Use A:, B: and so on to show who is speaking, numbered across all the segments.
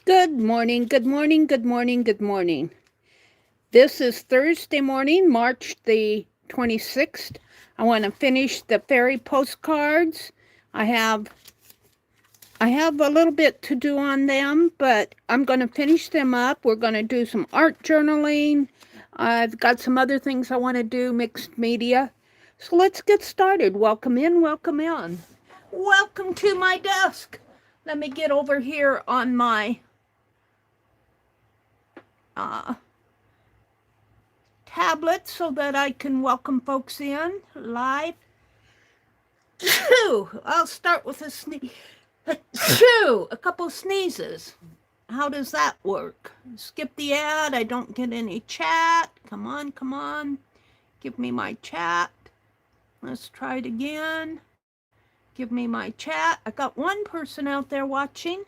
A: Good morning, good morning, good morning, good morning. This is Thursday morning, March the 26th. I want to finish the fairy postcards. I have a little bit to do on them, but I'm going to finish them up. We're going to do some art journaling. I've got some other things I want to do, mixed media. So let's get started. Welcome in, welcome in. Welcome to my desk. Let me get over here on my tablet so that I can welcome folks in live. I'll start with a sneeze. A couple sneezes. How does that work? Skip the ad. I don't get any chat. Come on, come on. Give me my chat. Let's try it again. Give me my chat. I got one person out there watching.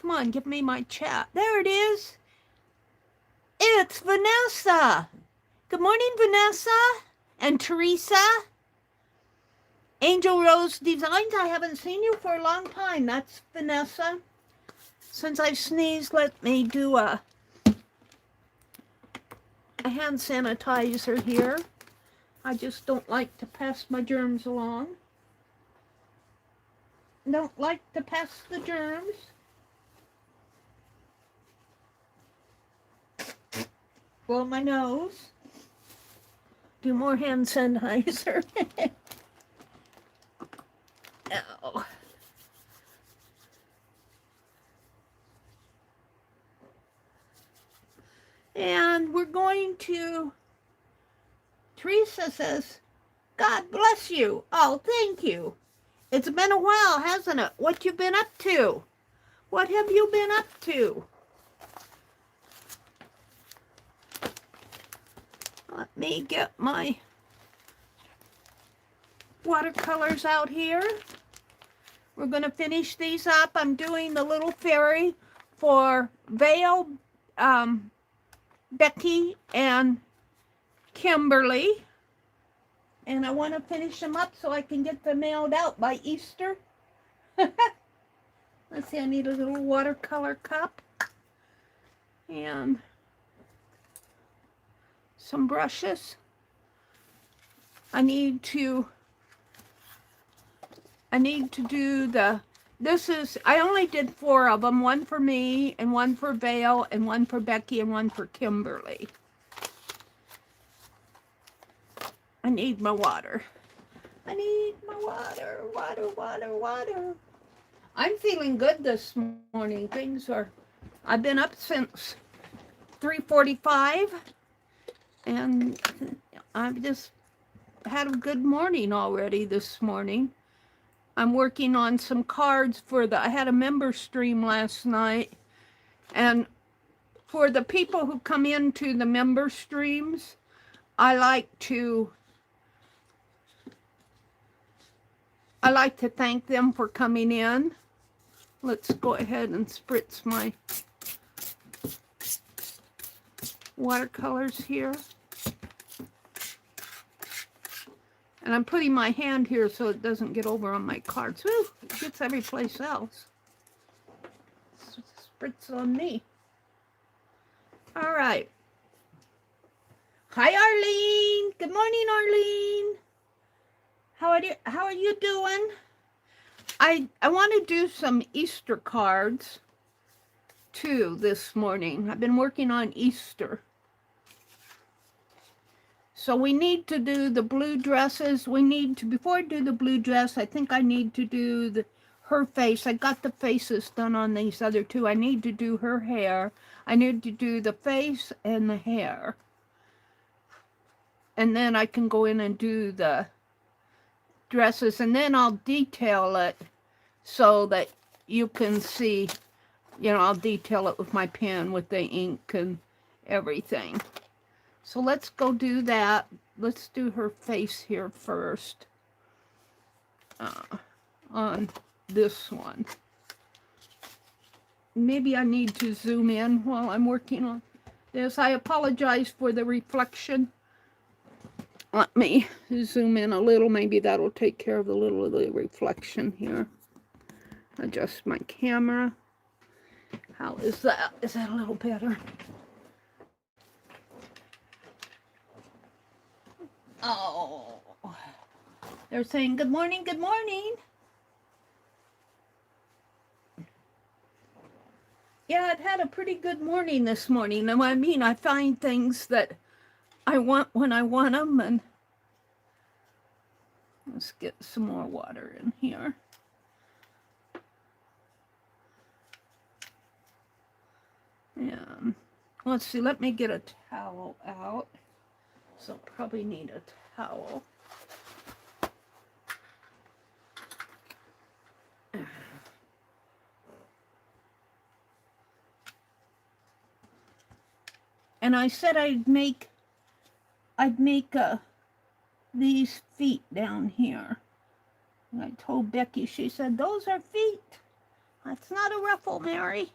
A: Come on, give me my chat. There it is. It's Vanessa. Good morning, Vanessa and Teresa. Angel Rose Designs, I haven't seen you for a long time. That's Vanessa. Since I sneezed, let me do a hand sanitizer here. I just don't like to pass my germs along. Don't like to pass the germs. Blow my nose. Do more hand sanitizer. Oh. And we're going to, Teresa says, God bless you. Oh, thank you. It's been a while, hasn't it? What you been up to? What have you been up to? Let me get my watercolors out here. We're going to finish these up. I'm doing the little fairy for Vale, Becky, and Kimberly. And I want to finish them up so I can get them mailed out by Easter. Let's see, I need a little watercolor cup. And some brushes. I need to do I only did 4 of them, one for me, and one for Vale, and one for Becky, and one for Kimberly. I need my water. I need my water, water. I'm feeling good this morning. I've been up since 3:45, and I've just had a good morning already this morning. I'm working on some cards I had a member stream last night, and for the people who come into the member streams, I like to thank them for coming in. Let's go ahead and spritz my watercolors here. And I'm putting my hand here so it doesn't get over on my cards. Woo, it gets every place else. Spritz on me. All right. Hi, Arlene. Good morning, Arlene. How are you doing? I want to do some Easter cards too this morning. I've been working on Easter. So we need to do the blue dresses. Before I do the blue dress, I think I need to do her face. I got the faces done on these other two. I need to do her hair. I need to do the face and the hair. And then I can go in and do the dresses, and then I'll detail it so that you can see, I'll detail it with my pen with the ink and everything. So let's go do that. Let's do her face here first on this one. Maybe I need to zoom in while I'm working on this. I apologize for the reflection. Let me zoom in a little. Maybe that'll take care of the reflection here. Adjust my camera. How is that? Is that a little better? Oh, they're saying good morning, good morning. Yeah, I've had a pretty good morning this morning. And I mean, I find things that I want when I want them, and let's get some more water in here. And let's see, let me get a towel out. So probably need a towel. And I said I'd make these feet down here. And I told Becky, she said, those are feet. That's not a ruffle, Mary.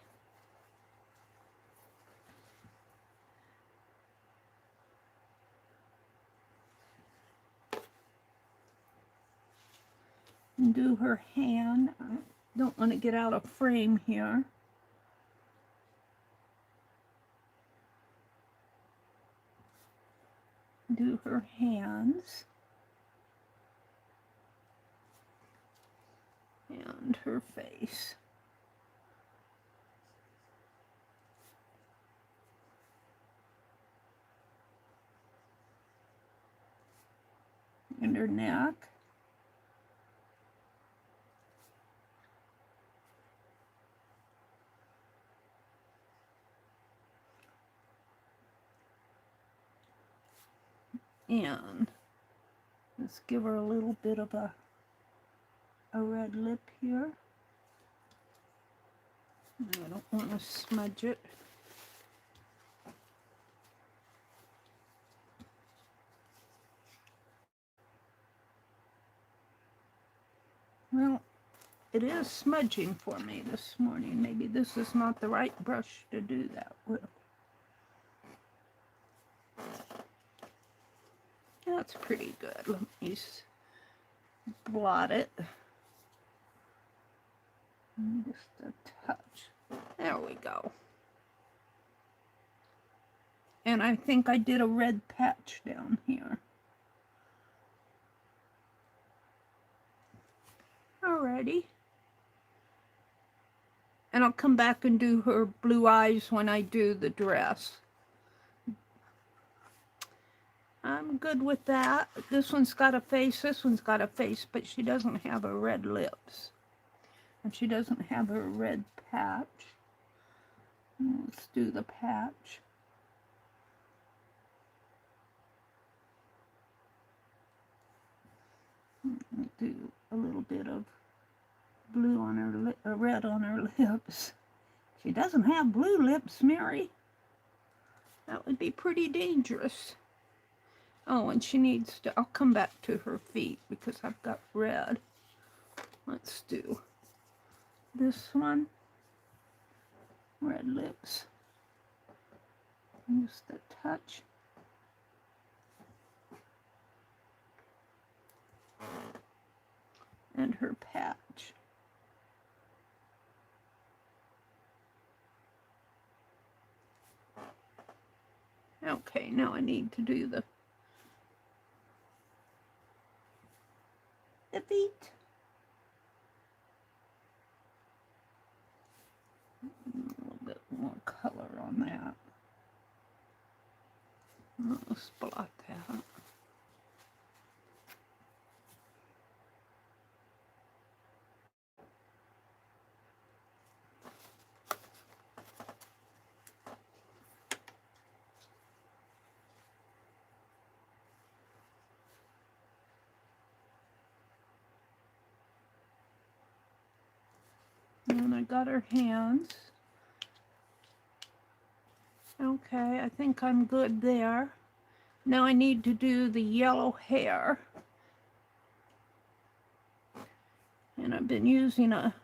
A: And do her hand. I don't want to get out of frame here. Do her hands. And her face. And her neck. And let's give her a little bit of a red lip here. I don't want to smudge it. Well, it is smudging for me this morning. Maybe this is not the right brush to do that with. That's pretty good. Let me blot it. Just a touch. There we go. And I think I did a red patch down here. Alrighty. And I'll come back and do her blue eyes when I do the dress. I'm good with that. This one's got a face, this one's got a face, but she doesn't have her red lips. And she doesn't have her red patch. Let's do the patch. Do a little bit of blue on her lip, or red on her lips. She doesn't have blue lips, Meri. That would be pretty dangerous. Oh, and she needs to, I'll come back to her feet because I've got red. Let's do this one. Red lips. Just a touch. And her patch. Okay, now I need to do the feet. A little bit more color on that. Let's blot that. And I got her hands. Okay, I think I'm good there. Now I need to do the yellow hair. And I've been using a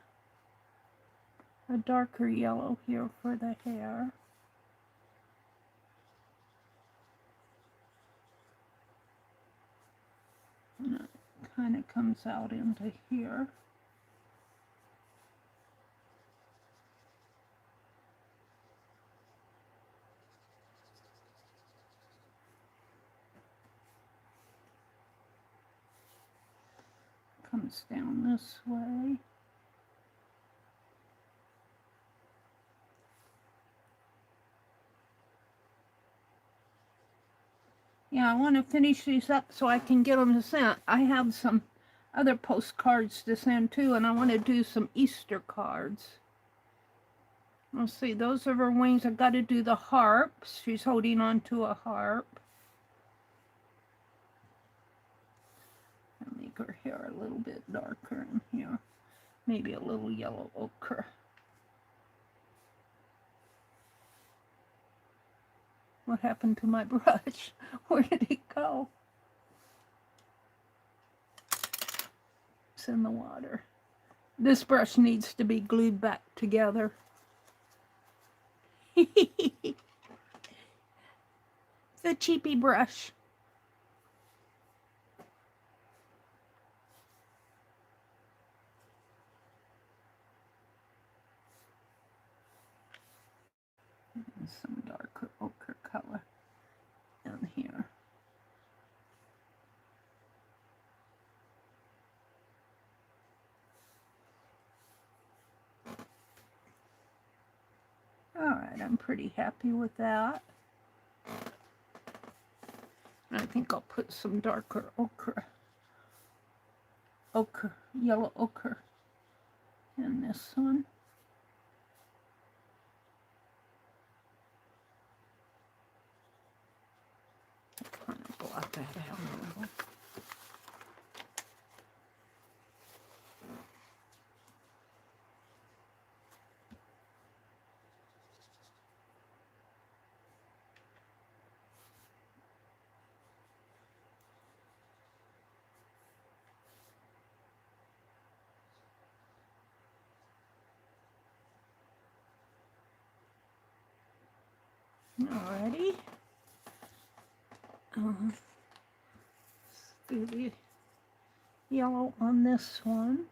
A: darker yellow here for the hair. And it kind of comes out into here. comes down this way. Yeah, I want to finish these up so I can get them sent. I have some other postcards to send too, and I want to do some Easter cards. Let's see, those are her wings. I've got to do the harps. She's holding on to a harp. I'll make her hair a little bit darker in here. Maybe a little yellow ochre. What happened to my brush? Where did it go? It's in the water. This brush needs to be glued back together. It's a cheapy brush. And some darker ochre color in here. All right, I'm pretty happy with that. I think I'll put some darker ochre, yellow ochre in this one. Kind of blot that out a little. Alrighty. Let's do the yellow on this one.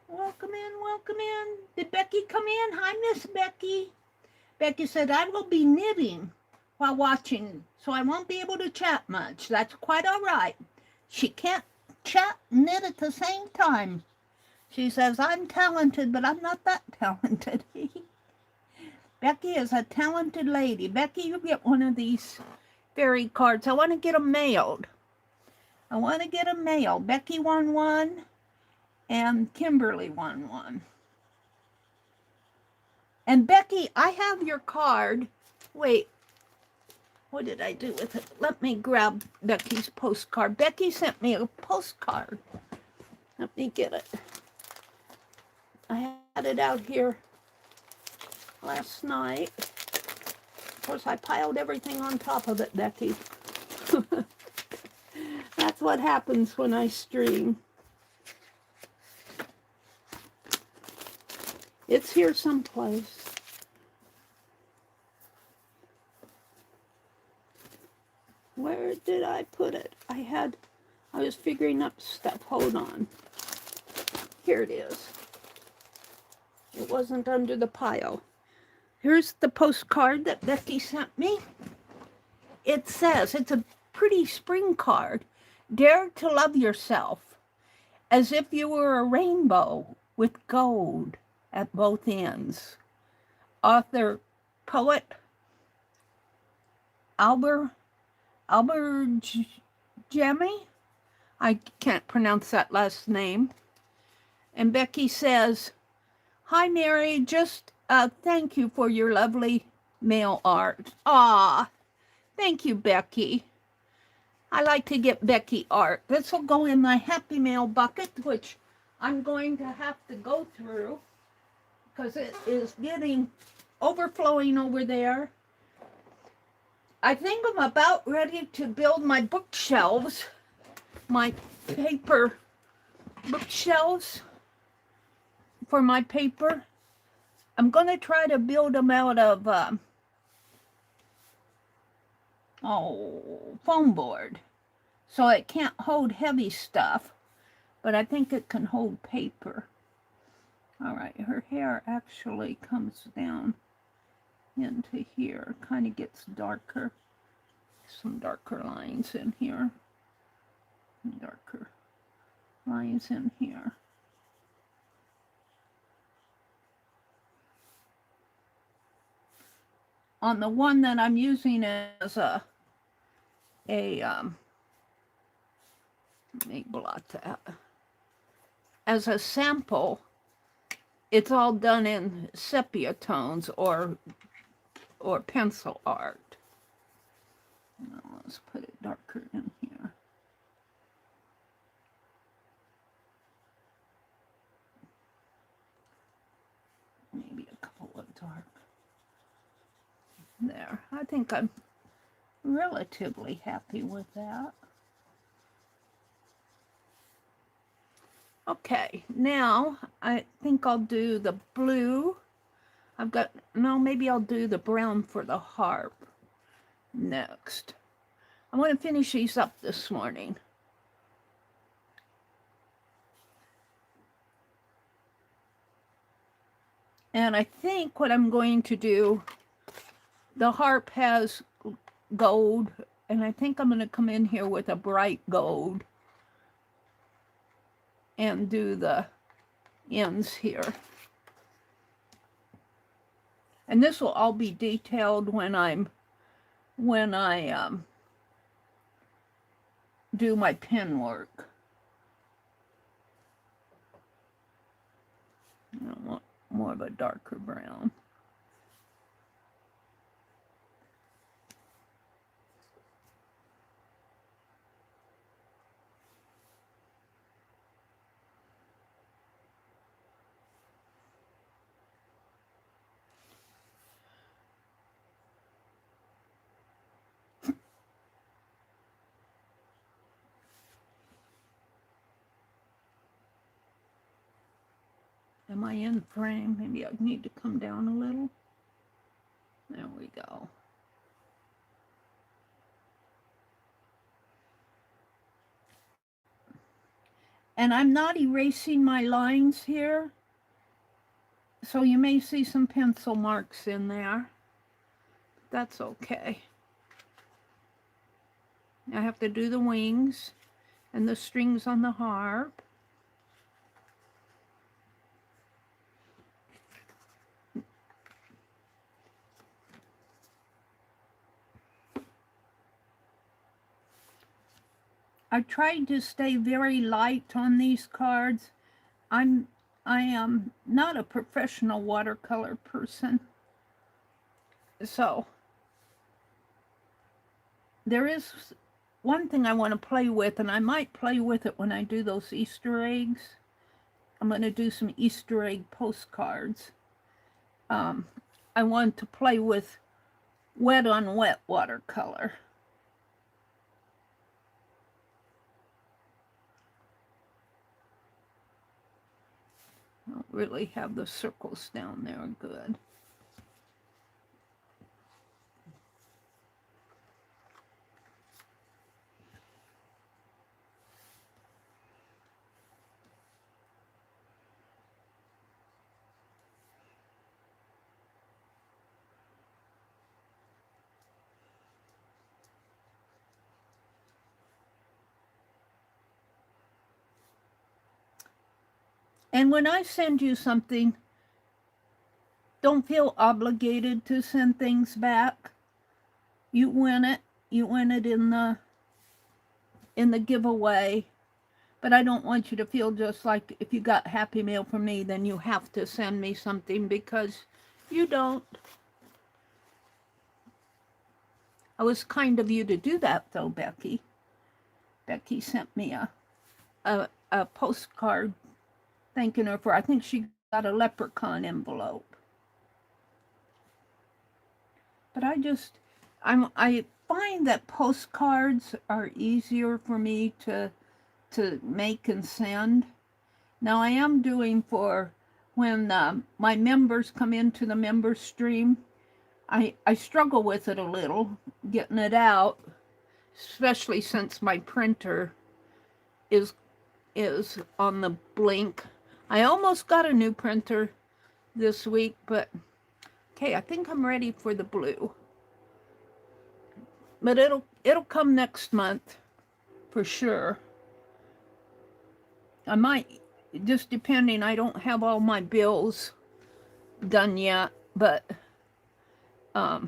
A: Welcome in, welcome in. Did Becky come in? Hi, Miss Becky. Becky said, I will be knitting while watching, so I won't be able to chat much. That's quite all right. She can't chat and knit at the same time. She says, I'm talented, but I'm not that talented. Becky is a talented lady. Becky, you get one of these fairy cards. I want to get them mailed. I want to get them mailed. Becky won one, and Kimberly won one. And Becky, I have your card. Wait, what did I do with it? Let me grab Becky's postcard. Becky sent me a postcard. Let me get it. I had it out here last night. Of course, I piled everything on top of it, Becky. That's what happens when I stream. It's here someplace. Where did I put it? I was figuring up stuff. Hold on. Here it is. It wasn't under the pile. Here's the postcard that Becky sent me. It says, it's a pretty spring card. Dare to love yourself as if you were a rainbow with gold at both ends. Author, poet, Albert Jemmy? I can't pronounce that last name. And Becky says, hi, Meri, just thank you for your lovely mail art. Ah, thank you, Becky. I like to get Becky art. This will go in my Happy Mail bucket, which I'm going to have to go through because it is getting overflowing over there. I think I'm about ready to build my bookshelves, my paper bookshelves for my paper. I'm going to try to build them out of foam board, so it can't hold heavy stuff, but I think it can hold paper. All right, her hair actually comes down into here. Kind of gets darker. Some darker lines in here. Darker lines in here. On the one that I'm using as let me blot that. As a sample, it's all done in sepia tones or pencil art. Now let's put it darker in here. Maybe a couple of dark. There. I think I'm relatively happy with that. Okay, now I think I'll do the blue. Maybe I'll do the brown for the harp next. I want to finish these up this morning. And I think what I'm going to do, the harp has gold, and I think I'm going to come in here with a bright gold and do the ends here. And this will all be detailed when I do my pen work. I want more of a darker brown. Am I in frame? Maybe I need to come down a little. There we go. And I'm not erasing my lines here, so you may see some pencil marks in there. That's okay. I have to do the wings and the strings on the harp. I tried to stay very light on these cards. I am not a professional watercolor person. So there is one thing I want to play with, and I might play with it when I do those Easter eggs. I'm going to do some Easter egg postcards. I want to play with wet on wet watercolor. I don't really have the circles down there good. And when I send you something, don't feel obligated to send things back. You win it. You win it in the giveaway. But I don't want you to feel just like if you got Happy Mail from me, then you have to send me something, because you don't. It was kind of you to do that, though, Becky. Becky sent me a postcard thanking her for, I think she got a leprechaun envelope. But I find that postcards are easier for me to make and send. Now I am doing for when my members come into the member stream, I struggle with it a little, getting it out, especially since my printer is on the blink. I almost got a new printer this week, but Okay, I think I'm ready for the blue. But it'll come next month for sure. I might, just depending, I don't have all my bills done yet, but let's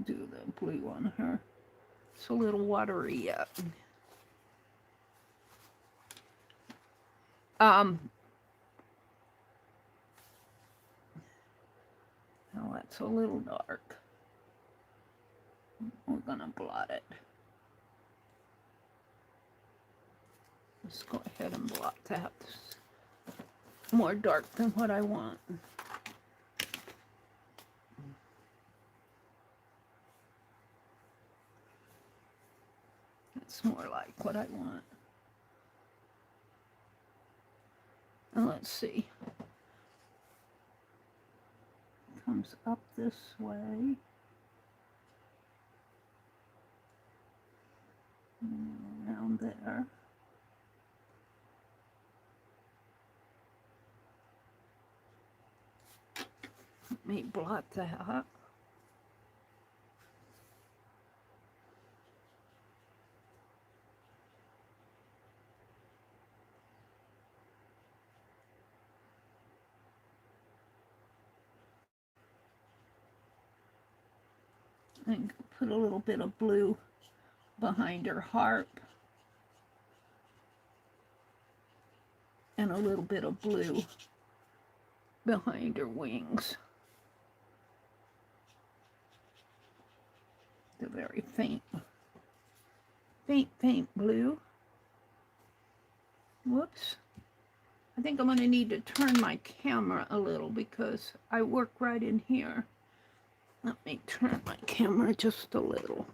A: do the blue on her. It's a little watery yet. Oh, that's a little dark. We're gonna blot it. Let's go ahead and blot that. It's more dark than what I want. It's more like what I want. And let's see. Comes up this way. Around there. Let me blot that. And put a little bit of blue behind her heart. And a little bit of blue behind her wings. The very faint blue. Whoops. I think I'm going to need to turn my camera a little because I work right in here. Let me turn my camera just a little.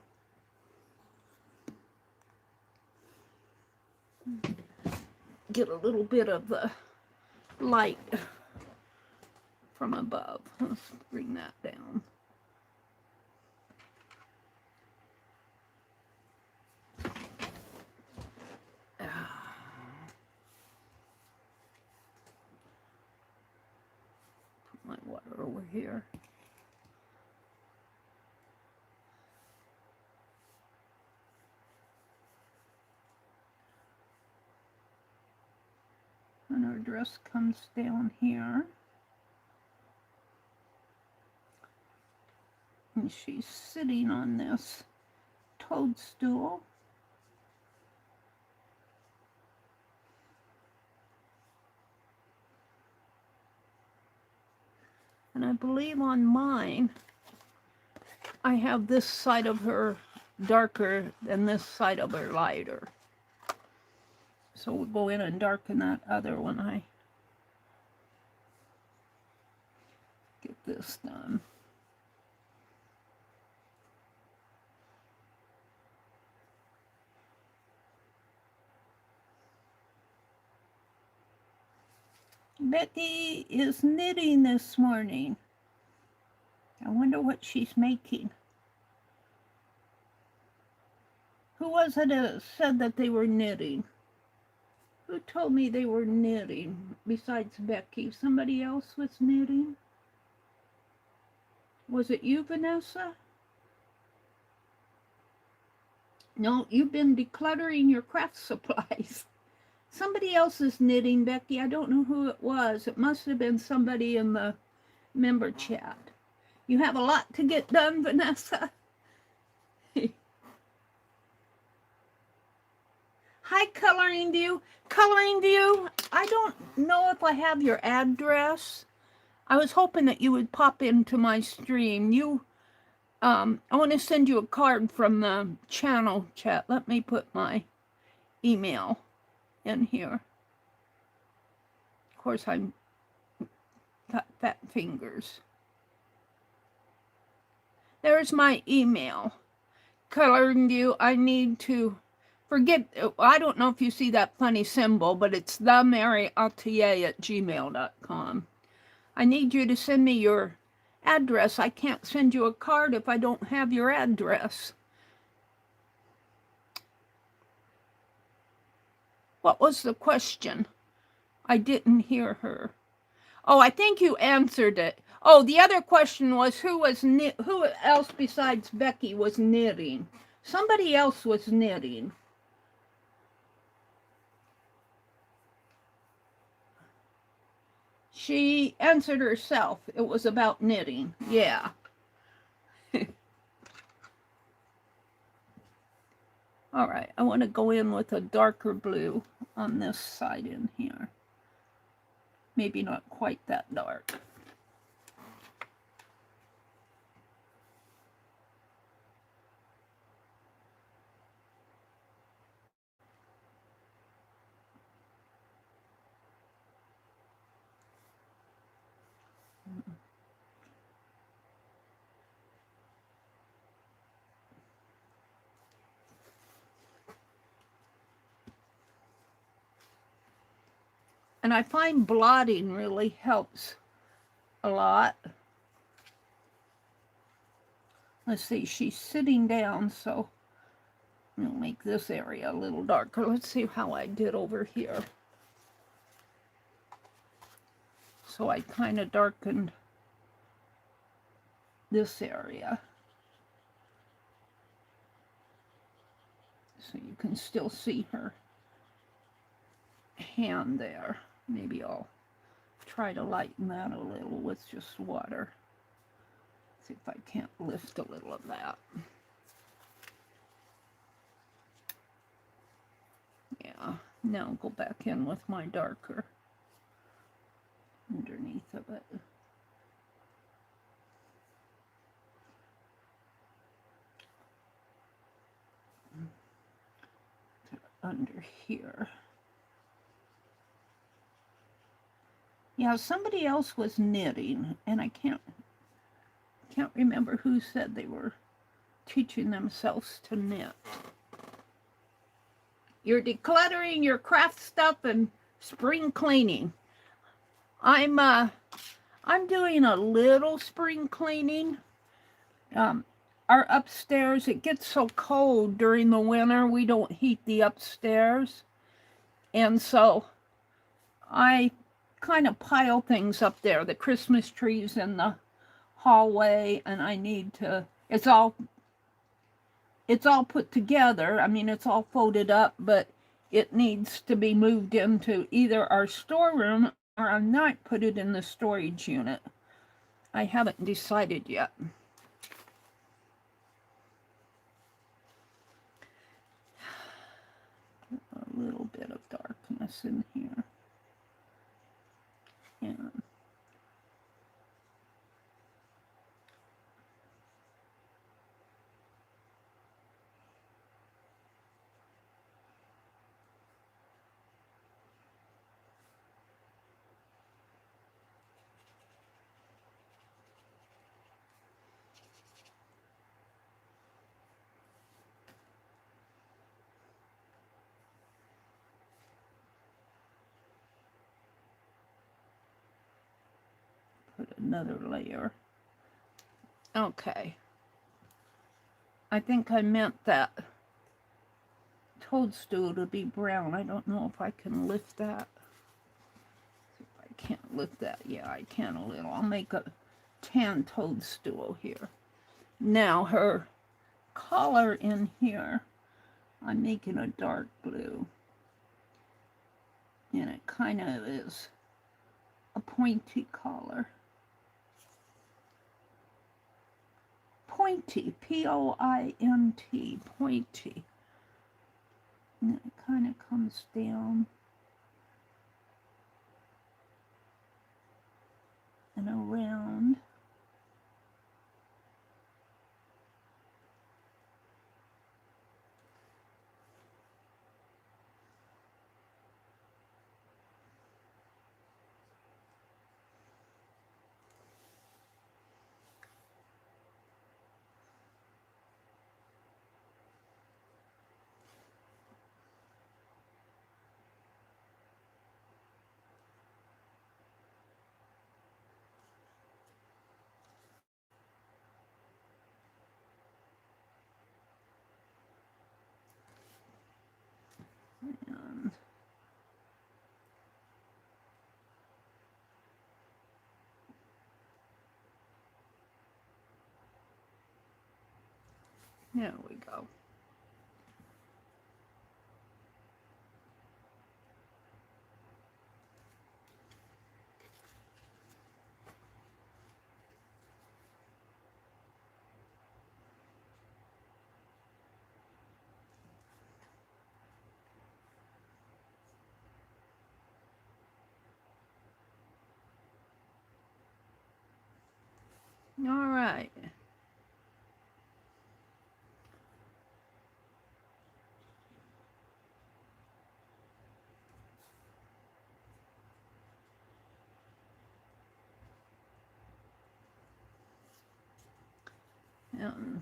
A: Get a little bit of the light from above. Let's bring that down. Put my water over here. And her dress comes down here. And she's sitting on this toadstool. And I believe on mine, I have this side of her darker than this side of her lighter. So we'll go in and darken that other when I get this done. Becky is knitting this morning. I wonder what she's making. Who was it that said that they were knitting? Who told me they were knitting besides Becky? Somebody else was knitting? Was it you, Vanessa? No, you've been decluttering your craft supplies. Somebody else is knitting, Becky. I don't know who it was. It must have been somebody in the member chat. You have a lot to get done, Vanessa. Hi, Coloring View. Coloring View, I don't know if I have your address. I was hoping that you would pop into my stream. I want to send you a card from the channel chat. Let me put my email in here. Of course, I've got fat fingers. There's my email. Coloring View, I need to forget, I don't know if you see that funny symbol, but it's the Meri Atelier at gmail.com. I need you to send me your address. I can't send you a card if I don't have your address. What was the question? I didn't hear her. Oh, I think you answered it. Oh, the other question was who else besides Becky was knitting? Somebody else was knitting. She answered herself. It was about knitting. Yeah. All right, I want to go in with a darker blue on this side in here. Maybe not quite that dark. And I find blotting really helps a lot. Let's see, she's sitting down, so I'll make this area a little darker. Let's see how I did over here. So I kind of darkened this area. So you can still see her hand there. Maybe I'll try to lighten that a little with just water. See if I can't lift a little of that. Yeah, now go back in with my darker underneath of it. Under here. Yeah, somebody else was knitting, and I can't remember who said they were teaching themselves to knit. You're decluttering your craft stuff and spring cleaning. I'm doing a little spring cleaning. Our upstairs, it gets so cold during the winter, we don't heat the upstairs. And so I kind of pile things up there, the Christmas trees in the hallway, and I need to, it's all put together. I mean, it's all folded up, but it needs to be moved into either our storeroom or I might put it in the storage unit. I haven't decided yet. A little bit of darkness in here. And put another layer. Okay. I think I meant that toadstool to be brown. I don't know if I can lift that. If I can't lift that, yeah, I can a little. I'll make a tan toadstool here. Now her collar in here, I'm making a dark blue. And it kind of is a pointy collar. Pointy, P-O-I-N-T, pointy. And it kind of comes down and around. There we go. All right. And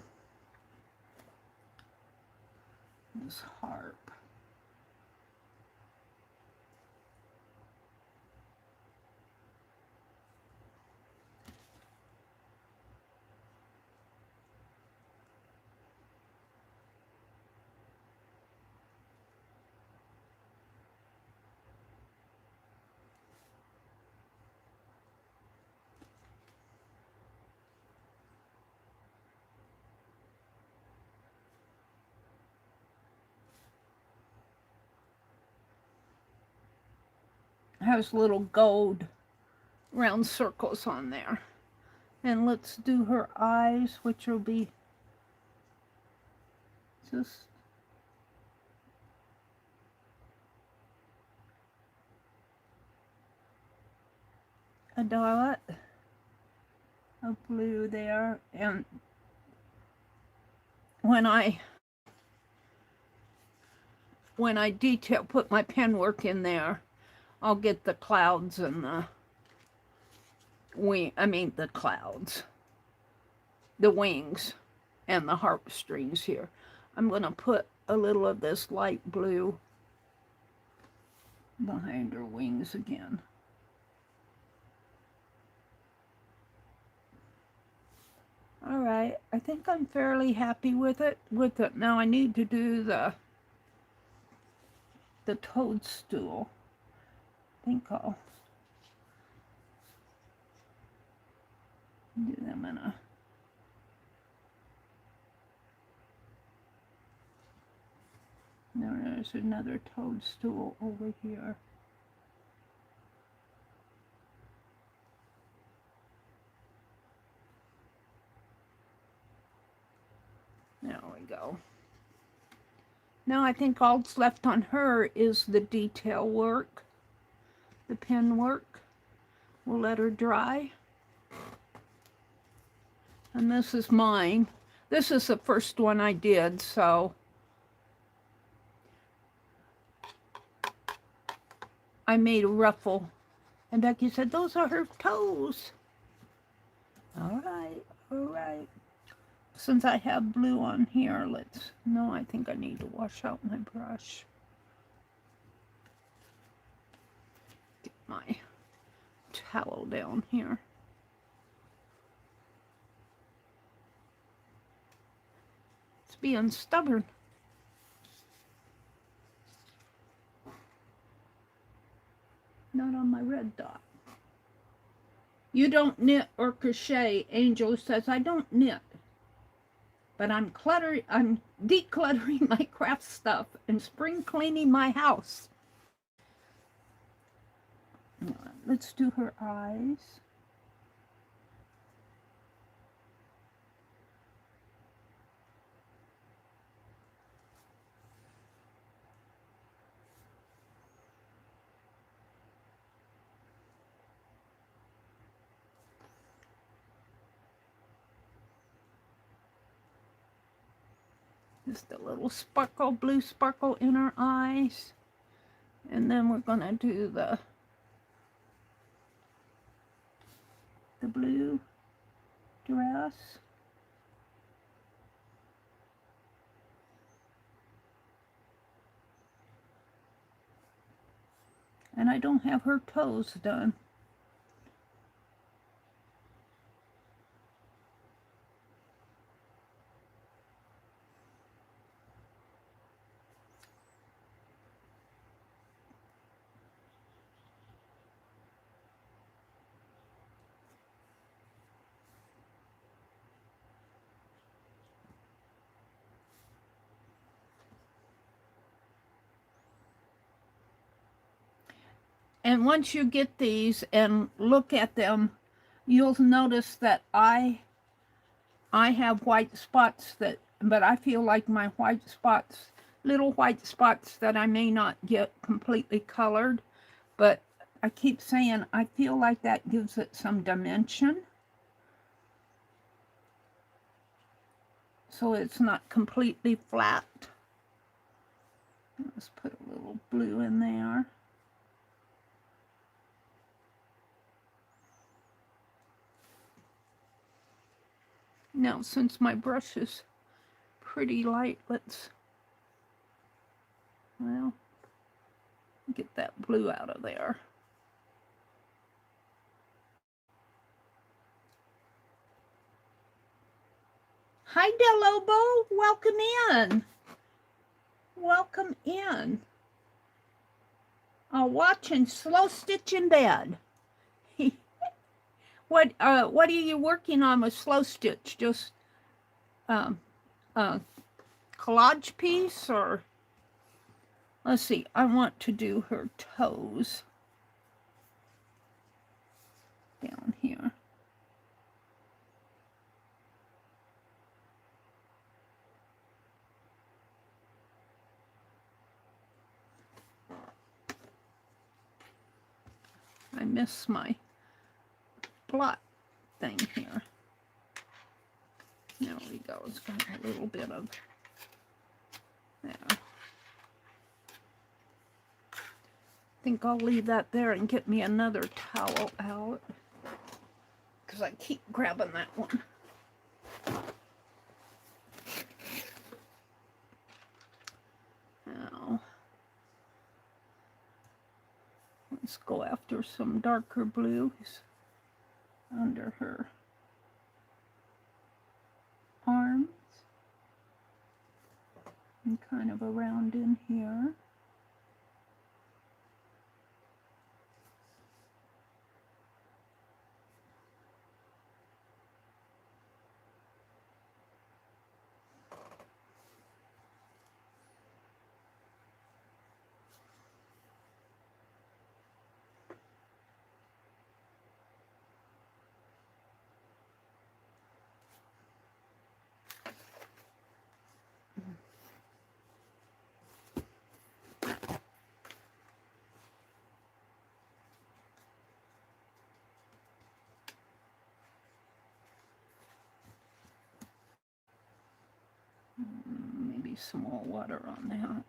A: this harp. Has little gold round circles on there. And let's do her eyes, which will be just a dot of blue there. And when I detail, put my pen work in there, I'll get the clouds and the the clouds, the wings, and the harp strings here. I'm going to put a little of this light blue behind her wings again. All right, I think I'm fairly happy with it. Now I need to do the toadstool. I think I'll do them in a there's another toadstool over here. There we go. Now I think all that's left on her is the detail work, the pen work. We'll let her dry. And this is mine. This is the first one I did, so I made a ruffle. And Becky said, those are her toes. All right, all right. Since I have blue on here, I think I need to wash out my brush. Get my towel down here. It's being stubborn. Not on my red dot. You don't knit or crochet. Angel says, I don't knit. But I'm decluttering my craft stuff and spring cleaning my house. Let's do her eyes. Just a little sparkle, blue sparkle in her eyes. And then we're going to do the blue dress. And I don't have her toes done. And once you get these and look at them, you'll notice that I have white spots but I feel like my white spots, little white spots that I may not get completely colored, but I keep saying I feel like that gives it some dimension. So it's not completely flat. Let's put a little blue in there. Now, since my brush is pretty light, let's, well, get that blue out of there. Hi, Delobo. Welcome in. Welcome in. Watching Slow Stitch in Bed. What are you working on with Slow Stitch? Just collage piece, or let's see, I want to do her toes down here. I miss my blot thing here. There we go. It's got a little bit of there. I think I'll leave that there and get me another towel out, because I keep grabbing that one. Now, let's go after some darker blues under her arms and kind of around in here. Maybe some more water on that.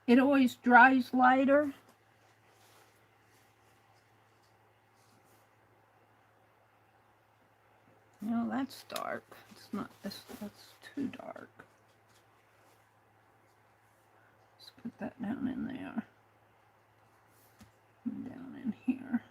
A: It always dries lighter. No, that's dark. It's not, that's too dark. Let's put that down in there. And down in here.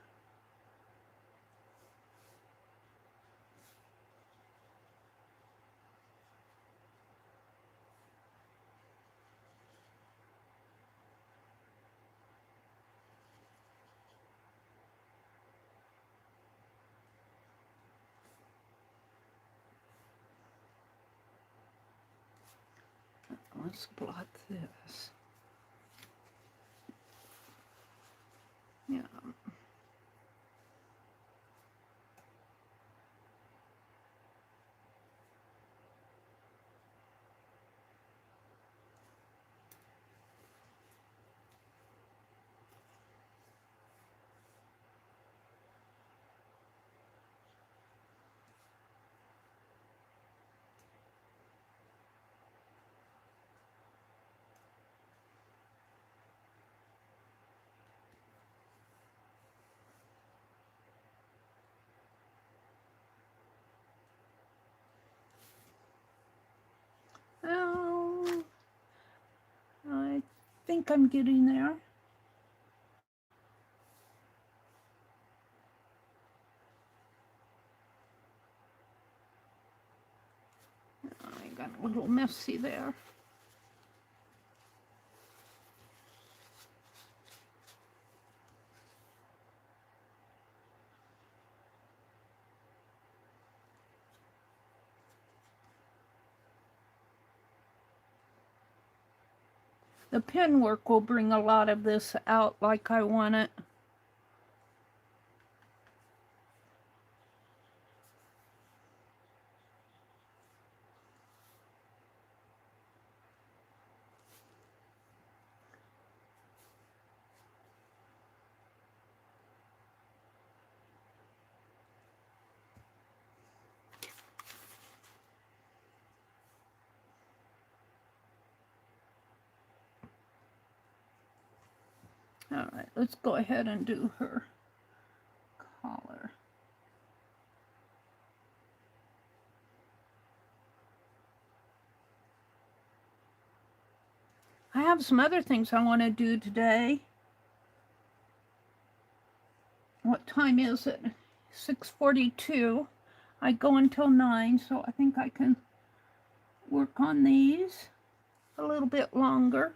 A: Let's blot this. Yeah. Oh, I think I'm getting there. got a little messy there. The pen work will bring a lot of this out like I want it. All right, let's go ahead and do her collar. I have some other things I want to do today. What time is it? 6:42. I go until 9, so I think I can work on these a little bit longer.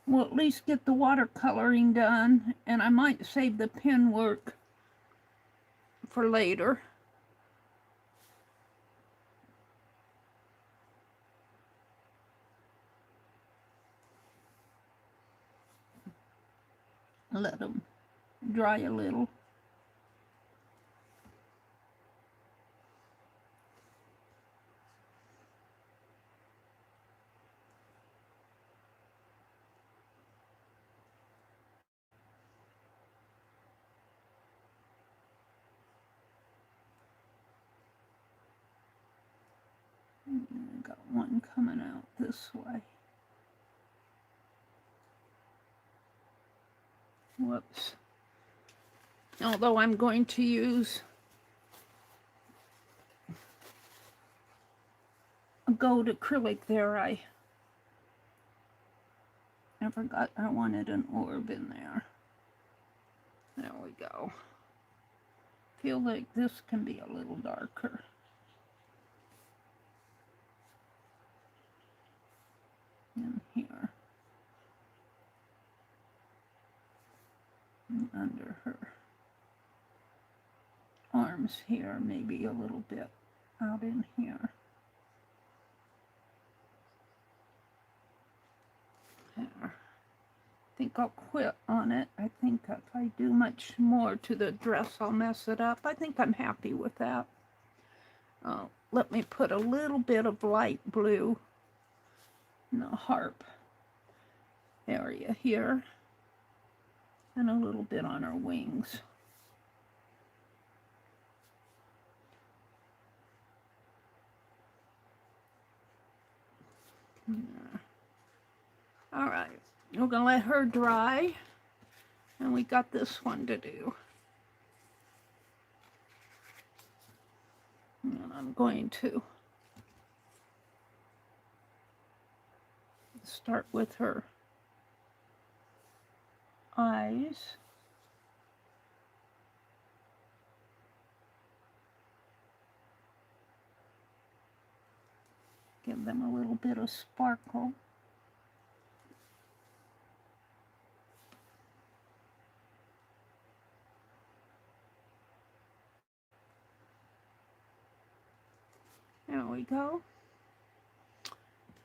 A: We'll at least get the watercoloring done, and I might save the pen work for later. Let them dry a little. I got one coming out this way. Whoops. Although I'm going to use a gold acrylic there, I forgot I wanted an orb in there. There we go. Feel like this can be a little darker. In here. And under her arms here, maybe a little bit out in here. There. I think I'll quit on it. I think if I do much more to the dress, I'll mess it up. I think I'm happy with that. Let me put a little bit of light blue in the harp area here, and a little bit on her wings. Yeah. All right, we're gonna let her dry, and we got this one to do. And I'm going to start with her eyes. Give them a little bit of sparkle. There we go.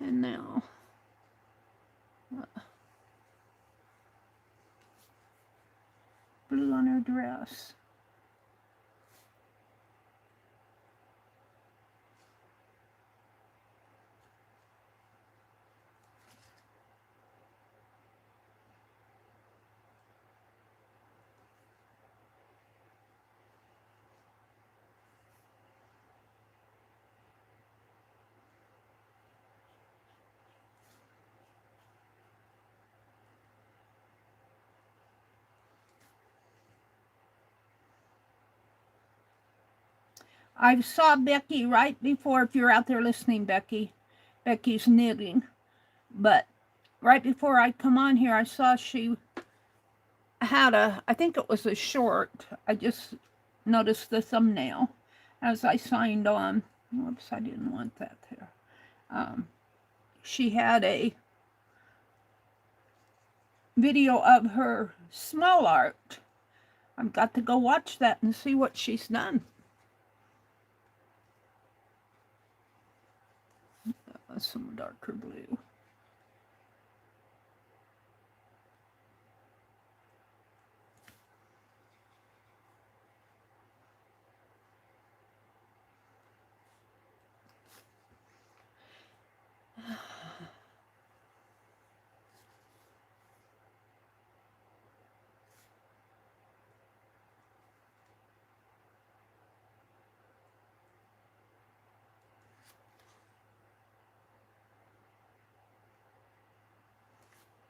A: And now, blue on her dress. I saw Becky right before, if you're out there listening, Becky's knitting, but right before I come on here, I saw she had I think it was a short. I just notice the thumbnail, as I signed on. Whoops, I didn't want that there. She had a video of her small art. I've got to go watch that and see what she's done. Some darker blue.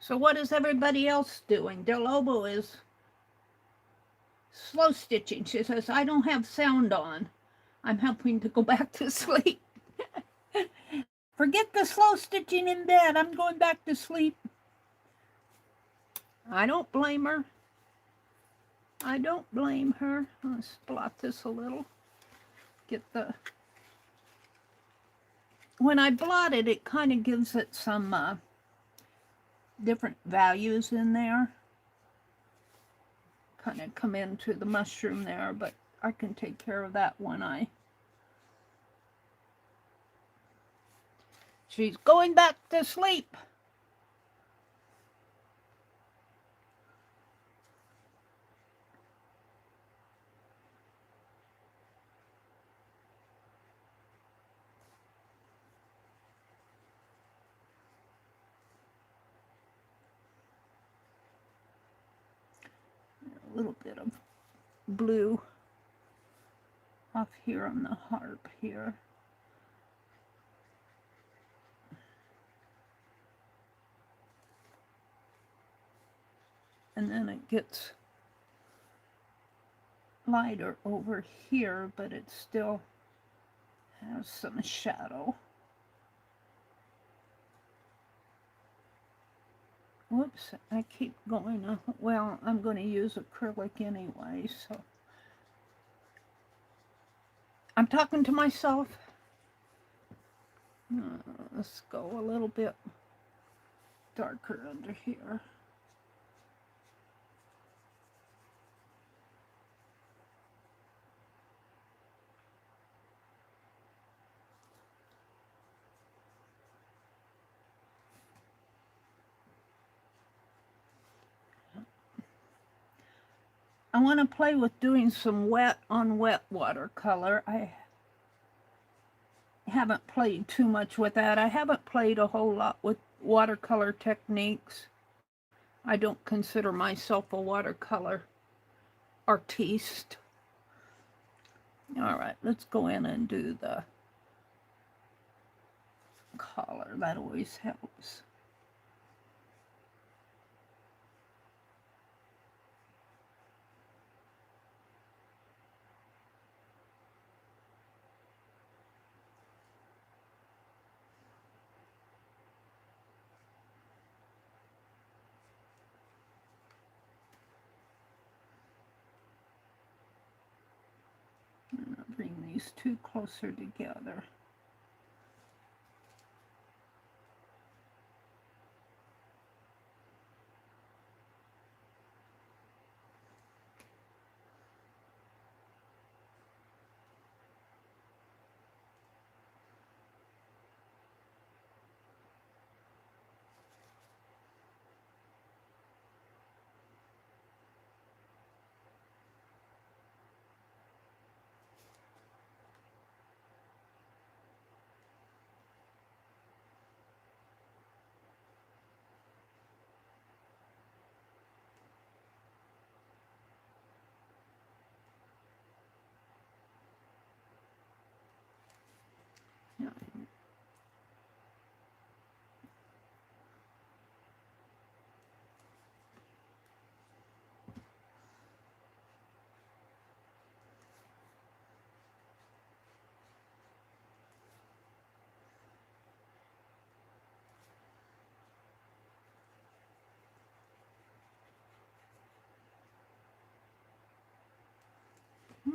A: So what is everybody else doing? Del Lobo is slow stitching. She says, I don't have sound on. I'm helping to go back to sleep. Forget the slow stitching in bed. I'm going back to sleep. I don't blame her. I don't blame her. Let's blot this a little. Get the... When I blot it, it kind of gives it some different values in there. Kind of come into the mushroom there, but I can take care of that when She's going back to sleep. A little bit of blue off here on the harp here. And then it gets lighter over here, but it still has some shadow. Whoops, I keep going. Well, I'm going to use acrylic anyway, so. I'm talking to myself. Let's go a little bit darker under here. I want to play with doing some wet on wet watercolor. I haven't played too much with that. I haven't played a whole lot with watercolor techniques. I don't consider myself a watercolor artiste. All right, let's go in and do the collar. That always helps. Bring these two closer together.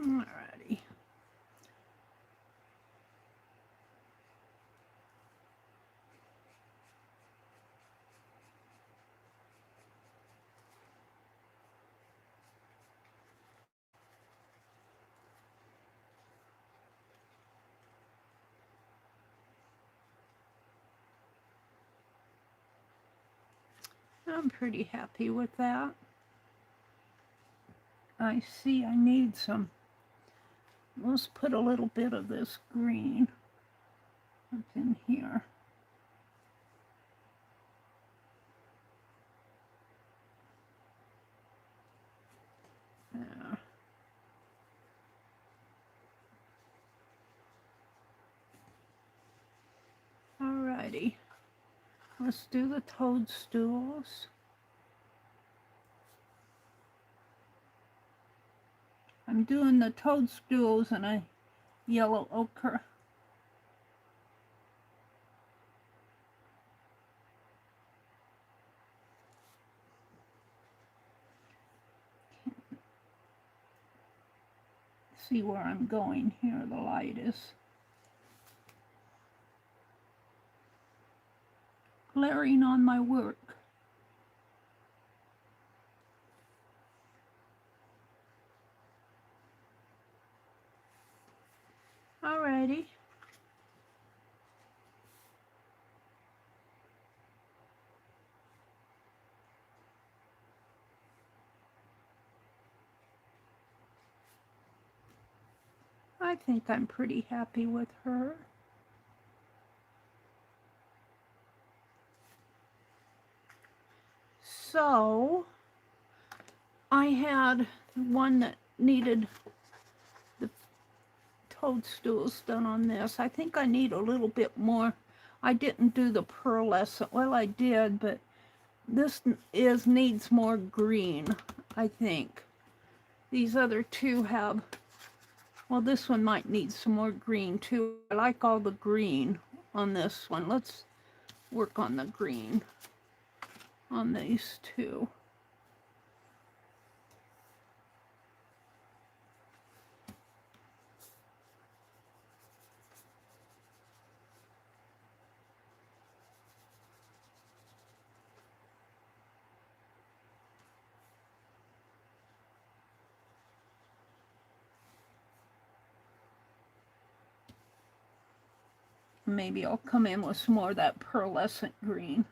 A: Alrighty. I'm pretty happy with that. I see I need some. Let's put a little bit of this green up in here. There. Alrighty. Let's do the toadstools. I'm doing the toadstools in a yellow ochre. See where I'm going here, the light is glaring on my work. Alrighty. I think I'm pretty happy with her. So, I had one that needed the toadstools done on this. I think I need a little bit more. I didn't do the pearlescent. Well, I did, but this needs more green, I think. These other two have, well, this one might need some more green too. I like all the green on this one. Let's work on the green on these two. Maybe I'll come in with some more of that pearlescent green.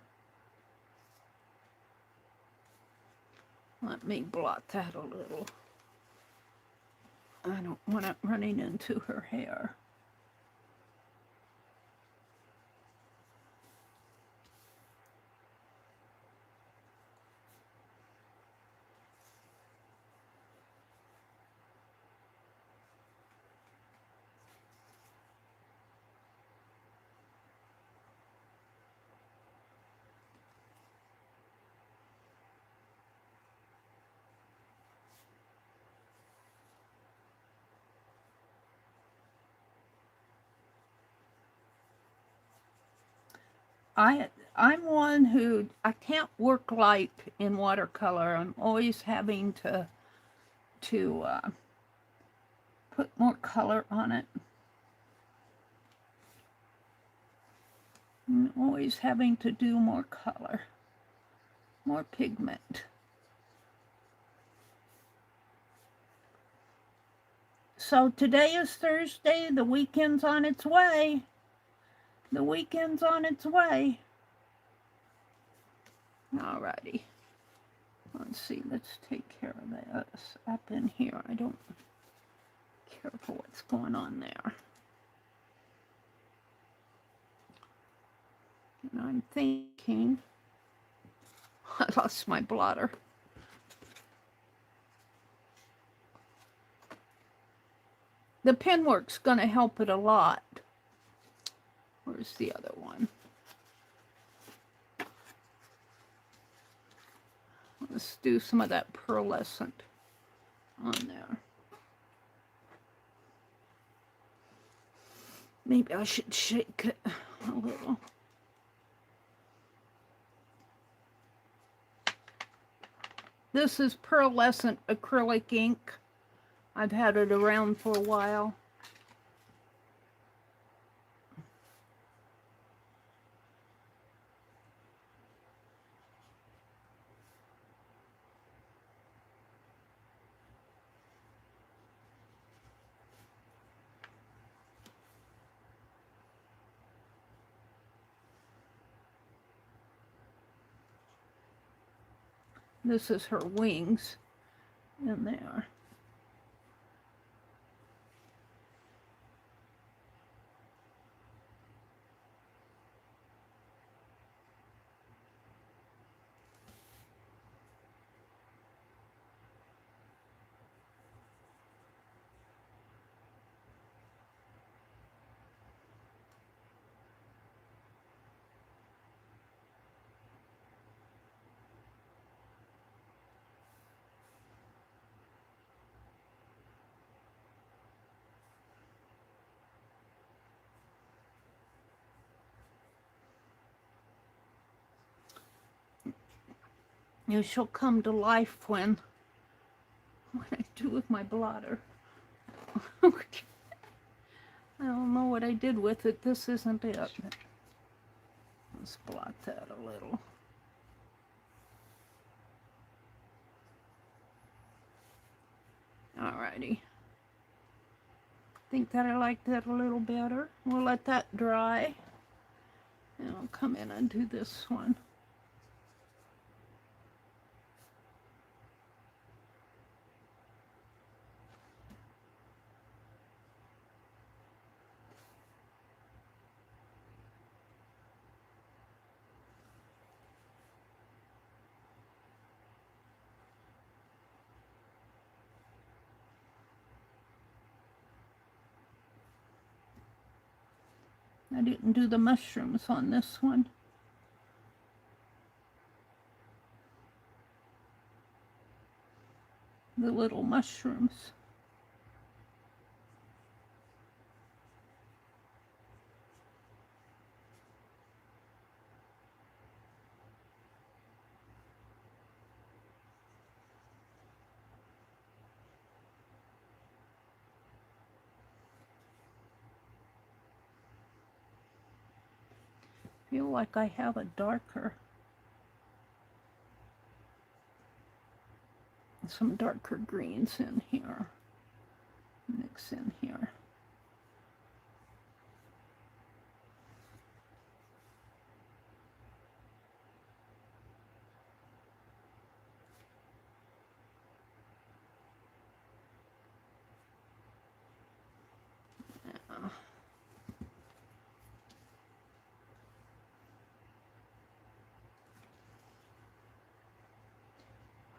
A: Let me blot that a little. I don't want it running into her hair. I'm one who, I can't work light in watercolor. I'm always having to put more color on it. I'm always having to do more color, more pigment. So today is Thursday. The weekend's on its way. The weekend's on its way. Alrighty. Let's see. Let's take care of this up in here. I don't care for what's going on there. And I'm thinking, I lost my blotter. The pen work's going to help it a lot. Where's the other one? Let's do some of that pearlescent on there. Maybe I should shake it a little. This is pearlescent acrylic ink. I've had it around for a while. This is her wings in there. You shall come to life when I do with my blotter. I don't know what I did with it. This isn't it. Let's blot that a little. Alrighty. Think that I like that a little better. We'll let that dry. And I'll come in and do this one. I didn't do the mushrooms on this one. The little mushrooms. I feel like I have a darker, some darker greens in here, mix in here.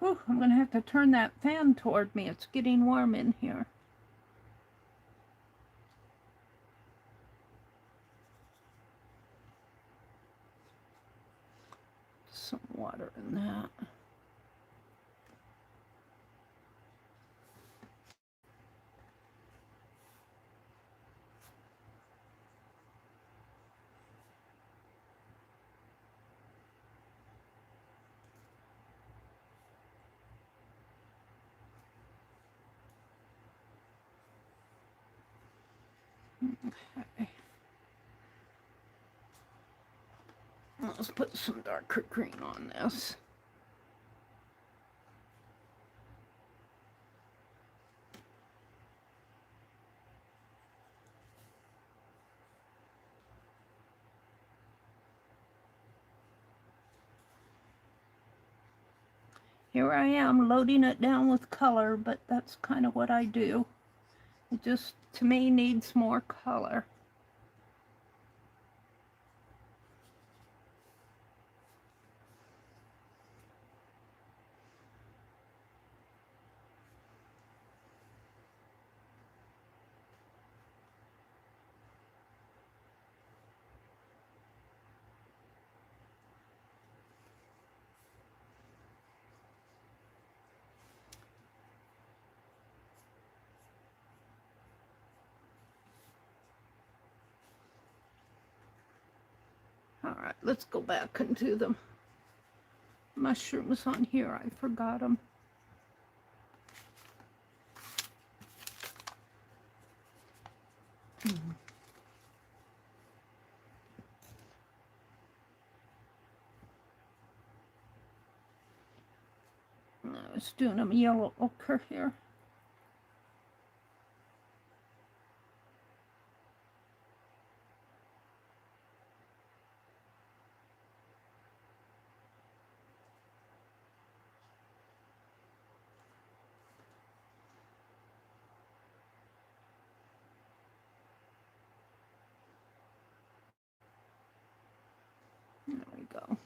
A: Whew, I'm going to have to turn that fan toward me. It's getting warm in here. Some water in that. Okay. Let's put some darker green on this. Here I am loading it down with color, but that's kind of what I do. It just, to me, needs more color. All right, let's go back and do the mushrooms on here. I forgot them. I was doing a yellow ochre here. There we go.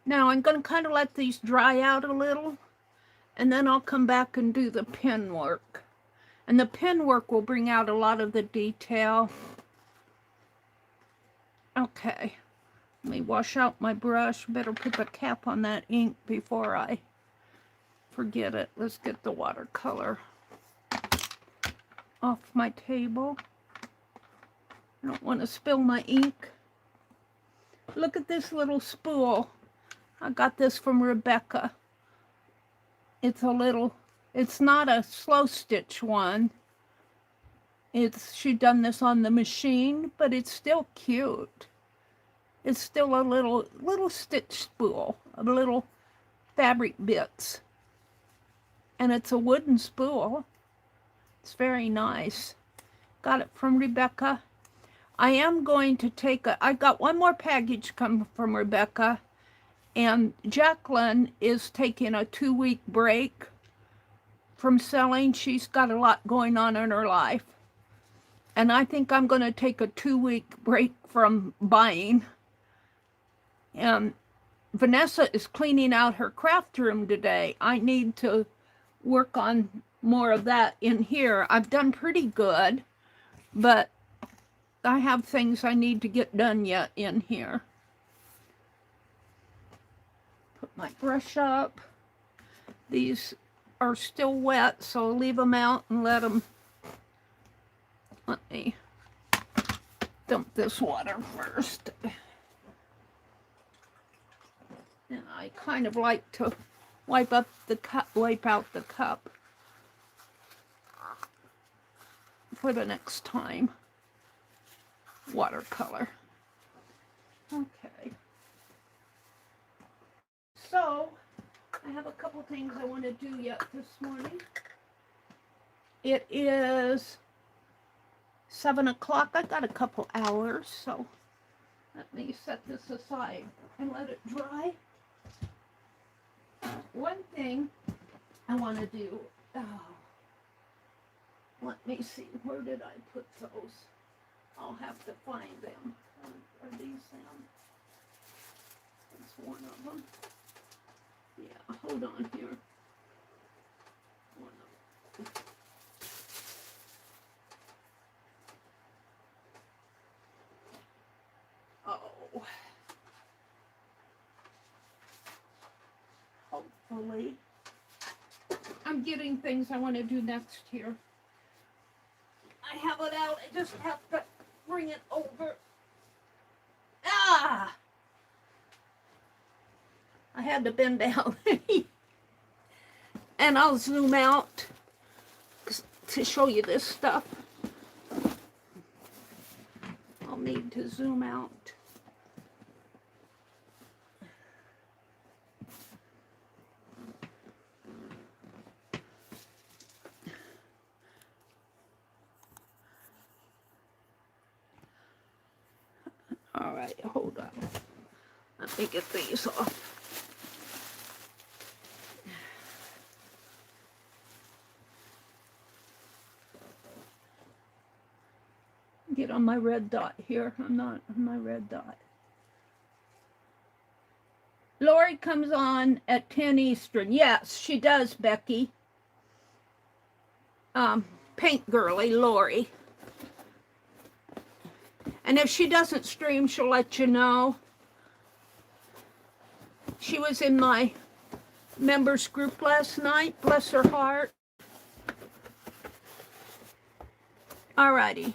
A: Now I'm going to kind of let these dry out a little, and then I'll come back and do the pen work. And the pen work will bring out a lot of the detail. Okay, let me wash out my brush. Better put the cap on that ink before I forget it. Let's get the watercolor off my table. I don't want to spill my ink. Look at this little spool. I got this from Rebecca. It's not a slow stitch one. She done this on the machine, but it's still cute. It's still a little stitch spool of little fabric bits. And it's a wooden spool. It's very nice. Got it from Rebecca. I am going to I got one more package coming from Rebecca, and Jacqueline is taking a 2-week break from selling. She's got a lot going on in her life. And I think I'm going to take a 2-week break from buying. And Vanessa is cleaning out her craft room today. I need to work on more of that in here. I've done pretty good, but I have things I need to get done yet in here. Put my brush up. These are still wet, so I'll leave them out and let me dump this water first. And I kind of like to wipe out the cup for the next time. Watercolor. Okay. So, I have a couple things I want to do yet this morning. It is 7 o'clock. I got a couple hours, so let me set this aside and let it dry. One thing I want to do, let me see, where did I put those? I'll have to find them. Are these them? That's one of them. Yeah, hold on here. One of them. Oh. Hopefully. I'm getting things I want to do next here. I have it out. I just have to bring it over. Ah! I had to bend down. And I'll zoom out to show you this stuff. I'll need to zoom out. All right, hold on. Let me get these off. Get on my red dot here. I'm not on my red dot. Lori comes on at 10 Eastern. Yes, she does, Becky. Paint girly, Lori. And if she doesn't stream, she'll let you know. She was in my members group last night, bless her heart. Alrighty.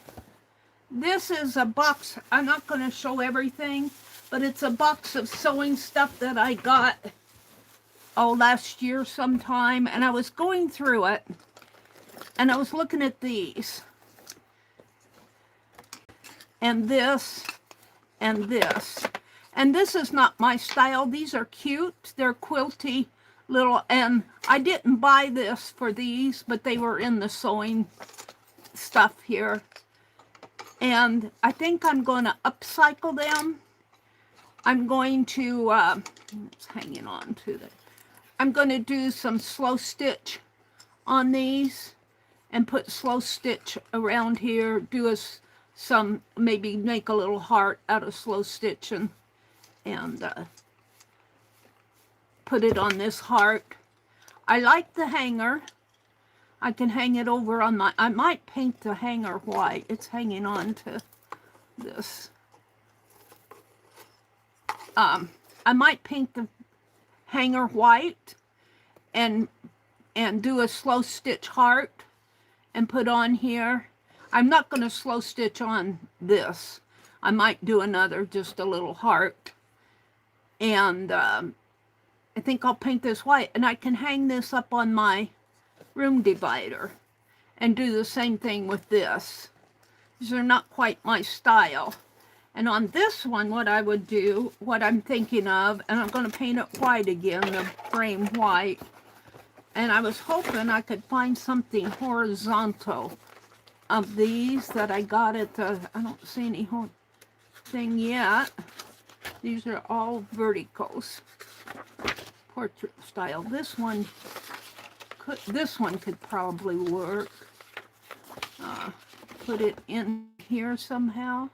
A: This is a box. I'm not going to show everything, but it's a box of sewing stuff that I got last year sometime, and I was going through it, and I was looking at these. and this, and this. And this is not my style. These are cute. They're quilty little, and I didn't buy this for these, but they were in the sewing stuff here. And I think I'm going to upcycle them. I'm going to, it's hanging on to the, I'm going to do some slow stitch on these and put slow stitch around here, do some, maybe make a little heart out of slow stitch and put it on this heart. I like the hanger. I can hang it over on my, I might paint the hanger white. It's hanging on to this. I might paint the hanger white and do a slow stitch heart and put on here. I'm not going to slow stitch on this. I might do another, just a little heart. And I think I'll paint this white, and I can hang this up on my room divider and do the same thing with this. These are not quite my style. And on this one, what I would do, what I'm thinking of, and I'm going to paint it white again, the frame white. And I was hoping I could find something horizontal of these that I got at the, I don't see any whole thing yet. These are all verticals, portrait style. This one could probably work. Put it in here somehow.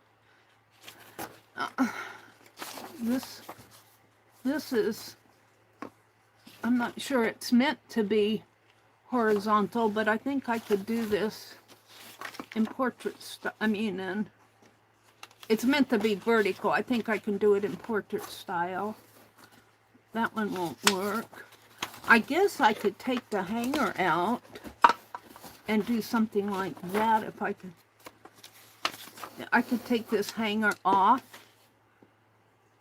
A: This is, I'm not sure it's meant to be horizontal, but I think I could do this in portrait style. I mean, it's meant to be vertical. I think I can do it in portrait style. That one won't work. I guess I could take the hanger out and do something like that if I could. I could take this hanger off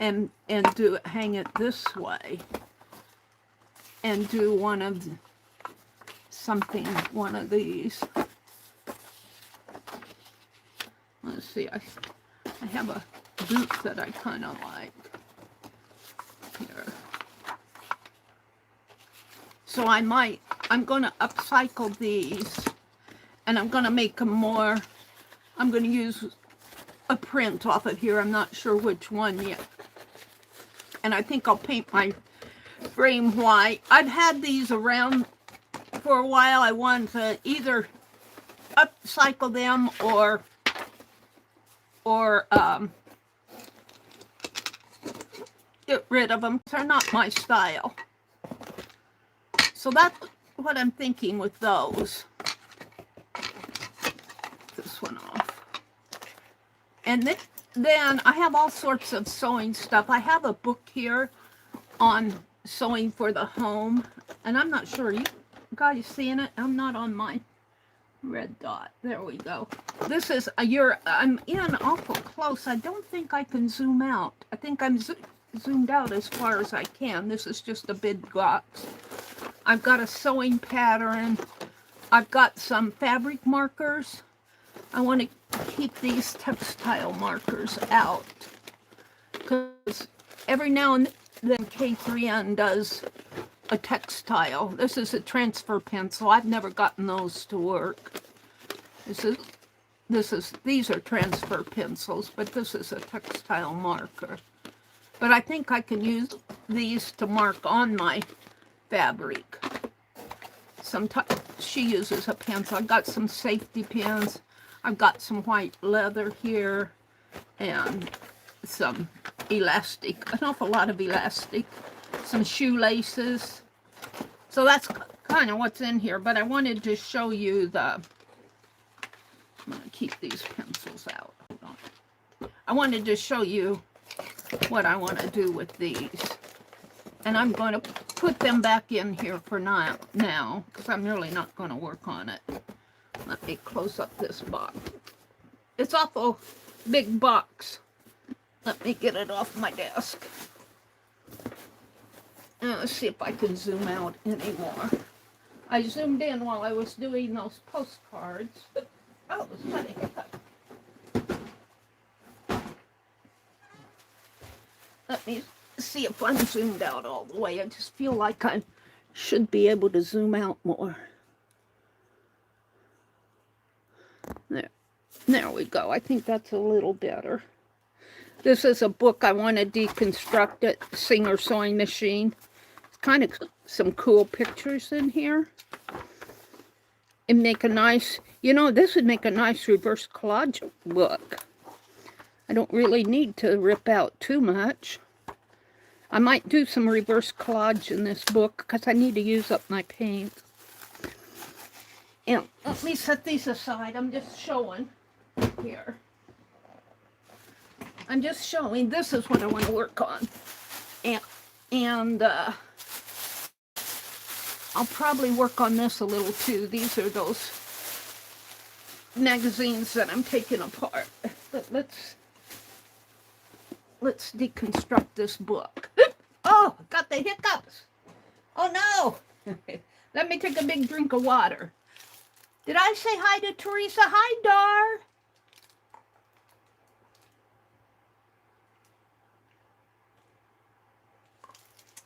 A: and hang it this way and do one of these. Let's see, I have a boot that I kind of like here. So I'm going to upcycle these, and I'm going to make them more, I'm going to use a print off of here. I'm not sure which one yet. And I think I'll paint my frame white. I've had these around for a while. I want to either upcycle them or get rid of them. They're not my style. So that's what I'm thinking with those. This one off. And then I have all sorts of sewing stuff. I have a book here on sewing for the home. And I'm not sure, you guys seeing it? I'm not on my red dot. There we go. This is I'm in awful close. I don't think I can zoom out. I think I'm zoomed out as far as I can. This is just a big box. I've got a sewing pattern. I've got some fabric markers. I want to keep these textile markers out because every now and then K3N does a textile. This is a transfer pencil. I've never gotten those to work. These are transfer pencils, but this is a textile marker. But I think I can use these to mark on my fabric. Sometimes she uses a pencil. I've got some safety pins. I've got some white leather here and some elastic, an awful lot of elastic, some shoelaces. So that's kind of what's in here, but I wanted to show you I'm going to keep these pencils out. Hold on. I wanted to show you what I want to do with these. And I'm going to put them back in here for now because I'm really not going to work on it. Let me close up this box. It's awful big box. Let me get it off my desk. Let's see if I can zoom out anymore. I zoomed in while I was doing those postcards. But, oh, it's funny. Let me see if I'm zoomed out all the way. I just feel like I should be able to zoom out more. There we go. I think that's a little better. This is a book I want to deconstruct at Singer Sewing Machine. It's kind of some cool pictures in here. And make a nice, you know, this would make a nice reverse collage book. I don't really need to rip out too much. I might do some reverse collage in this book because I need to use up my paint. And let me set these aside. I'm just showing here. I'm just showing this is what I want to work on. And I'll probably work on this a little too. These are those magazines that I'm taking apart. But let's deconstruct this book. Oh, got the hiccups. Oh no. Let me take a big drink of water. Did I say hi to Teresa? Hi, Dar.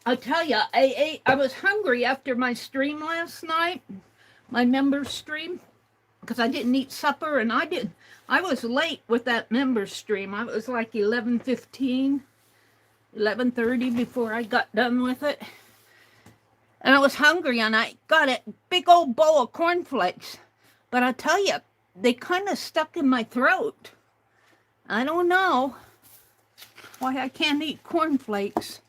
A: I'll tell you, I was hungry after my stream last night, my members stream, because I didn't eat supper, and I was late with that members stream. I was like 11:15, 11:30 before I got done with it. And I was hungry, and I got a big old bowl of cornflakes. But I tell you, they kind of stuck in my throat. I don't know why I can't eat cornflakes.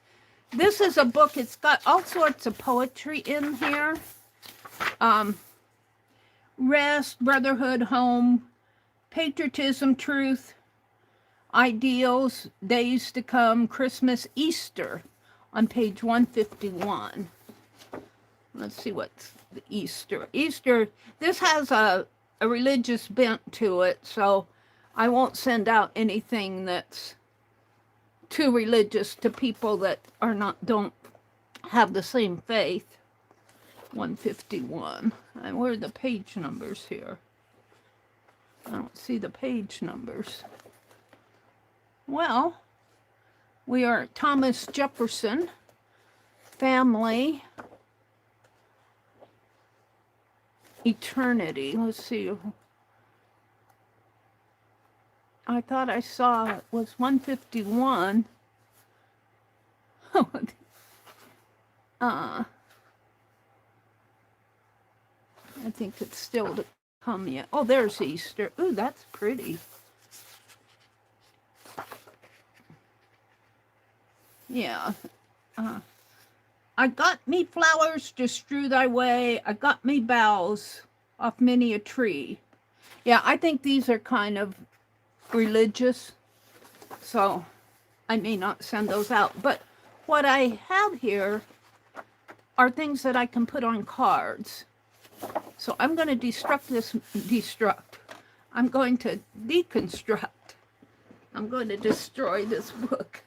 A: This is a book, it's got all sorts of poetry in here. Rest, brotherhood, home, patriotism, truth, ideals, days to come, Christmas, Easter on page 151. Let's see what's the Easter. Easter, this has a religious bent to it, so I won't send out anything that's too religious to people that don't have the same faith. 151. And where are the page numbers here? I don't see the page numbers. Well, we are Thomas Jefferson, family, eternity. Let's see. I thought I saw it was 151. I think it's still to come yet. Oh, there's Easter. Ooh, that's pretty. Yeah. I got me flowers to strew thy way. I got me boughs off many a tree. Yeah, I think these are kind of religious, so I may not send those out. But what I have here are things that I can put on cards. So I'm going to I'm going to deconstruct. I'm going to destroy this book.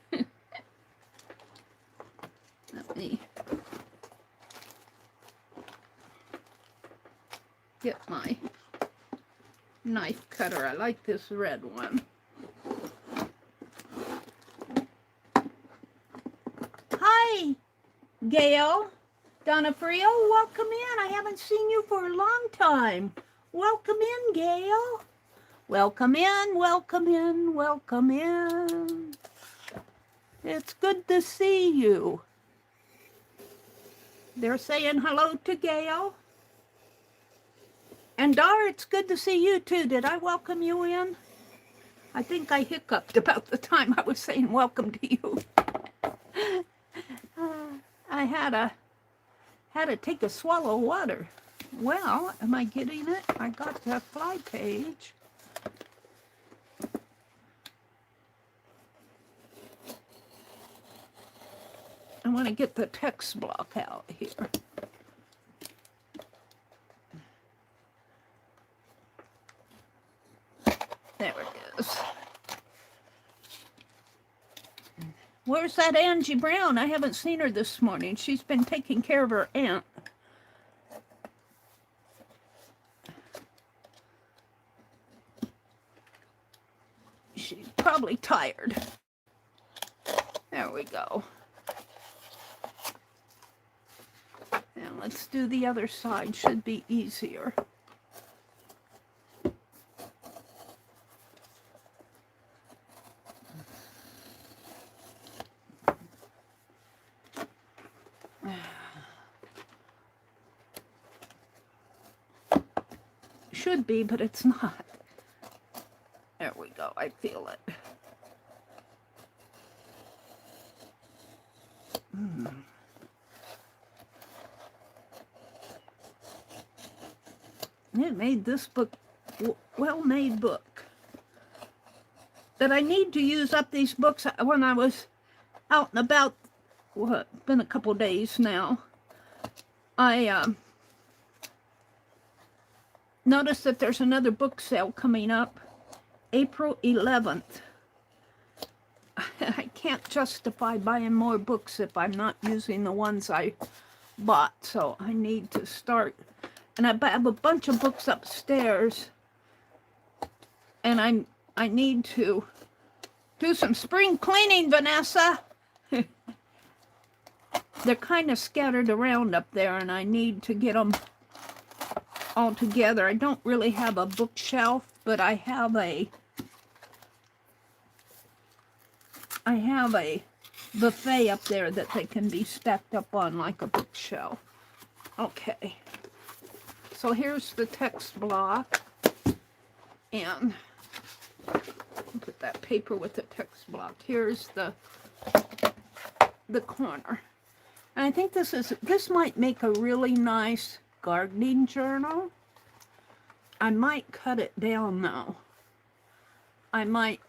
A: Let me get my knife cutter. I like this red one. Hi, Gail. Donna Frio, welcome in. I haven't seen you for a long time. Welcome in, Gail. Welcome in, welcome in, welcome in. It's good to see you. They're saying hello to Gail. And Dar, it's good to see you too. Did I welcome you in? I think I hiccuped about the time I was saying welcome to you. I had to take a swallow of water. Well, am I getting it? I got the fly page. I want to get the text block out here. There it is. Where's that Angie Brown? I haven't seen her this morning. She's been taking care of her aunt. She's probably tired. There we go. And let's do the other side. Should be easier. Should be, but it's not. There we go. I feel it. It made this book, well-made book. That I need to use up these books when I was out and about. Well, it's been a couple days now. I noticed that there's another book sale coming up, April 11th. I can't justify buying more books if I'm not using the ones I bought, so I need to start. And I have a bunch of books upstairs, and I need to do some spring cleaning, Vanessa. They're kind of scattered around up there, and I need to get them all together. I don't really have a bookshelf, but I have a buffet up there that they can be stacked up on like a bookshelf. Okay. So here's the text block, and put that paper with the text block. Here's the corner. And I think this might make a really nice gardening journal. I might cut it down though. I might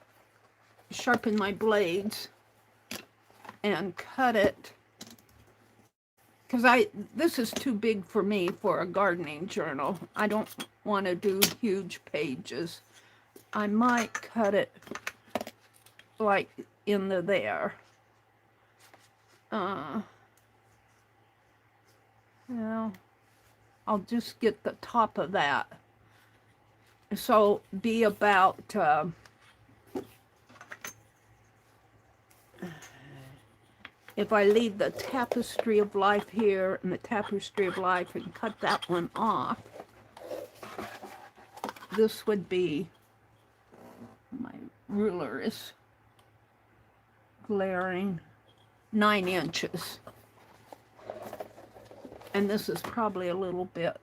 A: sharpen my blades and cut it, because this is too big for me for a gardening journal. I don't want to do huge pages. I might cut it like into there. Well, I'll just get the top of that. So be about if I leave the tapestry of life here and the tapestry of life and cut that one off, this would be, my ruler is glaring, 9 inches. And this is probably a little bit,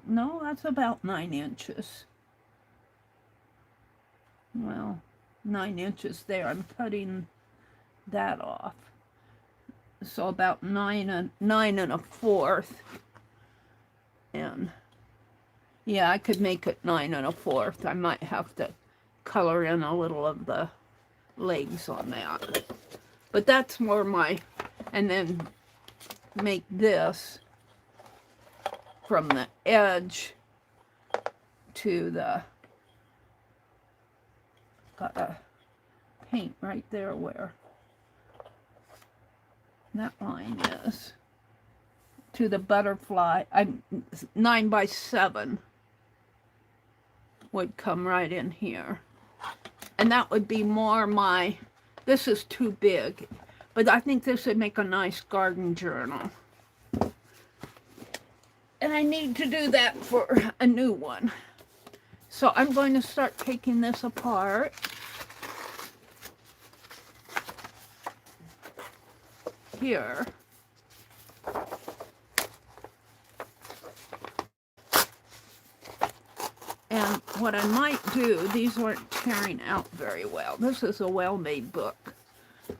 A: no, that's about 9 inches. Well, 9 inches there. I'm cutting that off. So about 9 1/4. And yeah, I could make it 9 1/4. I might have to color in a little of the legs on that. But that's more my, and then make this from the edge to the, got a paint right there where that line is, to the butterfly. 9 by 7 would come right in here, and that would be more my, this is too big, but I think this would make a nice garden journal. And I need to do that for a new one. So I'm going to start taking this apart. Here. And what I might do, these aren't tearing out very well. This is a well-made book.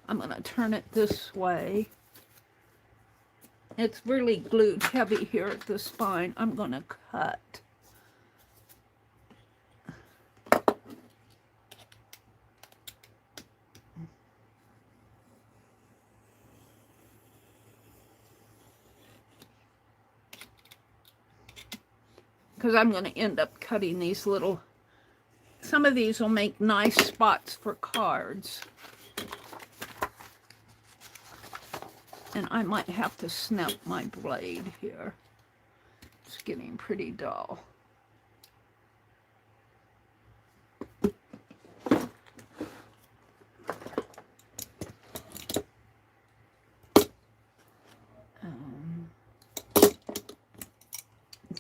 A: I'm going to turn it this way. It's really glued heavy here at the spine. I'm going to cut. Because I'm going to end up cutting these little, some of these will make nice spots for cards. And I might have to snap my blade here. It's getting pretty dull.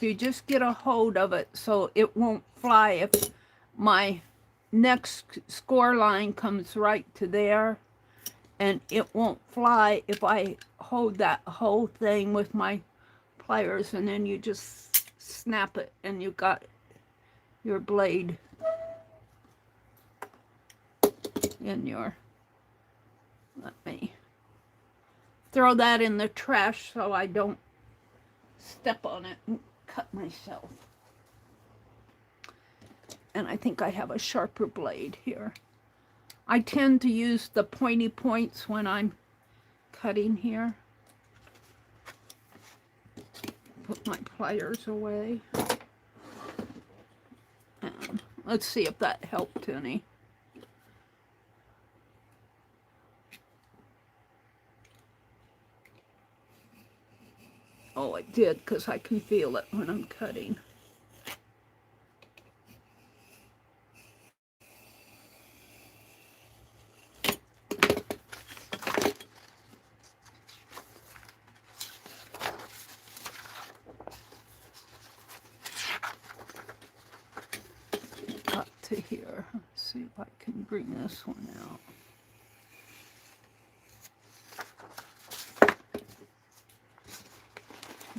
A: you just get a hold of it so it won't fly if my next score line comes right to there, and it won't fly if I hold that whole thing with my pliers, and then you just snap it and you got your blade in your, let me throw that in the trash so I don't step on it and cut myself. And I think I have a sharper blade here. I tend to use the pointy points when I'm cutting here. Put my pliers away. And let's see if that helped any. Oh, it did, because I can feel it when I'm cutting. Up to here. Let's see if I can bring this one out.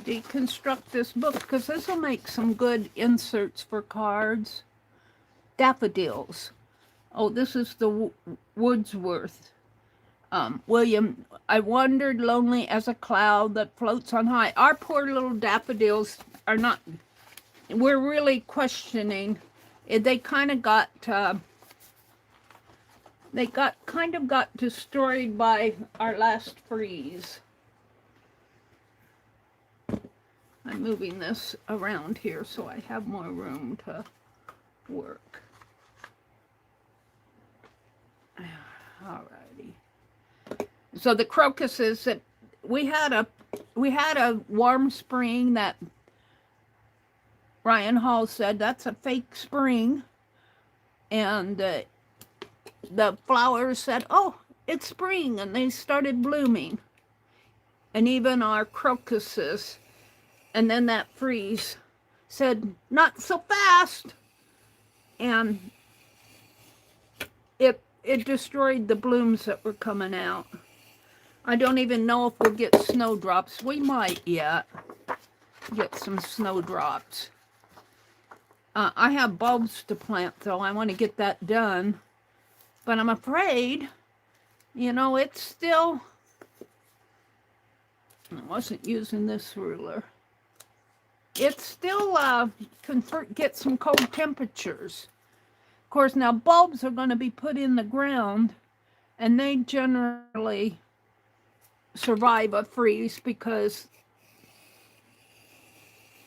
A: Deconstruct this book, because this will make some good inserts for cards. Daffodils. Oh, this is the Wordsworth. William, I wandered lonely as a cloud that floats on high. Our poor little daffodils are not, we're really questioning. They kind of got, got destroyed by our last freeze. I'm moving this around here so I have more room to work. Alrighty. So the crocuses that we had a warm spring that Ryan Hall said that's a fake spring, and the flowers said, "Oh, it's spring," and they started blooming. And even our crocuses. And then that freeze said, "Not so fast." And it destroyed the blooms that were coming out. I don't even know if we'll get snowdrops. We might yet get some snowdrops. I have bulbs to plant, though. I want to get that done. But I'm afraid, you know, it's still... I wasn't using this ruler. It's still get some cold temperatures. Of course, now bulbs are going to be put in the ground, and they generally survive a freeze because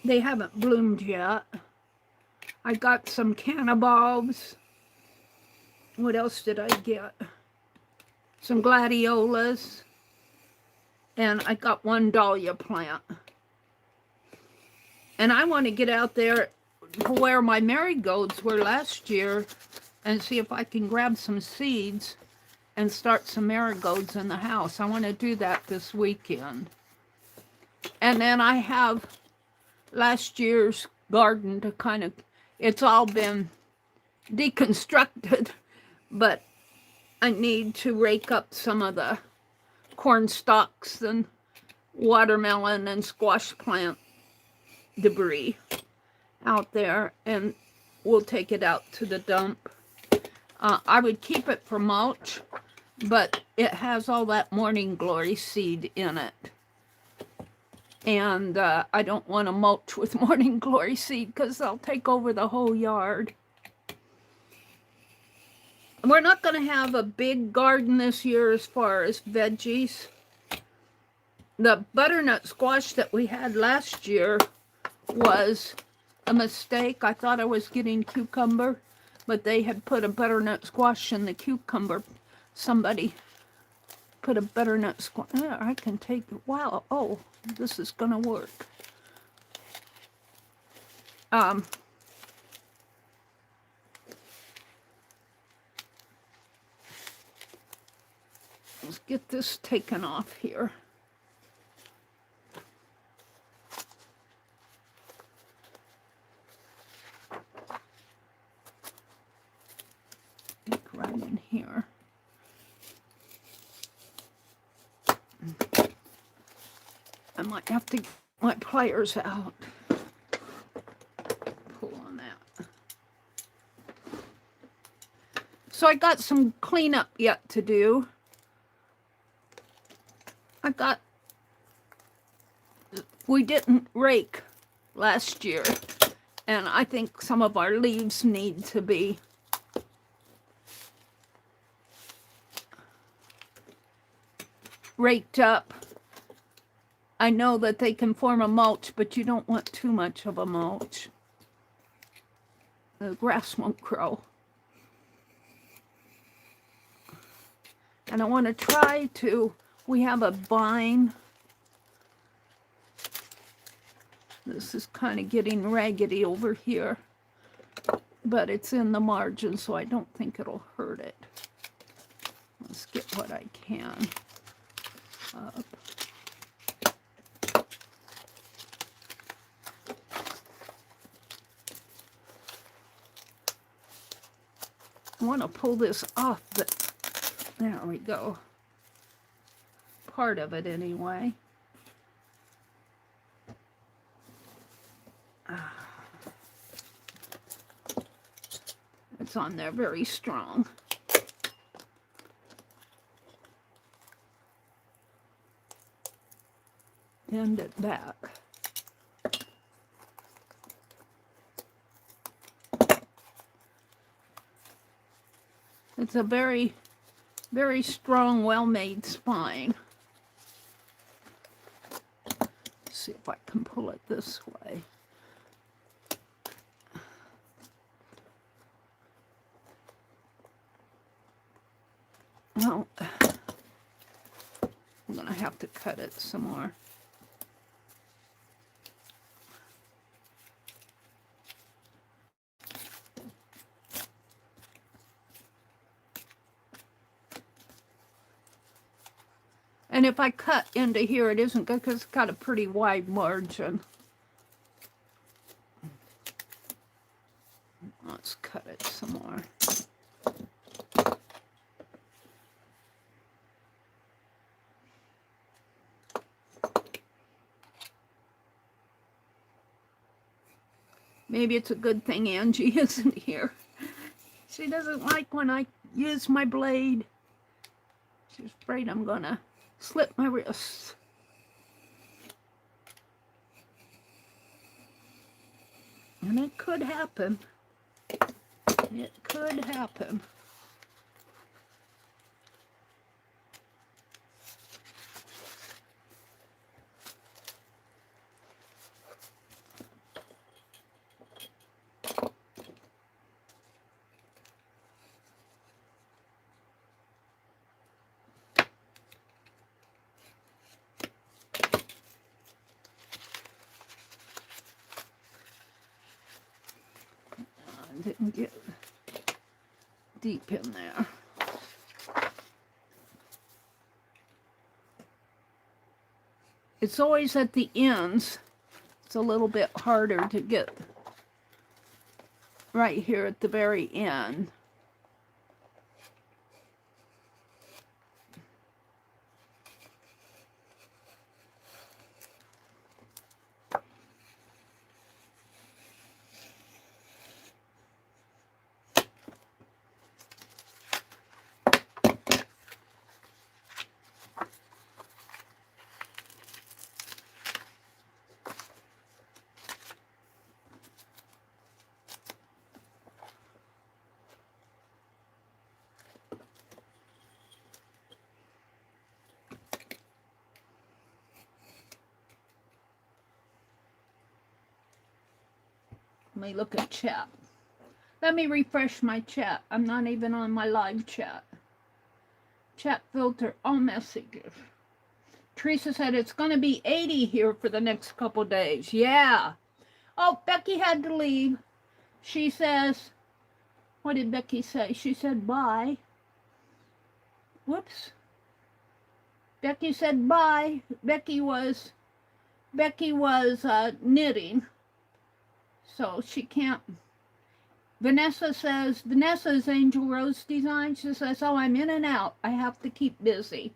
A: they haven't bloomed yet. I got some canna bulbs. What else did I get? Some gladiolas, and I got one dahlia plant. And I want to get out there where my marigolds were last year and see if I can grab some seeds and start some marigolds in the house. I want to do that this weekend. And then I have last year's garden to kind of, it's all been deconstructed, but I need to rake up some of the corn stalks and watermelon and squash plant debris out there, and we'll take it out to the dump. I would keep it for mulch, but it has all that morning glory seed in it, and I don't want to mulch with morning glory seed because they'll take over the whole yard. We're not going to have a big garden this year as far as veggies. The butternut squash that we had last year was a mistake. I thought I was getting cucumber, but they had put a butternut squash in the cucumber. Somebody put a butternut squash. I can take it. Wow. Oh, this is going to work. Let's get this taken off here. right in here. I might have to get my pliers out. Pull on that. So I got some cleanup yet to do. We didn't rake last year, and I think some of our leaves need to be raked up. I know that they can form a mulch, but you don't want too much of a mulch. The grass won't grow. And I want to try to, we have a vine. This is kind of getting raggedy over here, but it's in the margin, so I don't think it'll hurt it. Let's get what I can up. I want to pull this off, but there we go. Part of it anyway. It's on there very strong. Bend it back. It's a very, very strong, well-made spine. Let's see if I can pull it this way. Well, I'm gonna have to cut it some more. And if I cut into here, it isn't good because it's got a pretty wide margin. Let's cut it some more. Maybe it's a good thing Angie isn't here. She doesn't like when I use my blade. She's afraid I'm gonna slip my wrists. And it could happen. It could happen. Didn't get deep in there. It's always at the ends. It's a little bit harder to get right here at the very end. Let me look at chat. Let me refresh my chat. I'm not even on my live chat. Chat filter, all messages. Teresa said it's going to be 80 here for the next couple days. Yeah. Oh, Becky had to leave. She says, what did Becky say? She said bye. Whoops. Becky said bye. Becky was knitting. So she can't. Vanessa is Angel Rose Design. She says, oh, I'm in and out. I have to keep busy.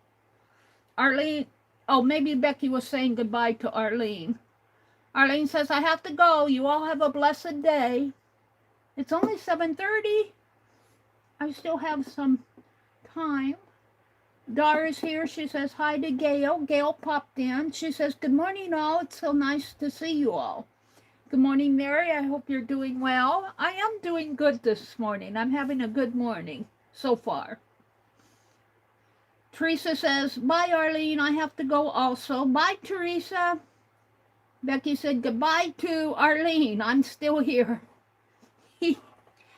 A: Arlene, oh, maybe Becky was saying goodbye to Arlene. Arlene says, I have to go. You all have a blessed day. It's only 7:30. I still have some time. Dara's here. She says hi to Gail. Gail popped in. She says, good morning, all. It's so nice to see you all. Good morning, Mary. I hope you're doing well. I am doing good this morning. I'm having a good morning so far. Teresa says, bye, Arlene. I have to go also. Bye, Teresa. Becky said, goodbye to Arlene. I'm still here.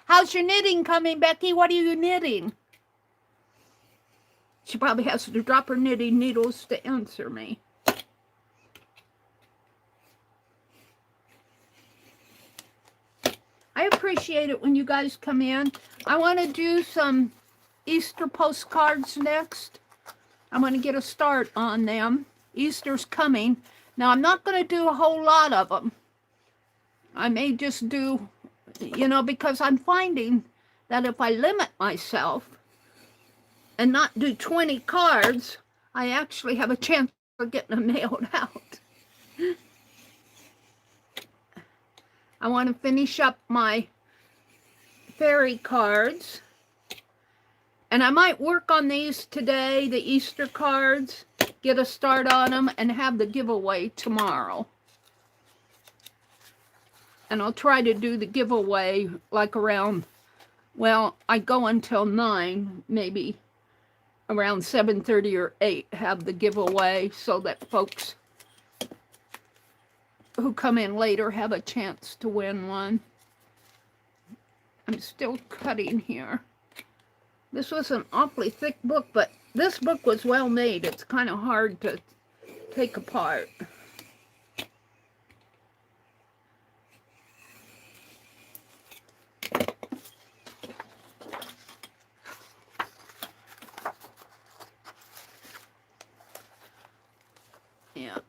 A: How's your knitting coming, Becky? What are you knitting? She probably has to drop her knitting needles to answer me. I appreciate it when you guys come in. I want to do some Easter postcards next. I'm going to get a start on them. Easter's coming. Now, I'm not going to do a whole lot of them. I may just do, you know, because I'm finding that if I limit myself and not do 20 cards, I actually have a chance of getting them mailed out. I want to finish up my fairy cards. And I might work on these today, the Easter cards, get a start on them, and have the giveaway tomorrow. And I'll try to do the giveaway like around, well, I go until 9, maybe around 7:30 or 8, have the giveaway so that folks who come in later have a chance to win one. I'm still cutting here. This was an awfully thick book, but this book was well made. It's kind of hard to take apart. Yeah.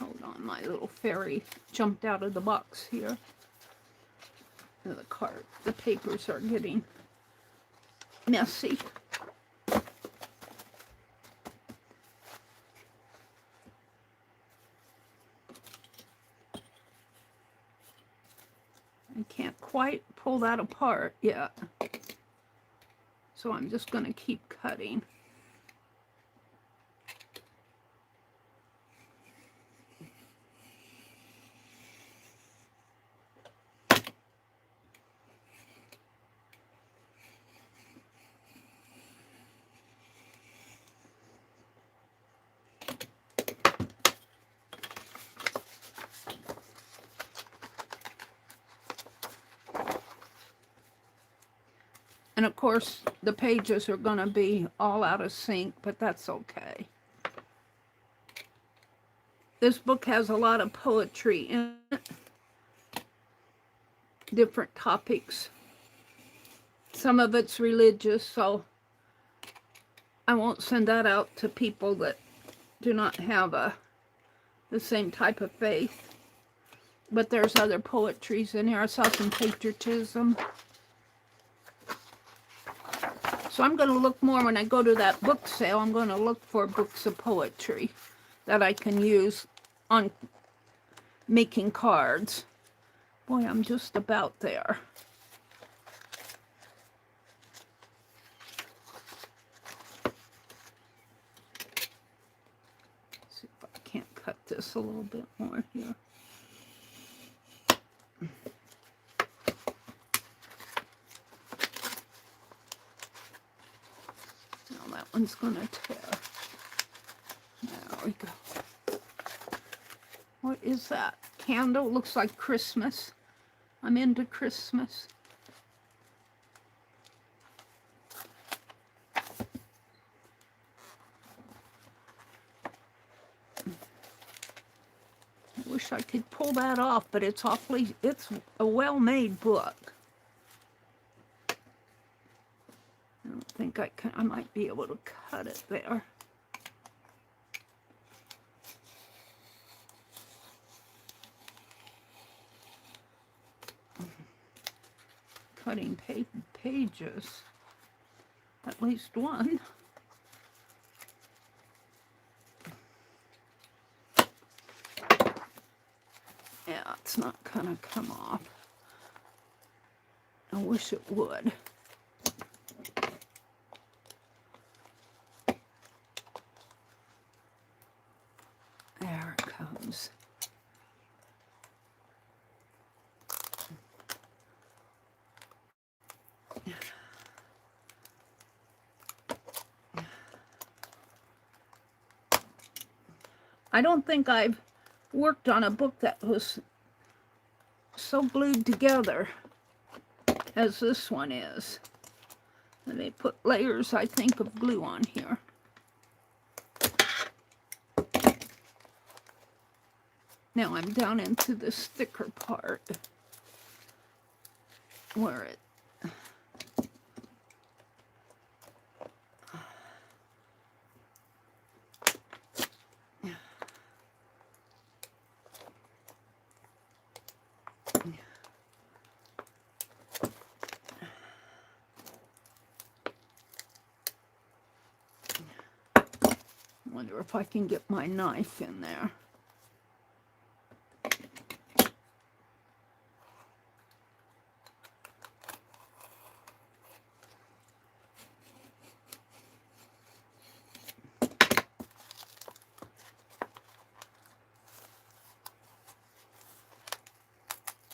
A: Hold on, my little fairy jumped out of the box here. The papers are getting messy. I can't quite pull that apart yet. So I'm just going to keep cutting. And of course, the pages are going to be all out of sync, but that's okay. This book has a lot of poetry in it. Different topics. Some of it's religious, so I won't send that out to people that do not have the same type of faith. But there's other poetries in here. I saw some patriotism. So I'm going to look more when I go to that book sale. I'm going to look for books of poetry that I can use on making cards. Boy, I'm just about there. Let's see if I can't cut this a little bit more here. One's gonna tear. There we go. What is that? Candle? Looks like Christmas. I'm into Christmas. I wish I could pull that off, but it's a well-made book. I don't think I can. I might be able to cut it there. pages. At least one. Yeah, it's not gonna come off. I wish it would. There it comes. I don't think I've worked on a book that was so glued together as this one is. And they put layers, I think, of glue on here. Now I'm down into this thicker part where it wonder if I can get my knife in there.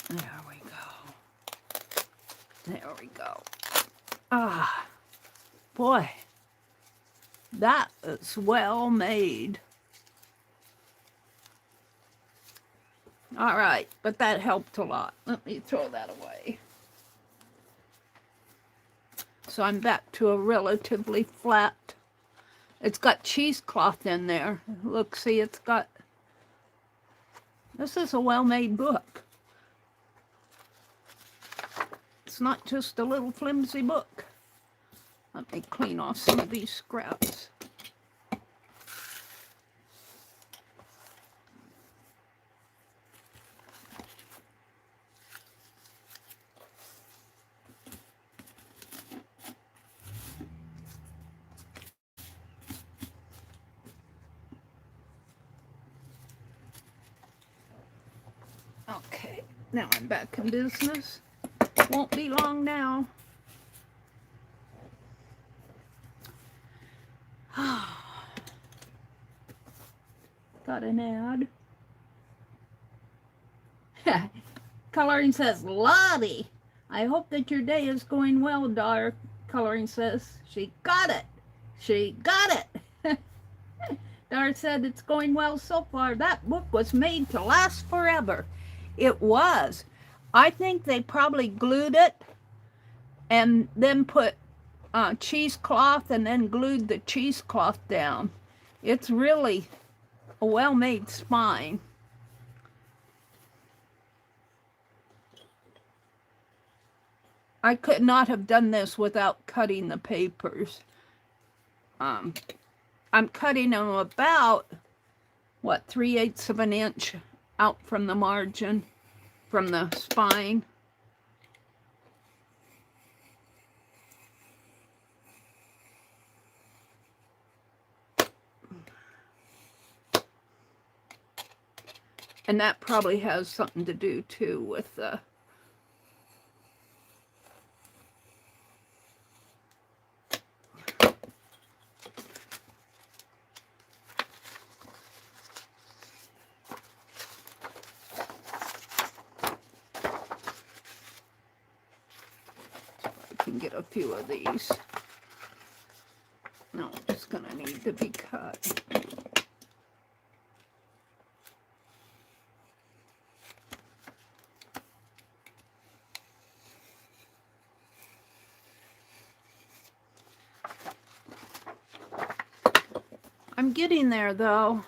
A: There we go. There we go. Ah, boy. That is well made. All right, but that helped a lot. Let me throw that away. So I'm back to a relatively flat. It's got cheesecloth in there. Look, see, it's got... This is a well-made book. It's not just a little flimsy book. Let me clean off some of these scraps. Okay, now I'm back in business. Won't be long now. Got an ad. Coloring says, Lottie, I hope that your day is going well, Dar. Coloring says, she got it. She got it. Dar said, it's going well so far. That book was made to last forever. It was. I think they probably glued it and then put cheesecloth and then glued the cheesecloth down. It's really a well-made spine. I could not have done this without cutting the papers. I'm cutting them about, what, 3/8 of an inch out from the margin, from the spine. And that probably has something to do, too, with the... I can get a few of these. No, it's going to need to be cut. I'm getting there, though.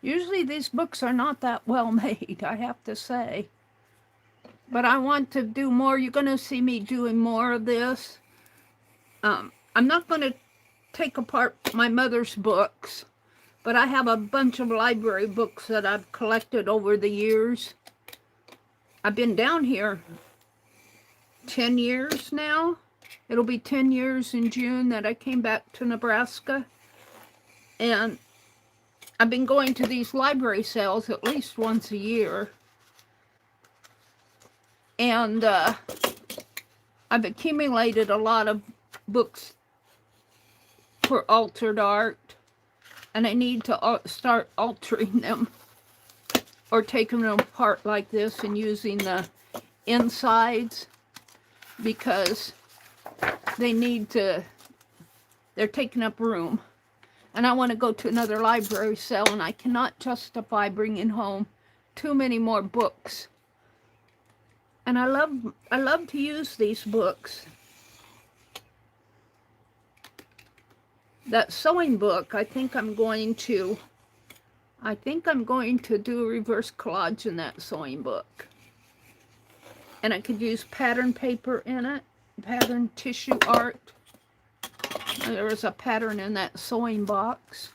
A: Usually these books are not that well made, I have to say. But I want to do more. You're going to see me doing more of this. I'm not going to take apart my mother's books, but I have a bunch of library books that I've collected over the years. I've been down here 10 years now. It'll be 10 years in June that I came back to Nebraska. And I've been going to these library sales at least once a year. And I've accumulated a lot of books for altered art. And I need to start altering them or taking them apart like this and using the insides, because they need to, they're taking up room. And I want to go to another library sale, and I cannot justify bringing home too many more books. And I love to use these books. That sewing book, I think I'm going to do a reverse collage in that sewing book. And I could use pattern paper in it, pattern tissue art. There was a pattern in that sewing box.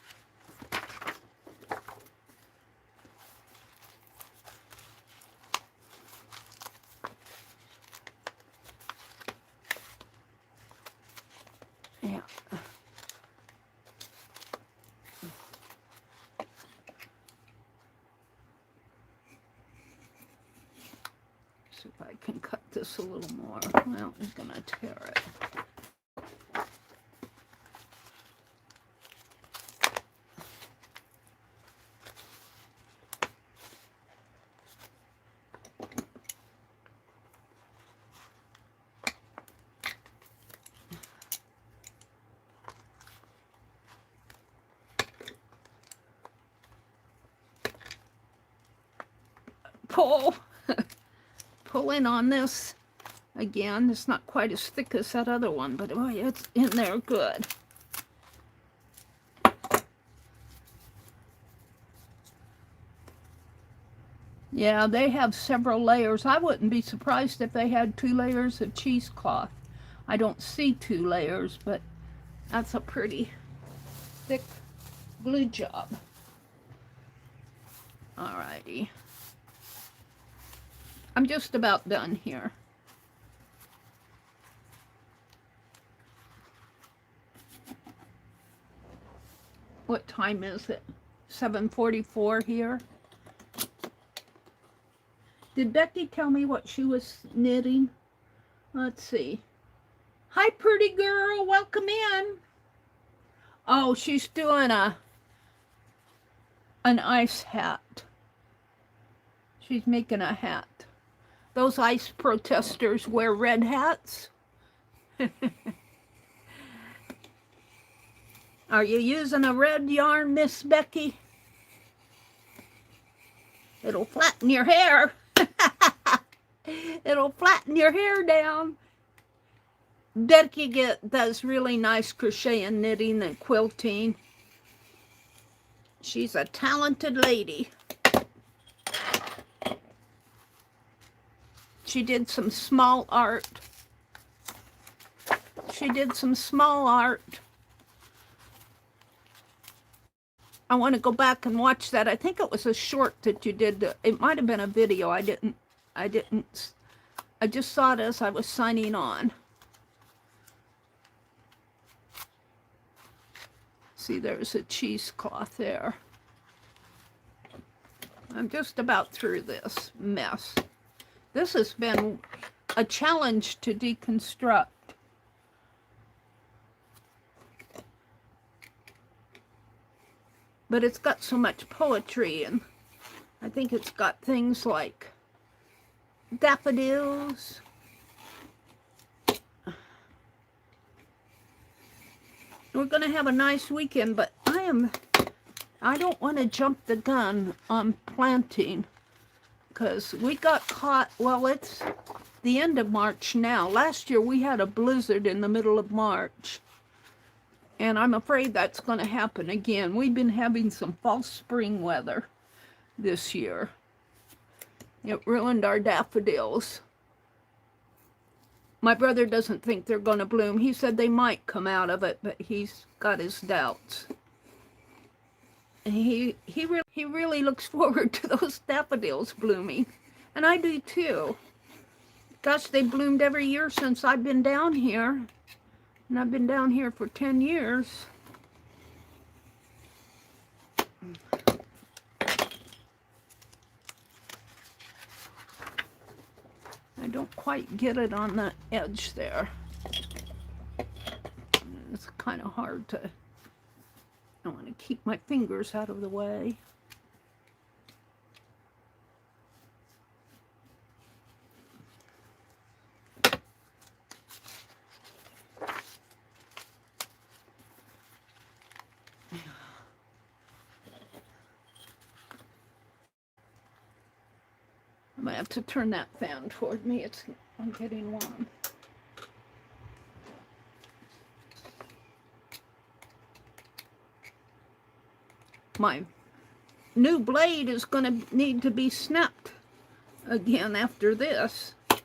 A: Yeah. See if I can cut this a little more. Well, it's gonna tear it. Pull in on this again. It's not quite as thick as that other one, but boy, it's in there good. Yeah, they have several layers. I wouldn't be surprised if they had 2 layers of cheesecloth. I don't see 2 layers, but that's a pretty thick glue job. Alrighty. I'm just about done here. What time is it? 7:44 here. Did Becky tell me what she was knitting? Let's see. Hi, pretty girl. Welcome in. Oh, she's doing an ice hat. She's making a hat. Those ice protesters wear red hats. Are you using a red yarn, Miss Becky? It'll flatten your hair. It'll flatten your hair down. Becky does really nice crochet and knitting and quilting. She's a talented lady. She did some small art. I want to go back and watch that. I think it was a short that you did. It might have been a video. I just saw it as I was signing on. See, there's a cheesecloth there. I'm just about through this mess. This has been a challenge to deconstruct. But it's got so much poetry, and I think it's got things like daffodils. We're going to have a nice weekend, but I don't want to jump the gun on planting, because we got caught, well, it's the end of March now. Last year we had a blizzard in the middle of March, and I'm afraid that's going to happen again. We've been having some false spring weather this year. It ruined our daffodils. My brother doesn't think they're going to bloom. He said they might come out of it, but he's got his doubts. And he really looks forward to those daffodils blooming. And I do too. Gosh, they bloomed every year since I've been down here. And I've been down here for 10 years. I don't quite get it on the edge there. It's kind of hard to... I want to keep my fingers out of the way. I might have to turn that fan toward me. I'm getting warm. My new blade is going to need to be snapped again after this. Of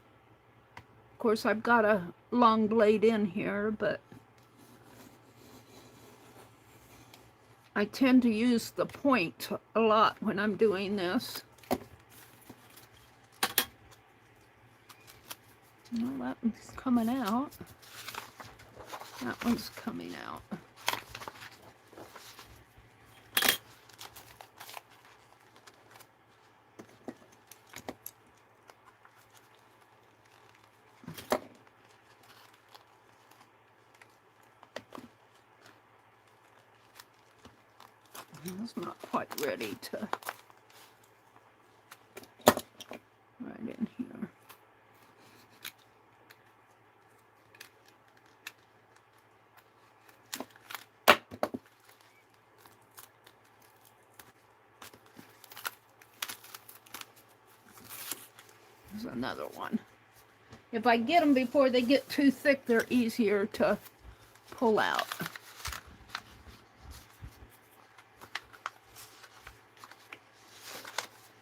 A: course, I've got a long blade in here, but I tend to use the point a lot when I'm doing this. Well, that one's coming out. That one's coming out. It's not quite ready to right in here. There's another one. If I get them before they get too thick, they're easier to pull out.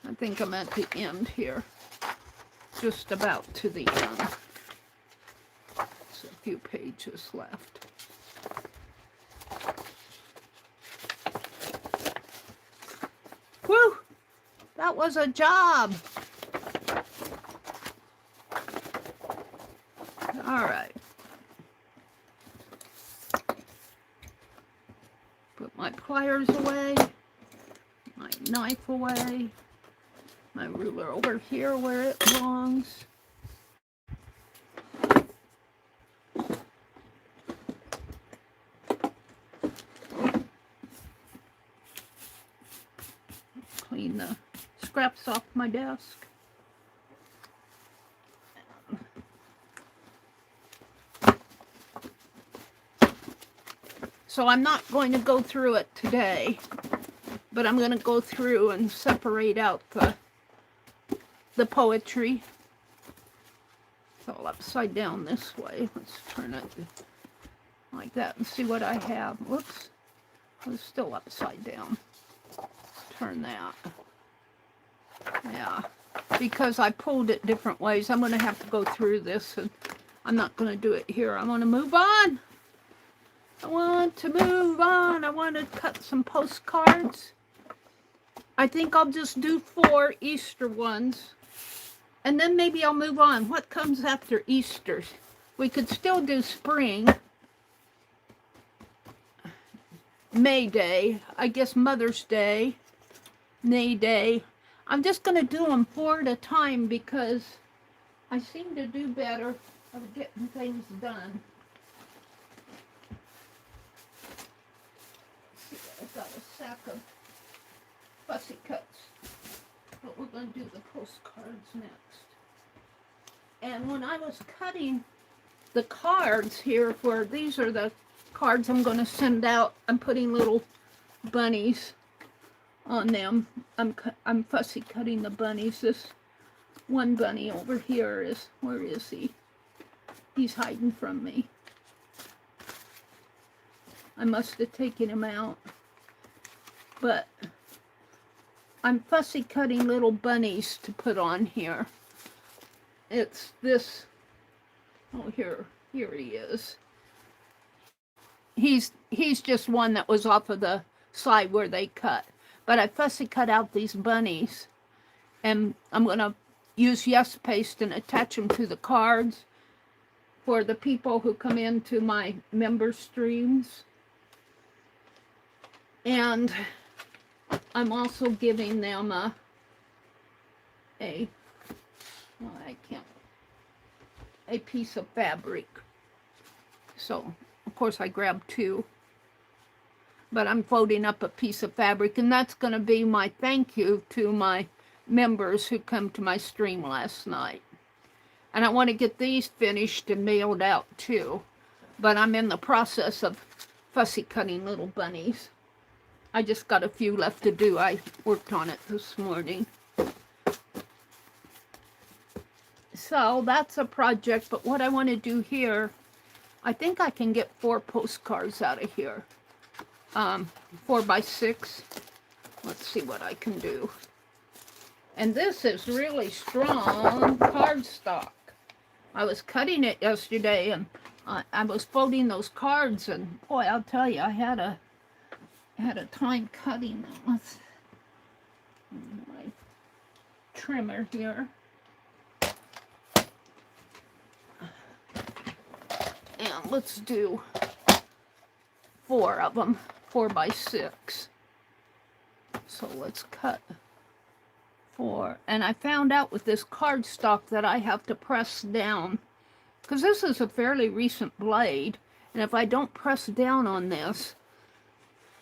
A: I think I'm at the end here, just about to the end. There's a few pages left. Whew! That was a job! All right. Put my pliers away, my knife away. My ruler over here where it belongs. Clean the scraps off my desk. So I'm not going to go through it today, but I'm going to go through and separate out the poetry. It's all upside down this way. Let's turn it like that and see what I have. Whoops. It's still upside down. Turn that. Yeah. Because I pulled it different ways. I'm going to have to go through this, and I'm not going to do it here. I want to move on. I want to move on. I want to cut some postcards. I think I'll just do 4 Easter ones. And then maybe I'll move on. What comes after Easter? We could still do spring. May Day. I guess Mother's Day. May Day. I'm just going to do them 4 at a time because I seem to do better of getting things done. Let's see, I've got a sack of fussy cuts. But we're going to do the postcards next. And when I was cutting the cards here, where these are the cards I'm going to send out, I'm putting little bunnies on them. I'm fussy cutting the bunnies. This one bunny over here is, where is he? He's hiding from me. I must have taken him out. But I'm fussy cutting little bunnies to put on here. It's this Oh, here he is. He's just one that was off of the side where they cut. But I fussy cut out these bunnies, and I'm gonna use Yes Paste and attach them to the cards for the people who come into my member streams. And I'm also giving them a piece of fabric. So, of course, I grabbed two. But I'm folding up a piece of fabric, and that's going to be my thank you to my members who come to my stream last night. And I want to get these finished and mailed out too. But I'm in the process of fussy cutting little bunnies. I just got a few left to do. I worked on it this morning. So that's a project, but what I want to do here, I think I can get 4 postcards out of here. 4 by 6. Let's see what I can do. And this is really strong cardstock. I was cutting it yesterday, and I was folding those cards, and boy, I'll tell you, I had a time cutting them. Let's my trimmer here. And let's do 4 of them, 4 by 6. So let's cut 4. And I found out with this cardstock that I have to press down, because this is a fairly recent blade, and if I don't press down on this,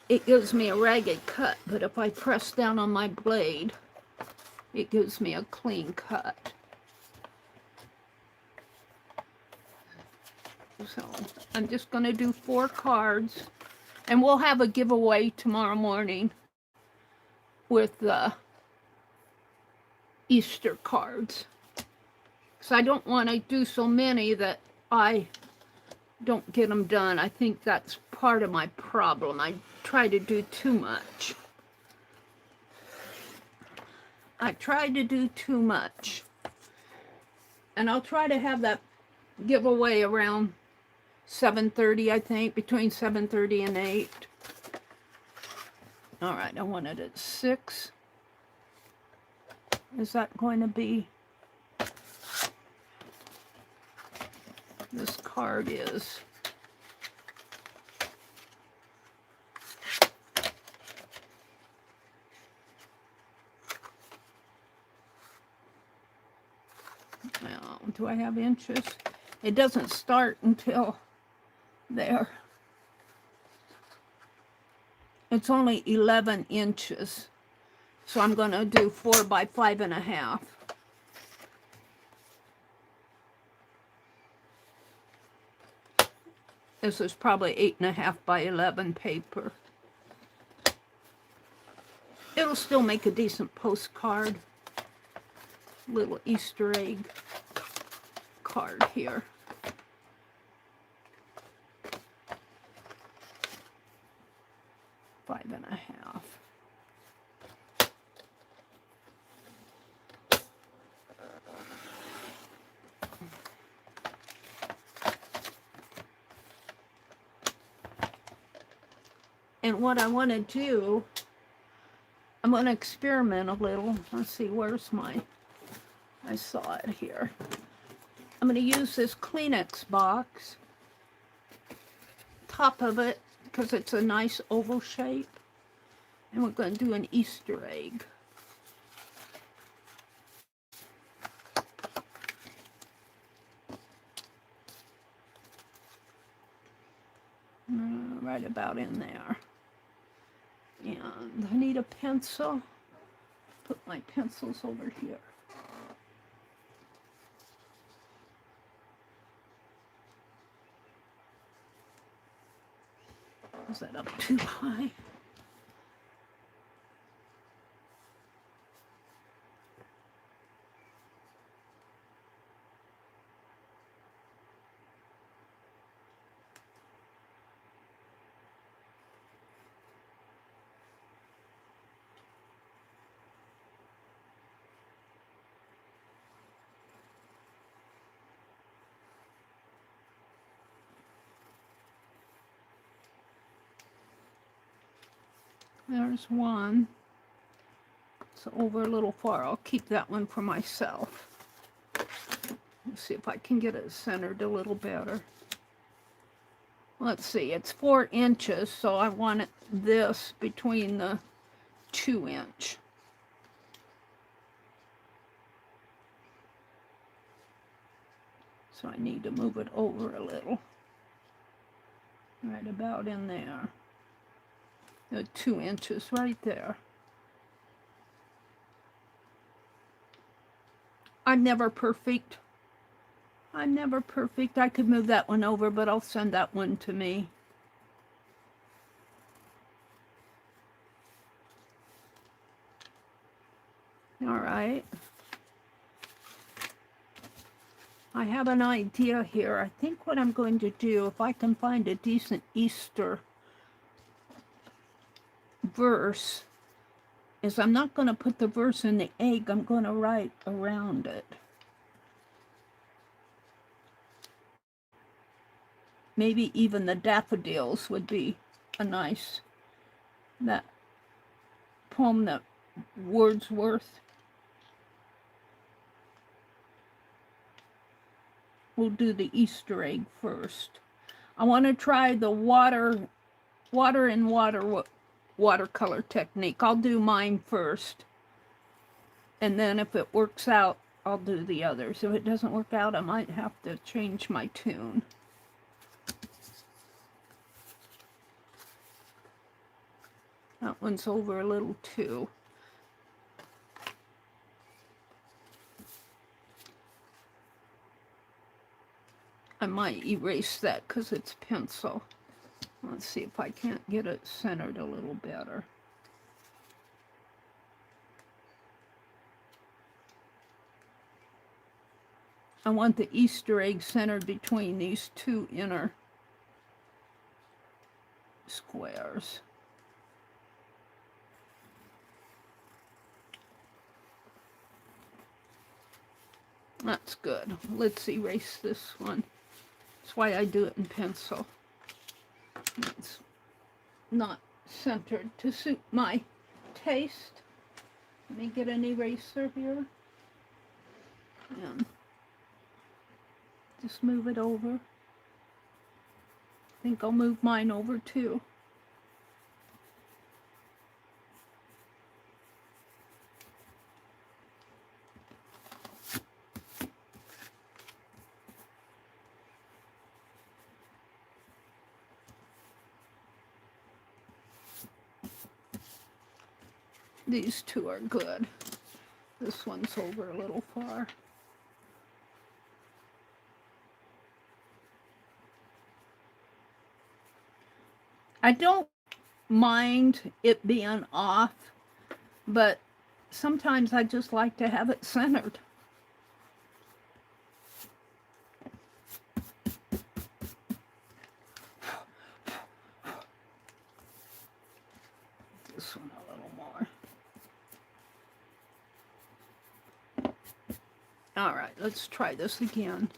A: it gives me a ragged cut. But if I press down on my blade, it gives me a clean cut. So I'm just going to do 4 cards, and we'll have a giveaway tomorrow morning with the Easter cards. So I don't want to do so many that I don't get them done. I think that's part of my problem. I try to do too much. I try to do too much. And I'll try to have that giveaway around 7:30, I think, between 7:30 and 8. All right, I want it at 6. Is that going to be? This card is. Now, do I have inches? It doesn't start until there. It's only 11 inches. So I'm going to do 4 by 5.5. This is probably 8.5 by 11 paper. It'll still make a decent postcard. Little Easter egg card here. Five and a half. And what I want to do, I'm going to experiment a little. Let's see, where's my, I saw it here. I'm going to use this Kleenex box, top of it, because it's a nice oval shape. And we're going to do an Easter egg. Right about in there. And I need a pencil. Put my pencils over here. Is that up too high? There's one. It's over a little far. I'll keep that one for myself. Let's see if I can get it centered a little better. Let's see, it's 4 inches, so I want this between the 2 inch. So I need to move it over a little. Right about in there. The 2 inches right there. I'm never perfect. I'm never perfect. I could move that one over, but I'll send that one to me. All right. I have an idea here. I think what I'm going to do, if I can find a decent Easter verse, is I'm not going to put the verse in the egg. I'm going to write around it. Maybe even the daffodils would be a nice, that poem that Wordsworth. We'll do the Easter egg first. I want to try the watercolor technique. I'll do mine first. And then if it works out, I'll do the others. If it doesn't work out, I might have to change my tune. That one's over a little too. I might erase that because it's pencil. Let's see if I can't get it centered a little better. I want the Easter egg centered between these 2 inner squares. That's good. Let's erase this one. That's why I do it in pencil. It's not centered to suit my taste. Let me get an eraser here. And just move it over. I think I'll move mine over too. These 2 are good. This one's over a little far. I don't mind it being off, but sometimes I just like to have it centered. This one a little more. All right, let's try this again.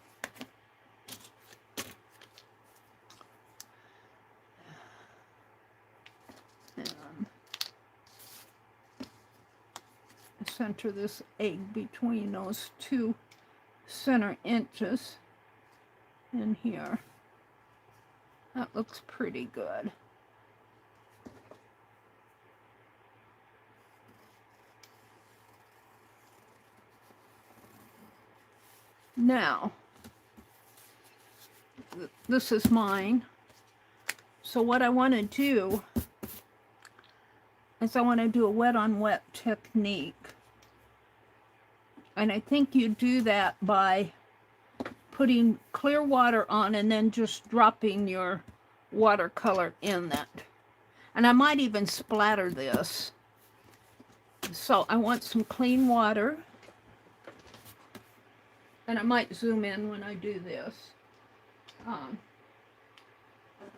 A: And center this egg between those 2 center inches in here. That looks pretty good. Now, this is mine. So what I want to do is I want to do a wet on wet technique. And I think you do that by putting clear water on and then just dropping your watercolor in that. And I might even splatter this. So I want some clean water. And I might zoom in when I do this.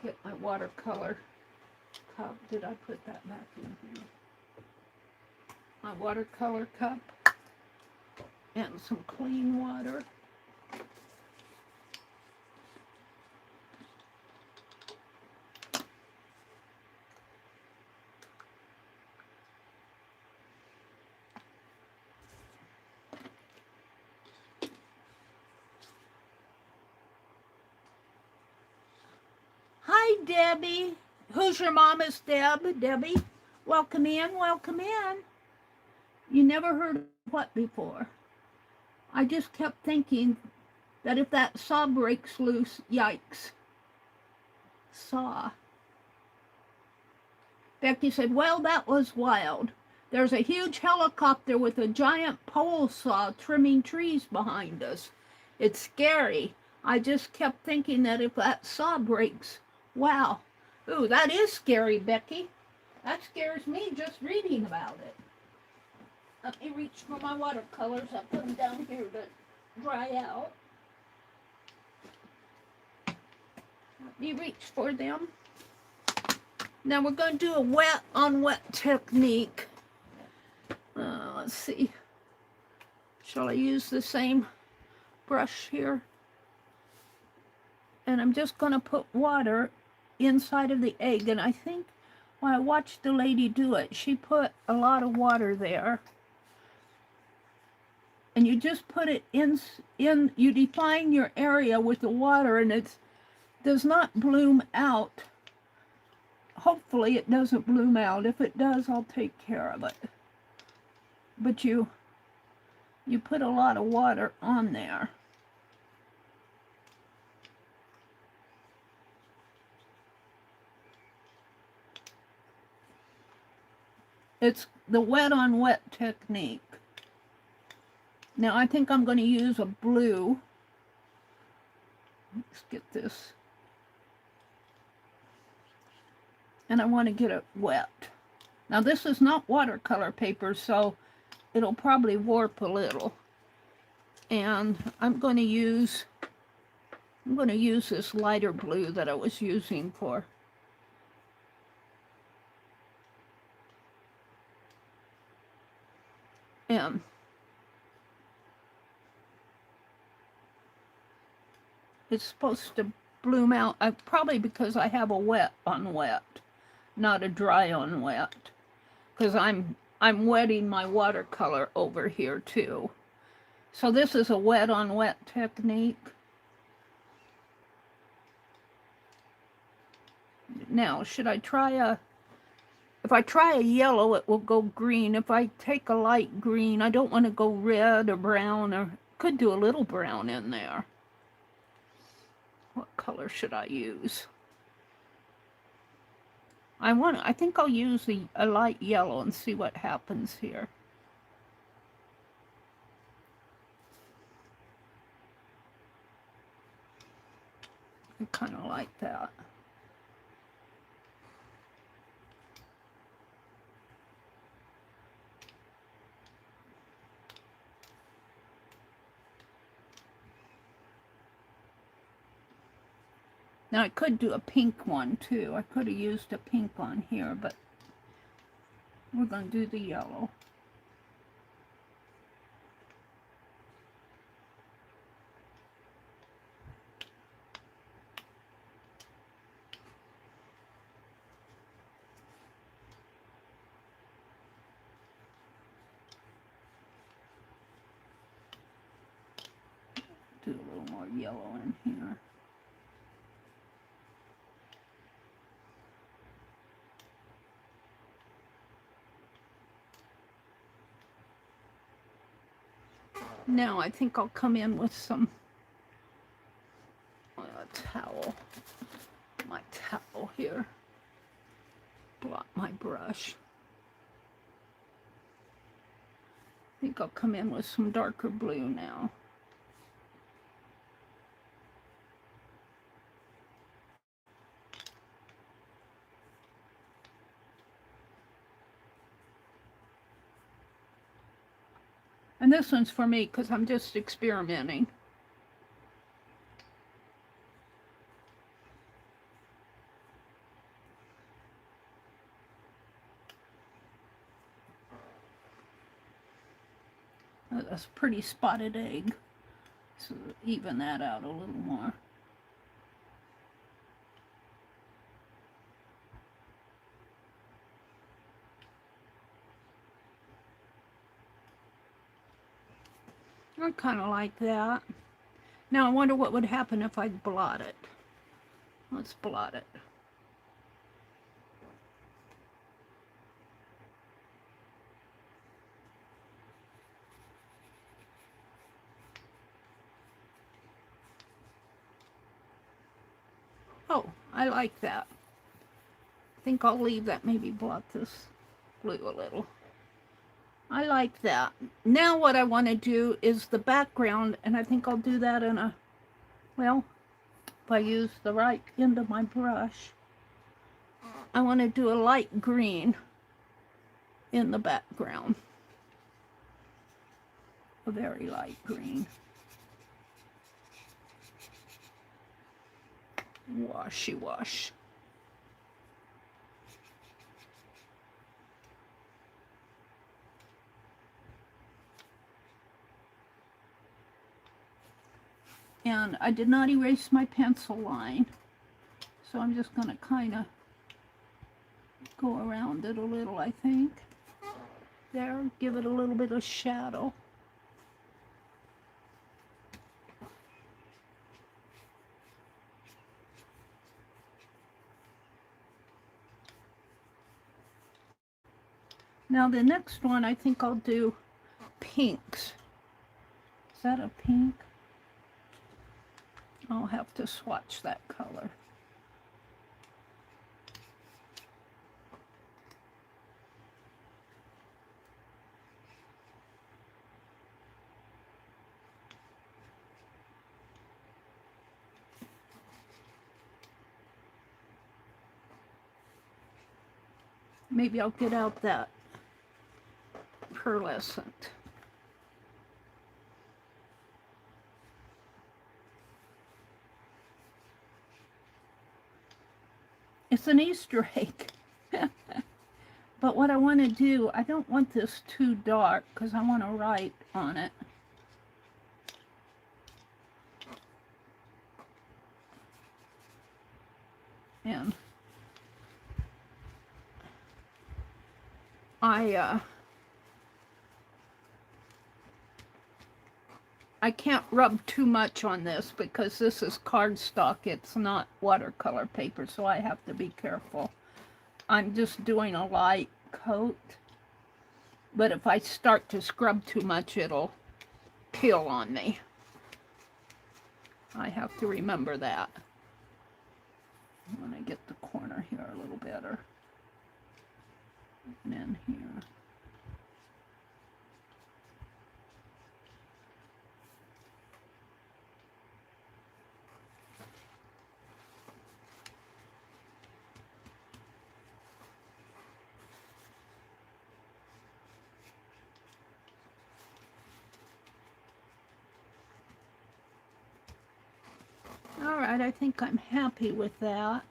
A: Get my watercolor cup. Did I put that back in here? My watercolor cup. And some clean water. Debbie. Who's your mama's Deb? Debbie. Welcome in, welcome in. You never heard of what before? I just kept thinking that if that saw breaks loose, yikes. Saw. Becky said, well, that was wild. There's a huge helicopter with a giant pole saw trimming trees behind us. It's scary. I just kept thinking that if that saw breaks, wow. Ooh, that is scary, Becky. That scares me just reading about it. Let me reach for my watercolors. I'll put them down here to dry out. Let me reach for them. Now we're going to do a wet on wet technique. Let's see. Shall I use the same brush here? And I'm just going to put water inside of the egg. And I think when I watched the lady do it, she put a lot of water there. And you just put it in, you define your area with the water, and it does not bloom out. Hopefully it doesn't bloom out. If it does, I'll take care of it. But you put a lot of water on there. It's the wet on wet technique. Now I think I'm going to use a blue. Let's get this. And I want to get it wet. Now this is not watercolor paper, so it'll probably warp a little. And I'm going to use this lighter blue that I was using for. And it's supposed to bloom out, probably because I have a wet on wet, not a dry on wet, because I'm wetting my watercolor over here too. So this is a wet on wet technique. Now, should I try if I try a yellow, it will go green. If I take a light green, I don't want to go red or brown, or could do a little brown in there. What color should I use? I think I'll use a light yellow and see what happens here. I kind of like that. Now I could do a pink one too. I could have used a pink on here, but we're going to do the yellow. Do a little more yellow in here. Now I think I'll come in with some towel. My towel here. Blot my brush. I think I'll come in with some darker blue now. And this one's for me because I'm just experimenting. That's a pretty spotted egg. So even that out a little more. I kind of like that. Now I wonder what would happen if I blot it. Let's blot it. I like that. I think I'll leave that, maybe blot this blue a little. I like that. Now what I want to do is the background, and I think I'll do that in a, well, if I use the right end of my brush, I want to do a light green in the background. A very light green. Washy wash. And I did not erase my pencil line, so I'm just going to kind of go around it a little, I think. There, give it a little bit of shadow. Now the next one, I think I'll do pinks. Is that a pink? I'll have to swatch that color. Maybe I'll get out that pearlescent. It's an Easter egg. But what I want to do, I don't want this too dark because I want to write on it. And I can't rub too much on this because this is cardstock. It's not watercolor paper, so I have to be careful. I'm just doing a light coat, but if I start to scrub too much, it'll peel on me. I have to remember that. I want to get the corner here a little better. And then here. All right, I think I'm happy with that.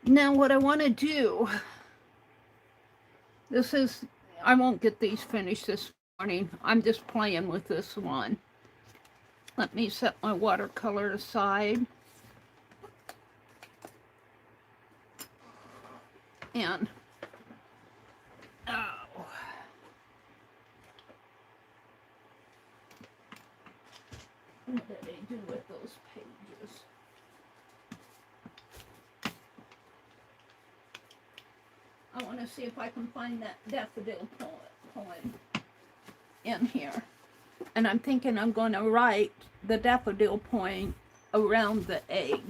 A: Now what I want to do, this is, I won't get these finished this morning. I'm just playing with this one. Let me set my watercolor aside. And, oh. What did I do with those pages? I want to see if I can find that daffodil poem in here. And I'm thinking I'm going to write the daffodil poem around the egg.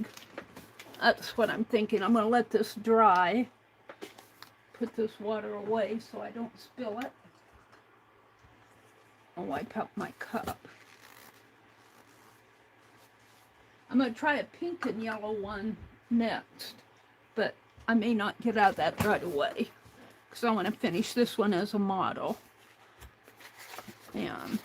A: That's what I'm thinking. I'm going to let this dry. Put this water away so I don't spill it. I'll wipe out my cup. I'm going to try a pink and yellow one next, but I may not get out that right away because I want to finish this one as a model. And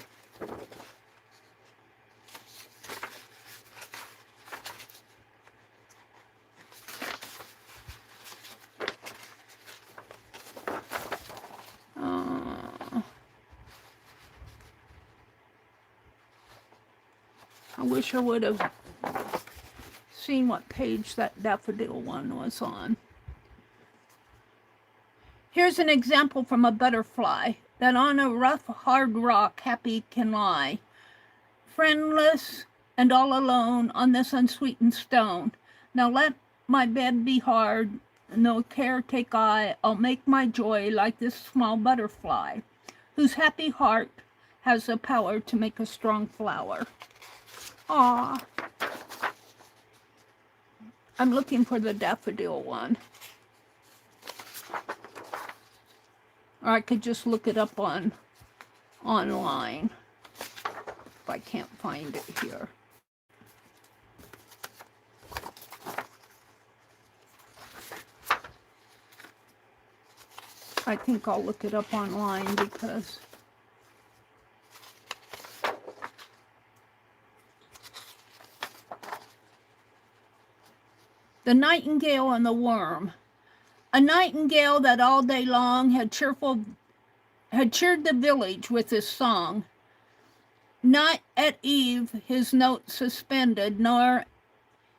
A: I wish I would have seen what page that daffodil one was on. Here's an example from a butterfly, that on a rough, hard rock happy can lie, friendless and all alone on this unsweetened stone. Now let my bed be hard, no care take I, I'll make my joy like this small butterfly, whose happy heart has the power to make a strong flower. Aww. I'm looking for the daffodil one. Or I could just look it up online if I can't find it here. I think I'll look it up online because The Nightingale and the Worm. A nightingale that all day long had cheered the village with his song. Not at eve his note suspended, nor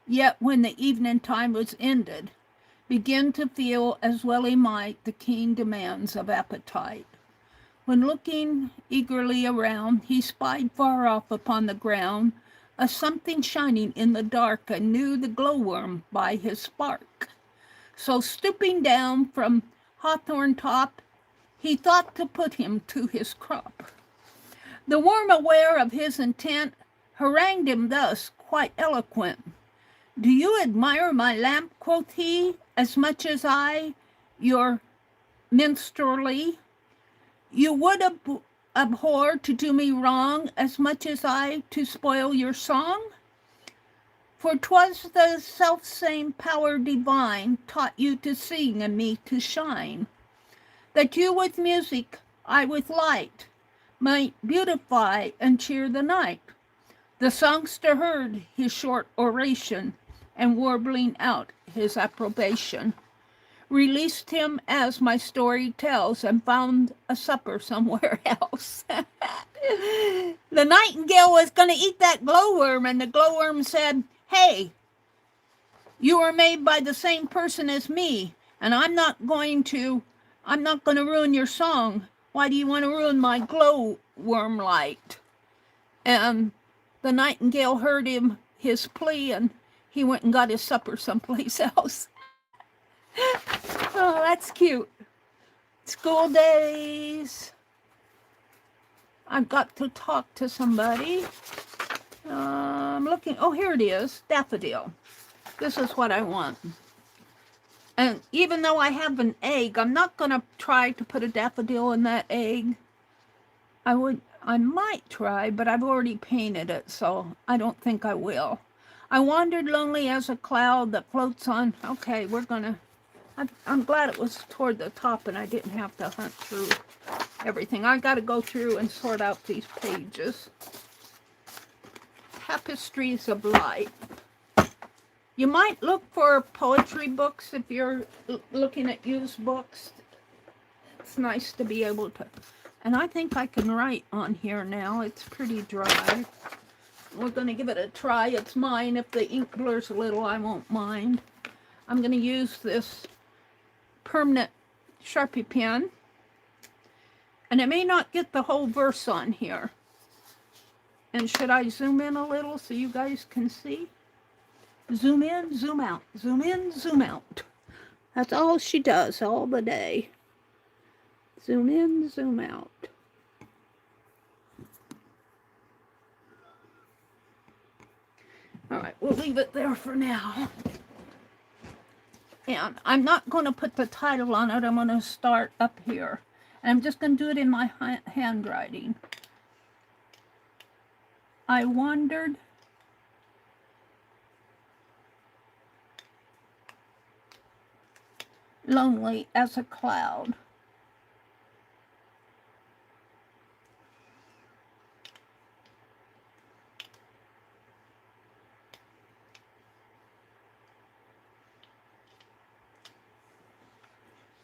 A: yet when the evening time was ended, begin to feel, as well he might, the keen demands of appetite. When looking eagerly around, he spied far off upon the ground a something shining in the dark, and knew the glowworm by his spark. So stooping down from hawthorn top, he thought to put him to his crop. The worm, aware of his intent, harangued him thus, quite eloquent. Do you admire my lamp, quoth he, as much as I, your minstrelsy? You would abhor to do me wrong, as much as I to spoil your song? For 'twas the selfsame power divine taught you to sing and me to shine, that you with music, I with light, might beautify and cheer the night. The songster heard his short oration, and warbling out his approbation, released him as my story tells, and found a supper somewhere else. The nightingale was going to eat that glowworm, and the glowworm said, hey, you were made by the same person as me, and I'm not going to ruin your song. Why do you want to ruin my glowworm light? And the nightingale heard his plea, and he went and got his supper someplace else. Oh, that's cute. School days. I've got to talk to somebody. I'm looking. Oh, here it is. Daffodil. This is what I want. And even though I have an egg, I'm not going to try to put a daffodil in that egg. I might try, but I've already painted it, so I don't think I will. I wandered lonely as a cloud that floats on. Okay, I'm glad it was toward the top and I didn't have to hunt through everything. I got to go through and sort out these pages. Tapestries of Light. You might look for poetry books if you're looking at used books. It's nice to be able to. And I think I can write on here now. It's pretty dry. We're going to give it a try. It's mine. If the ink blurs a little, I won't mind. I'm going to use this permanent Sharpie pen. And I may not get the whole verse on here. And should I zoom in a little so you guys can see? Zoom in, zoom out. Zoom in, zoom out. That's all she does all the day. Zoom in, zoom out. All right, we'll leave it there for now. And I'm not going to put the title on it. I'm going to start up here. And I'm just going to do it in my handwriting. I wandered lonely as a cloud.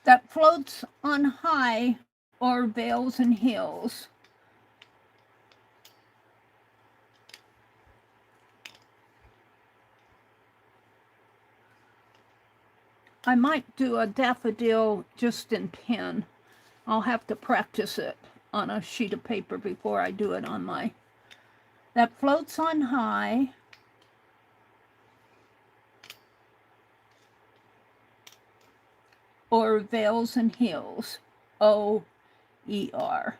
A: That floats on high o'er vales and hills. I might do a daffodil just in pen. I'll have to practice it on a sheet of paper before I do it on my... That floats on high or vales and hills, O-E-R.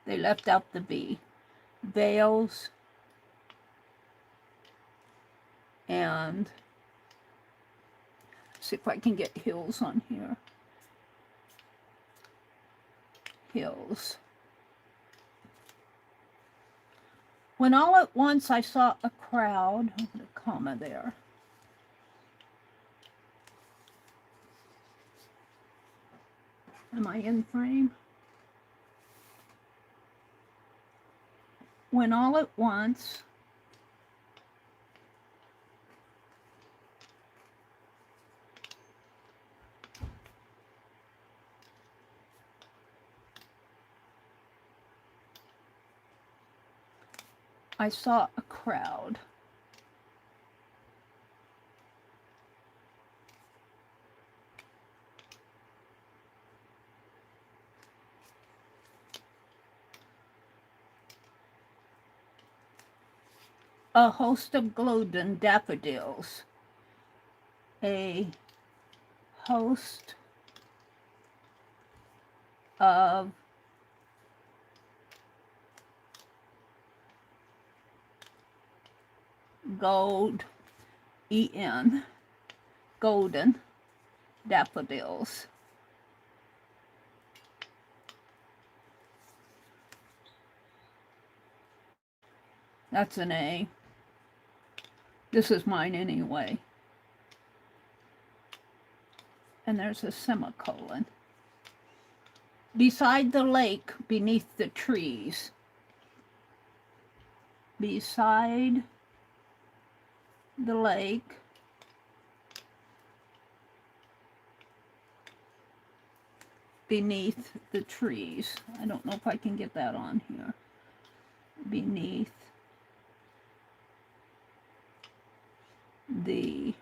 A: They left out the V. Vales and see if I can get hills on here. Hills. When all at once I saw a crowd, I'll put a comma there. Am I in frame? When all at once I saw a crowd. A host of golden daffodils. A host of gold, E-N, golden daffodils. That's an A. This is mine anyway. And there's a semicolon. Beside the lake, beneath the trees. Beside the lake, beneath the trees. I don't know if I can get that on here. Beneath the,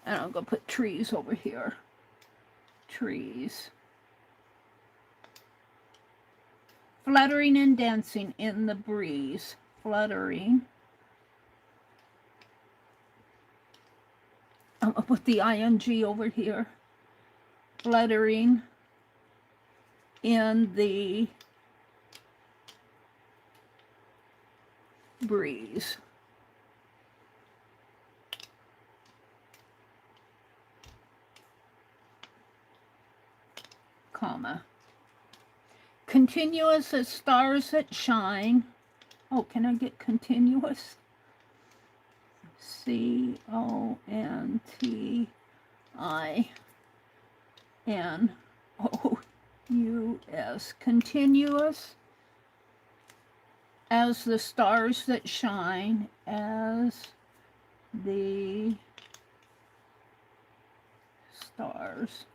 A: and I'm going to put trees over here. Trees. Fluttering and dancing in the breeze. Fluttering. I'm going to put the ing over here. Fluttering in the breeze. Comma. Continuous as stars that shine. Oh, can I get continuous? C-O-N-T-I-N-O-U-S. Continuous as the stars that shine, as the stars.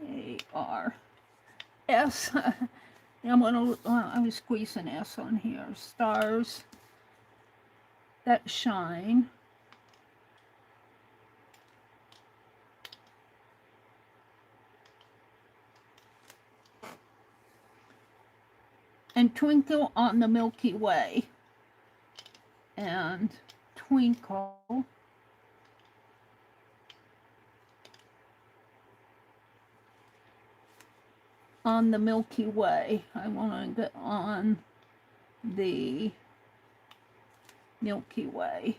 A: A-R-S. I'm gonna squeeze an S on here. Stars that shine. And twinkle on the Milky Way. And twinkle on the Milky Way. I want to get on the Milky Way.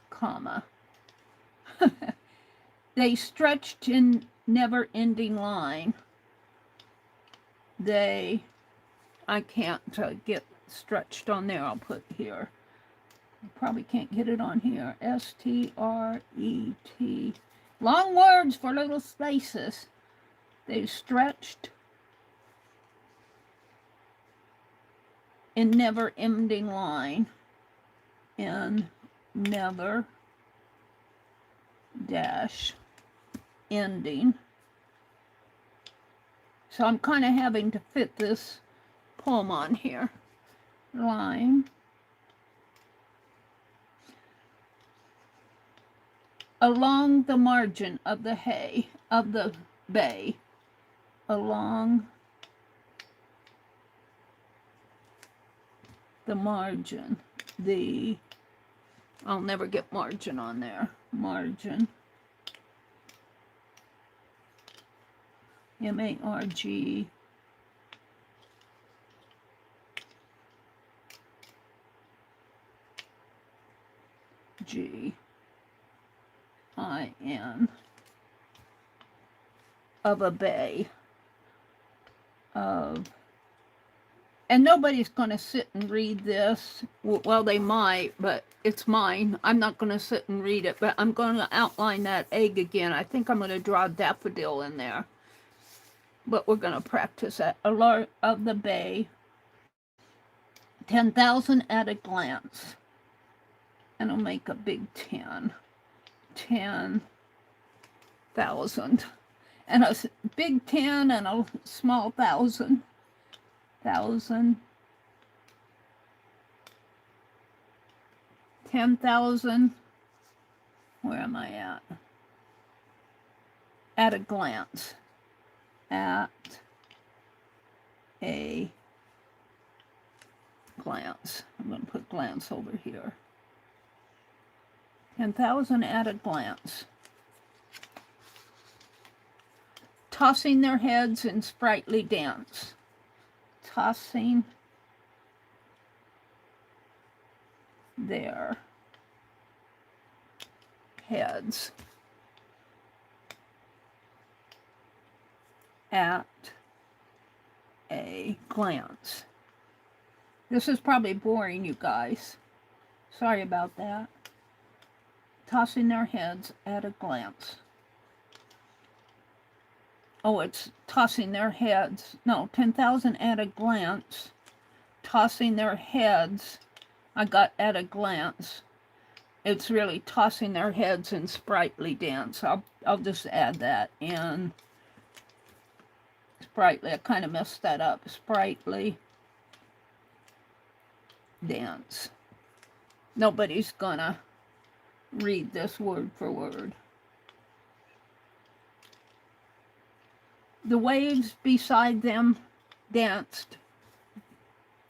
A: Comma. They stretched in never-ending line. They, I can't get stretched on there. I'll put here. I probably can't get it on here. S-T-R-E-T. Long words for little spaces. They stretched in never-ending line. In never dash ending. So I'm kind of having to fit this poem on here. Line. Along the margin of the hay, of the bay. Along the margin. The, I'll never get margin on there. Margin. M-A-R-G-I-N. G-I-N, of a bay, of, and nobody's going to sit and read this. Well, they might, but it's mine. I'm not going to sit and read it, but I'm going to outline that egg again. I think I'm going to draw a daffodil in there, but we're going to practice that. Alert of the bay, 10,000 at a glance, and I'll make a big 10. 10,000, and a big 10 and a small 1,000. 1,000, 10,000. Where am I at? At a glance. At a glance. I'm going to put glance over here. 10,000 at a glance. Tossing their heads in sprightly dance. Tossing their heads at a glance. This is probably boring, you guys. Sorry about that. Tossing their heads at a glance. Oh, it's tossing their heads. No, 10,000 at a glance. Tossing their heads. I got at a glance. It's really tossing their heads in sprightly dance. I'll just add that in. Sprightly. I kind of messed that up. Sprightly dance. Nobody's gonna read this word for word. The waves beside them danced.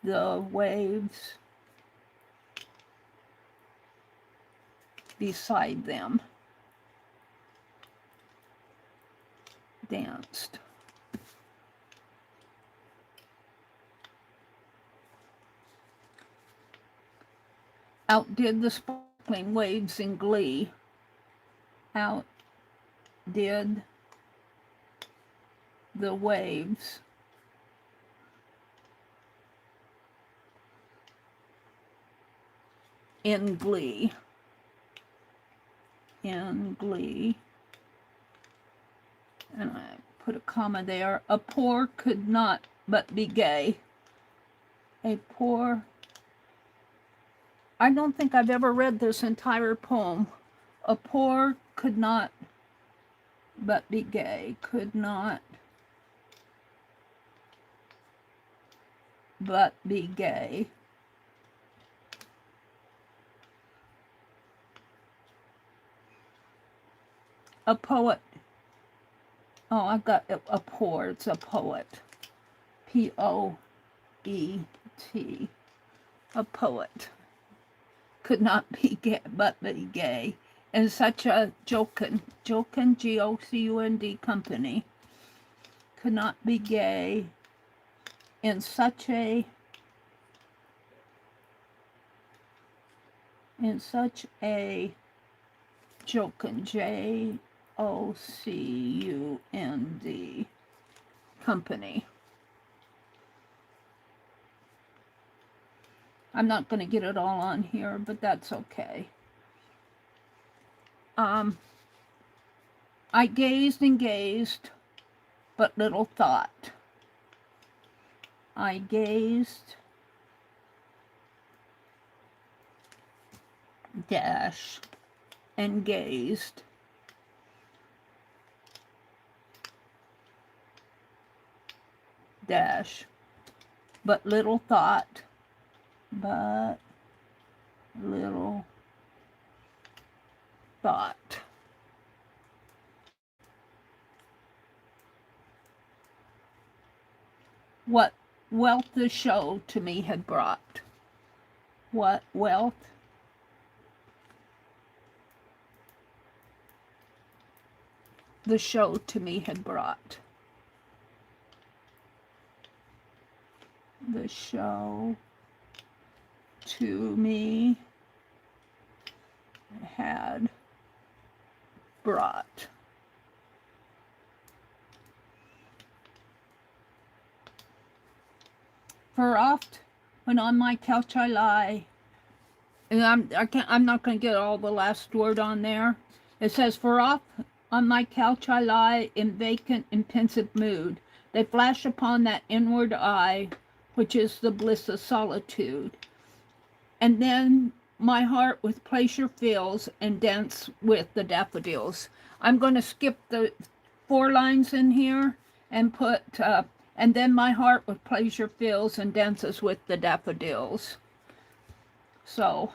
A: The waves beside them danced. Outdid the sparkling waves in glee. Outdid the waves in glee. In glee. And I put a comma there. A poor could not but be gay. A poor. I don't think I've ever read this entire poem. A poor could not but be gay. Could not but be gay. A poet. Oh, I've got a poor. It's a poet. P-O-E-T. A poet. Could not be gay, but be gay. In such a jocund, G-O-C-U-N-D company. Could not be gay. In such a jocund, J-O-C-U-N-D company. I'm not going to get it all on here, but that's okay. I gazed and gazed, but little thought. I gazed, dash, and gazed, dash, but little thought, but little thought. What wealth the show to me had brought. What wealth the show to me had brought. The show to me had brought. For oft, when on my couch I lie, and I'm not going to get all the last word on there. It says, for oft on my couch I lie in vacant and pensive mood. They flash upon that inward eye, which is the bliss of solitude. And then my heart with pleasure fills and dance with the daffodils. I'm going to skip the 4 lines in here and put, and then my heart with pleasure fills and dances with the daffodils. So,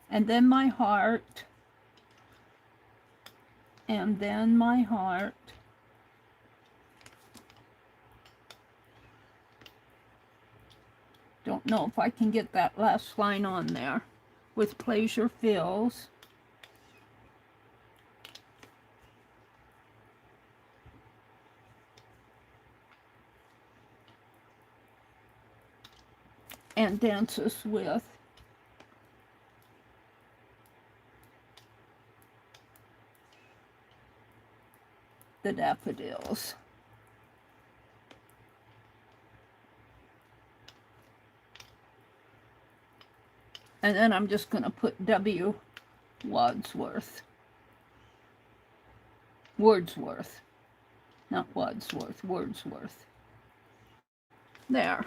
A: and then my heart, and then my heart, don't know if I can get that last line on there, with pleasure fills, and dances with the daffodils. And then I'm just going to put W. Wordsworth. Not Wadsworth, Wordsworth. There.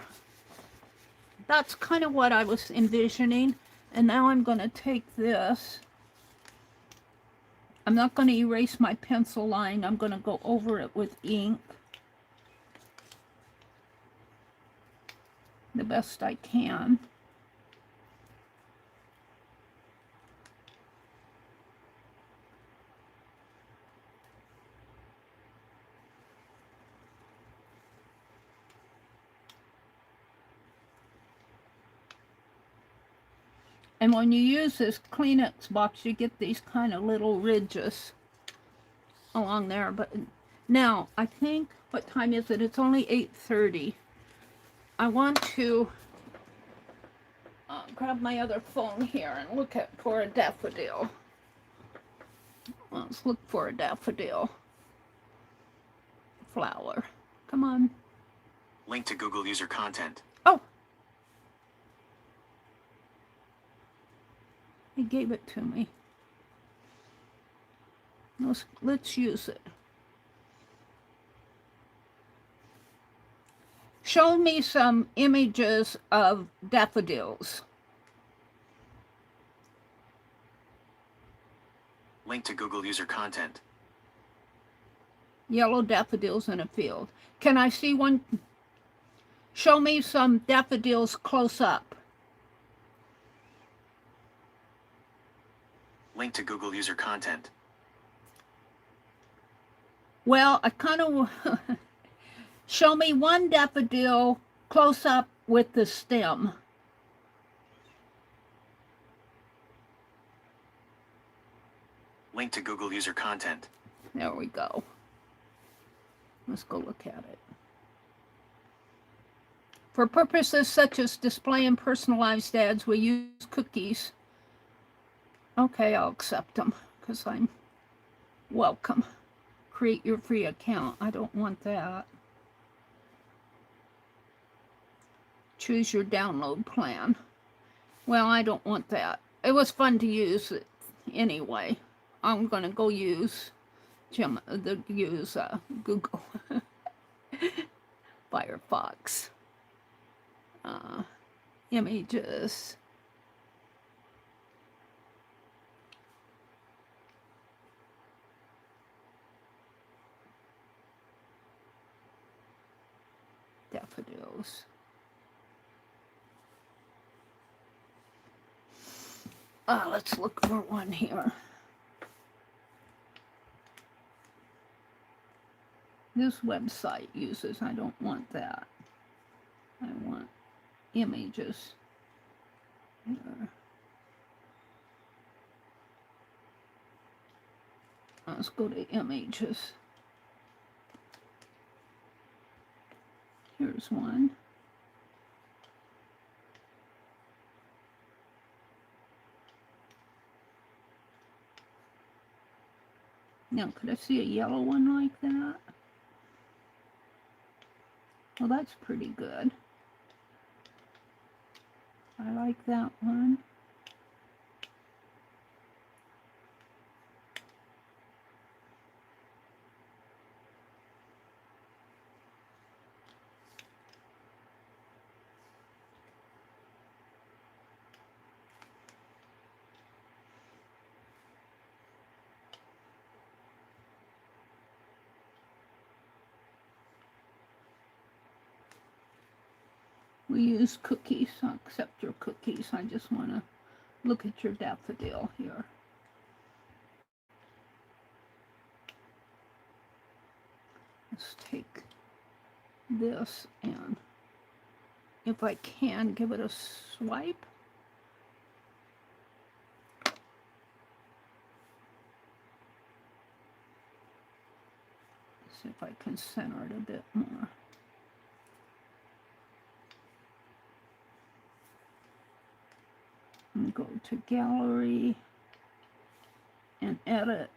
A: That's kind of what I was envisioning. And now I'm going to take this. I'm not going to erase my pencil line. I'm going to go over it with ink the best I can. And when you use this Kleenex box, you get these kind of little ridges along there. But now, I think, what time is it? It's only 8:30. I want to grab my other phone here and look for a daffodil. Let's look for a daffodil flower. Come on.
B: Link to Google user content.
A: Oh! He gave it to me. Let's use it. Show me some images of daffodils.
B: Link to Google user content.
A: Yellow daffodils in a field. Can I see one? Show me some daffodils close up.
B: Link to Google user content.
A: Well, I kind of... Show me one daffodil close up with the stem.
B: Link to Google user content.
A: There we go. Let's go look at it. For purposes such as display and personalized ads, we use cookies. Okay, I'll accept them because I'm welcome. Create your free account. I don't want that. Choose your download plan. Well, I don't want that. It was fun to use it anyway. I'm going to go use Google Firefox. Images. Daffodils. Let's look for one here. This website uses, I don't want that. I want images. Here. Let's go to images. Here's one. Now, could I see a yellow one like that? Well, that's pretty good. I like that one. We use cookies. I'll accept your cookies. I just want to look at your daffodil here. Let's take this and, if I can, give it a swipe. See if I can center it a bit more. And go to gallery and edit.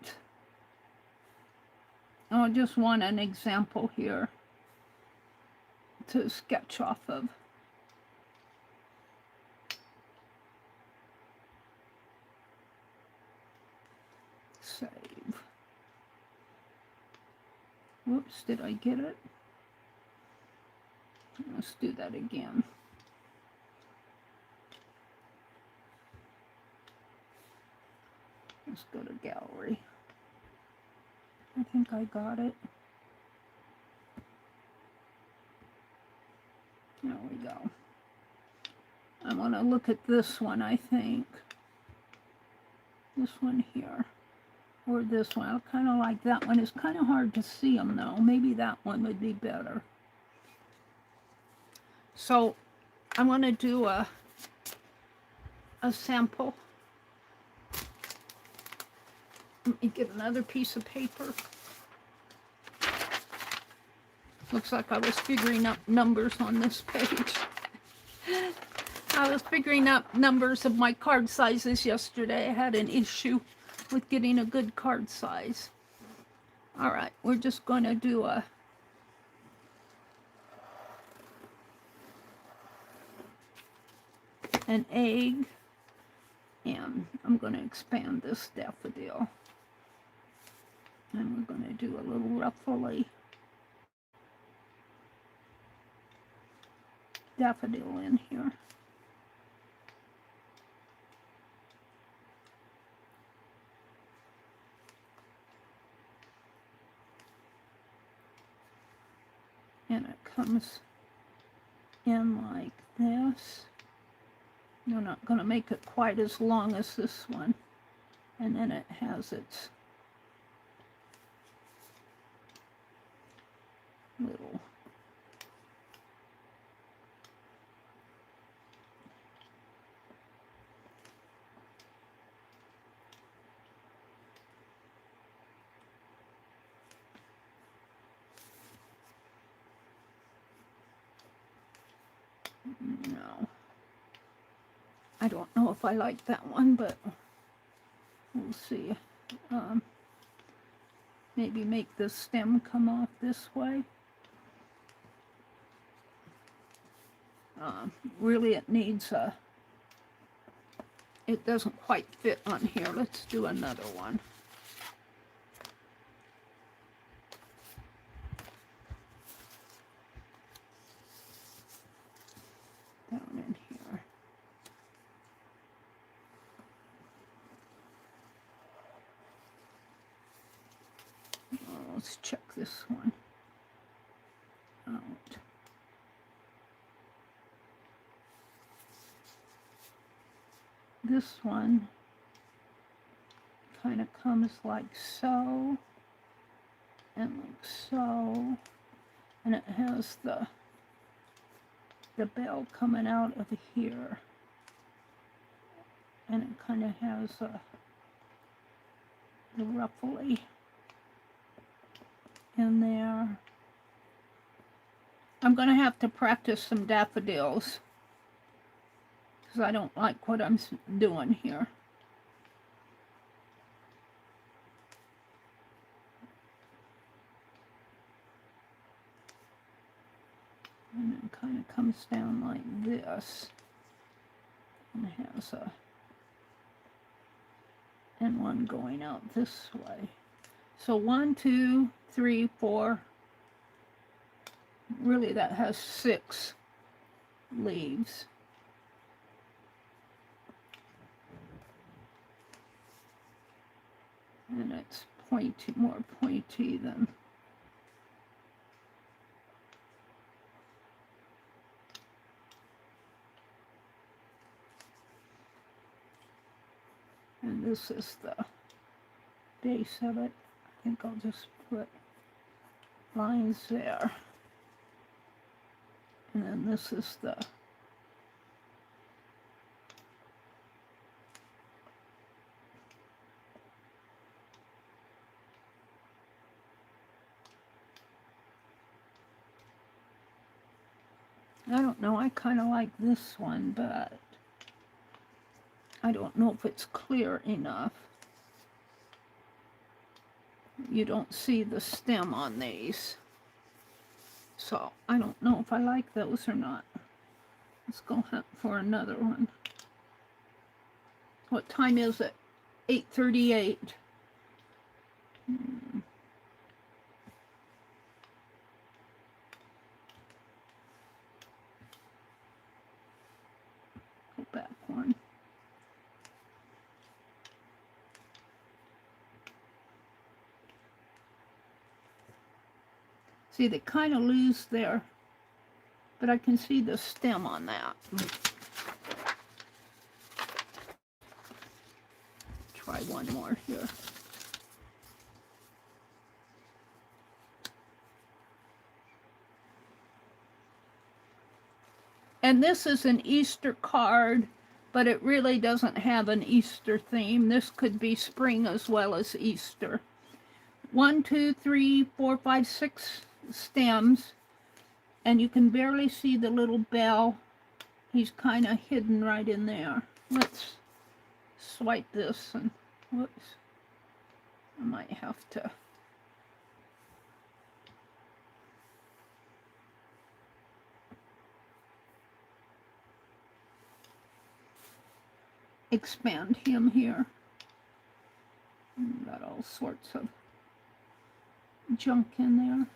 A: I just want an example here to sketch off of. Save. Whoops, did I get it? Let's do that again. Let's go to gallery. I think I got it. There we go. I want to look at this one, I think. This one here. Or this one. I kind of like that one. It's kind of hard to see them though. Maybe that one would be better. So I want to do a sample. Let me get another piece of paper. Looks like I was figuring out numbers on this page. I was figuring out numbers of my card sizes yesterday. I had an issue with getting a good card size. All right, we're just going to do an egg, and I'm going to expand this daffodil. And we're going to do a little ruffly daffodil in here. And it comes in like this. You're not going to make it quite as long as this one. And then it has its little no. I don't know if I like that one, but we'll see. Maybe make the stem come off this way. Really it needs a, it doesn't quite fit on here. Let's do another one. Down in here. Let's check this one out. This one kind of comes like so, and like so, and it has the bell coming out of here, and it kind of has the ruffly in there. I'm going to have to practice some daffodils because I don't like what I'm doing here. comes down like this and has a, and one going out this way. So 1, 2, 3, 4. Really, that has 6 leaves. And it's pointy, more pointy than. And this is the base of it. I think I'll just put lines there. And then this is the I don't know, I kind of like this one, but I don't know if it's clear enough. You don't see the stem on these. So I don't know if I like those or not. Let's go hunt for another one. What time is it? 8:38. Go back one. See, they kind of lose there, but I can see the stem on that. Try one more here. And this is an Easter card, but it really doesn't have an Easter theme. This could be spring as well as Easter. 1, 2, 3, 4, 5, 6 stems, and you can barely see the little bell. He's kind of hidden right in there. Let's swipe this, and whoops, I might have to. Expand him here. Got all sorts of junk in there.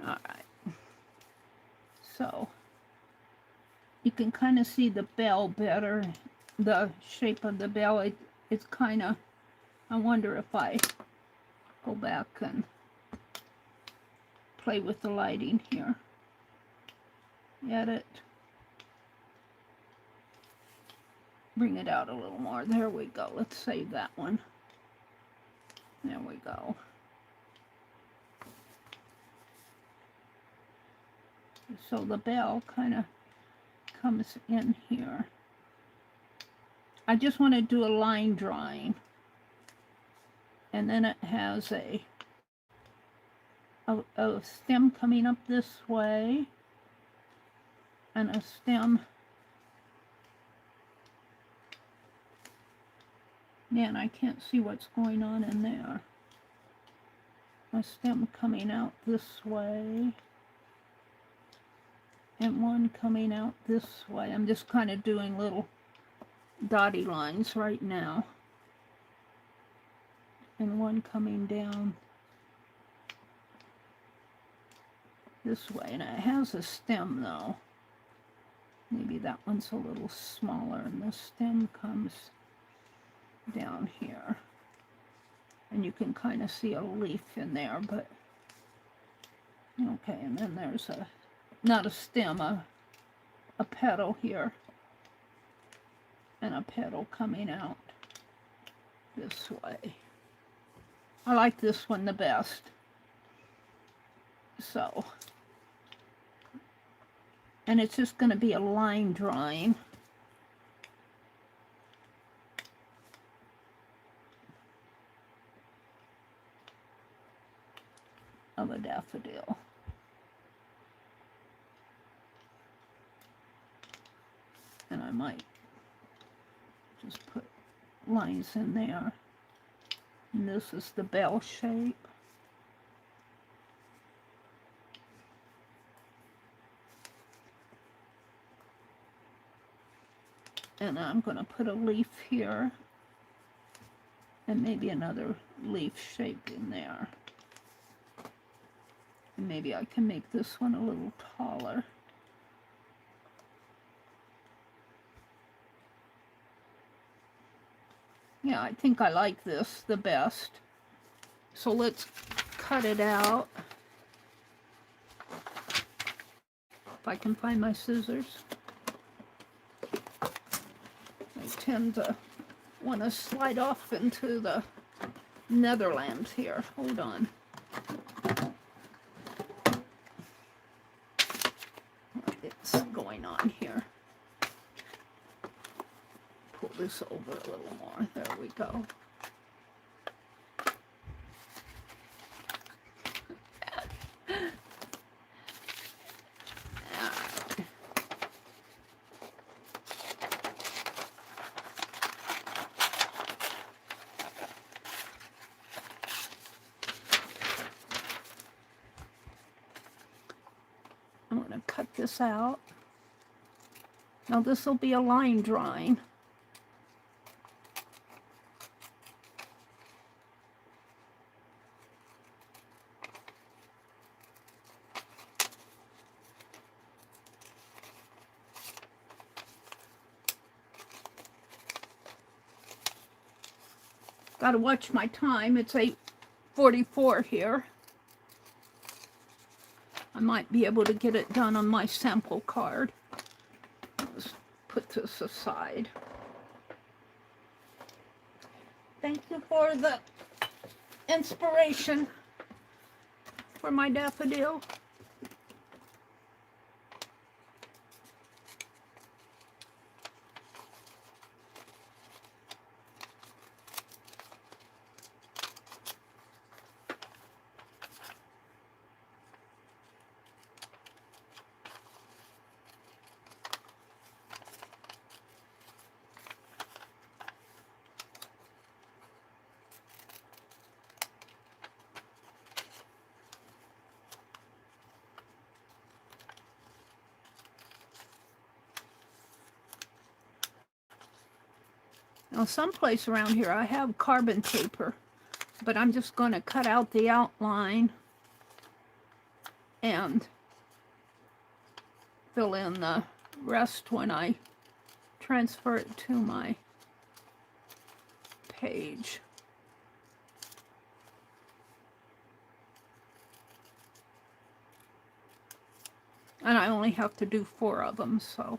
A: All right, so you can kind of see the bell better, the shape of the bell. It's kind of, I wonder if I go back and play with the lighting here. Edit. Bring it out a little more. There we go. Let's save that one. There we go. So the bell kind of comes in here. I just want to do a line drawing. And then it has a stem coming up this way. And a stem. Man, I can't see what's going on in there. A stem coming out this way. And one coming out this way. I'm just kind of doing little dotty lines right now. And one coming down this way. And it has a stem though. Maybe that one's a little smaller and the stem comes down here. And you can kind of see a leaf in there, but okay, and then there's a not a stem, a petal here, and a petal coming out this way. I like this one the best. So And it's just going to be a line drawing. Of a daffodil. And I might just put lines in there. And this is the bell shape. And I'm going to put a leaf here. And maybe another leaf shape in there. And maybe I can make this one a little taller. Yeah, I think I like this the best. So let's cut it out. If I can find my scissors. I tend to want to slide off into the Netherlands here. Hold on. What's going on here? Pull this over a little more. There we go. I'm going to cut this out. Now this will be a line drawing. Got to watch my time. It's 8:44 here. I might be able to get it done on my sample card. Let's put this aside. Thank you for the inspiration for my daffodil. Now, someplace around here I have carbon paper, but I'm just going to cut out the outline and fill in the rest when I transfer it to my page. And I only have to do 4 of them, so.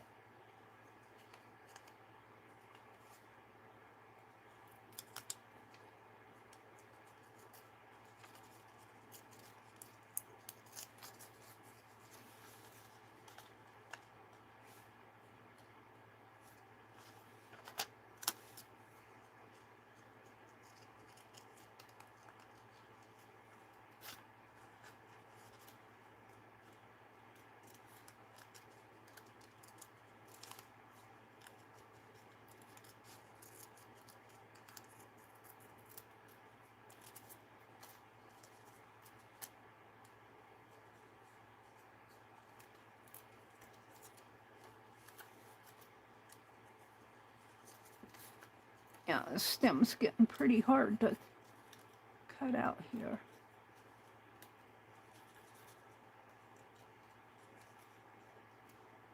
A: Yeah, the stem's getting pretty hard to cut out here.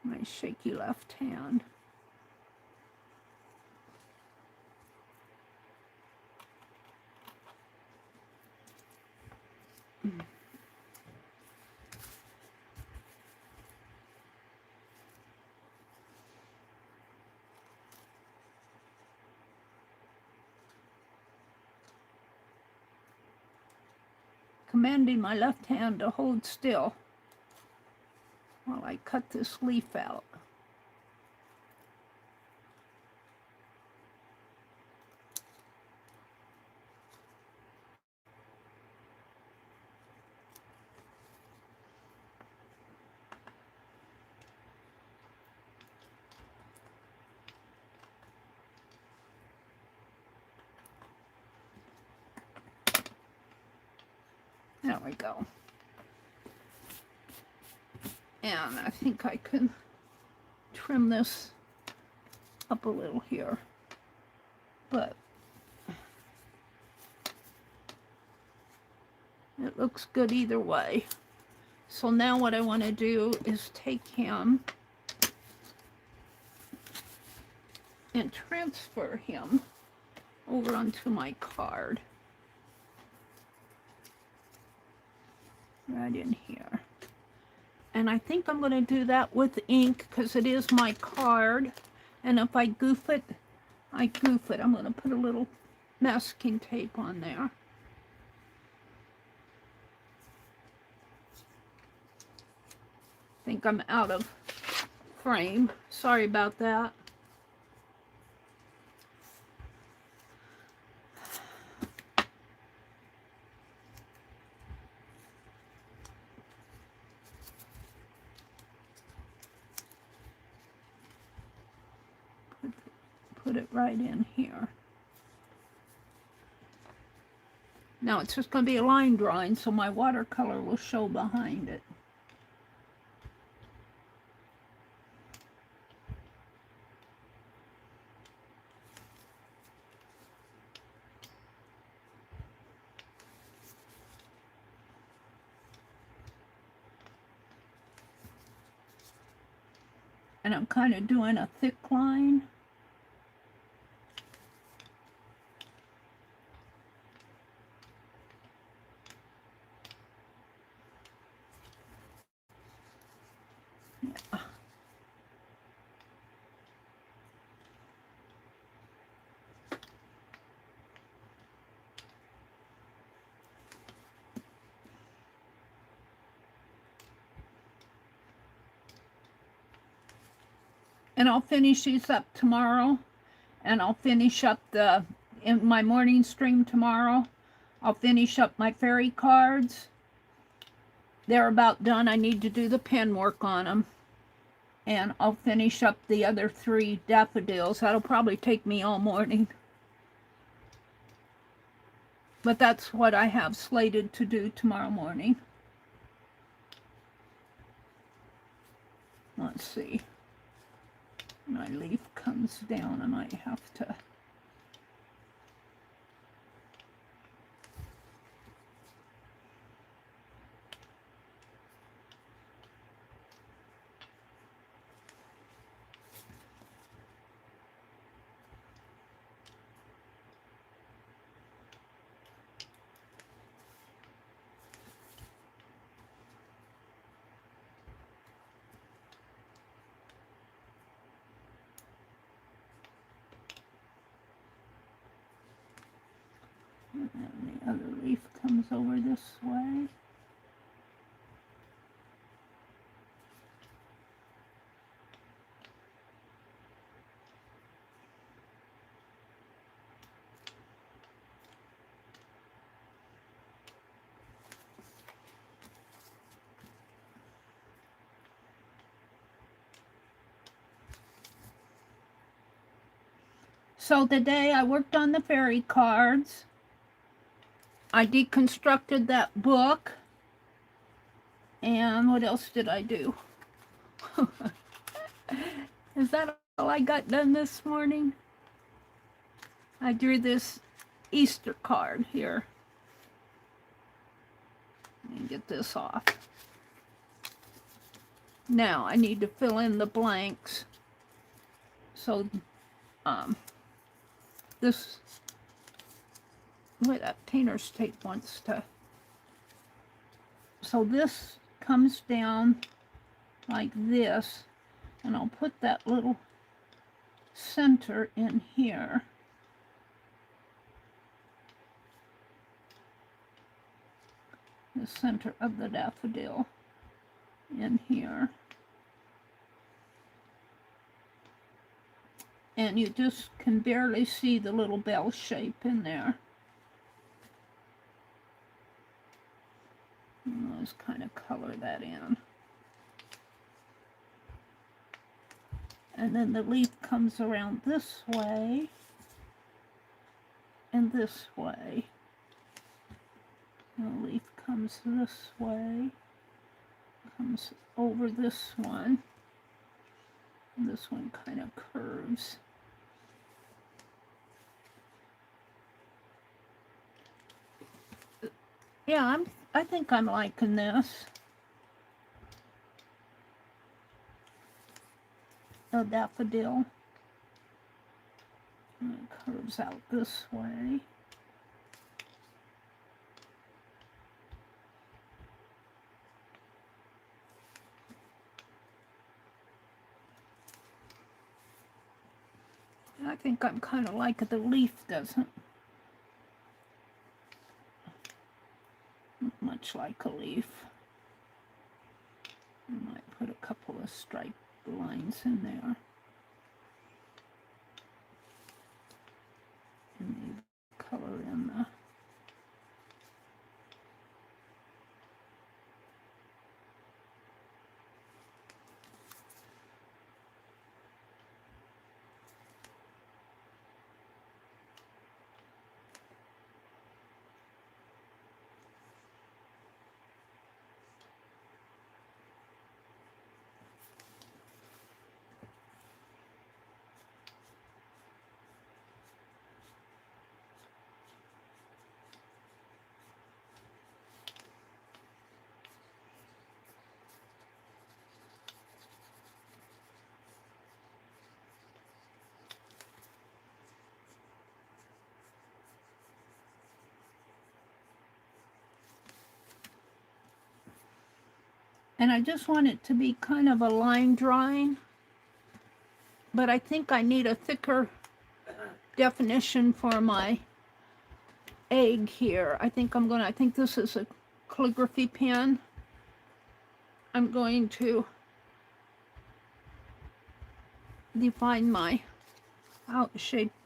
A: My shaky left hand. Commanding my left hand to hold still while I cut this leaf out. There we go. And I think I can trim this up a little here, but it looks good either way. So now what I want to do is take him and transfer him over onto my card. Right in here. And I think I'm going to do that with ink because it is my card. And if I goof it, I goof it. I'm going to put a little masking tape on there. I think I'm out of frame. Sorry about that. Put it right in here. Now it's just going to be a line drawing, so my watercolor will show behind it. And I'm kind of doing a thick line. Yeah. And I'll finish these up tomorrow, and I'll finish up in my morning stream tomorrow. I'll finish up my fairy cards. They're about done. I need to do the pen work on them. And I'll finish up the other 3 daffodils. That'll probably take me all morning. But that's what I have slated to do tomorrow morning. Let's see. My leaf comes down and I have to and the other leaf comes over this way. So today I worked on the fairy cards. I deconstructed that book. And what else did I do? Is that all I got done this morning? I drew this Easter card here. Let me get this off. Now I need to fill in the blanks. So, this, wait, that painter's tape wants to, so this comes down like this, and I'll put that little center in here. The center of the daffodil in here. and you just can barely see the little bell shape in there. And let's kind of color that in. And then the leaf comes around this way and this way. And the leaf comes this way, comes over this one, and this one kind of curves. Yeah, I think I'm liking this. A daffodil. And it curves out this way. I think I'm kind of like the leaf doesn't look much like a leaf. I might put a couple of striped lines in there. And maybe color in the and I just want it to be kind of a line drawing, but I think I need a thicker definition for my egg here. I think this is a calligraphy pen. I'm going to define my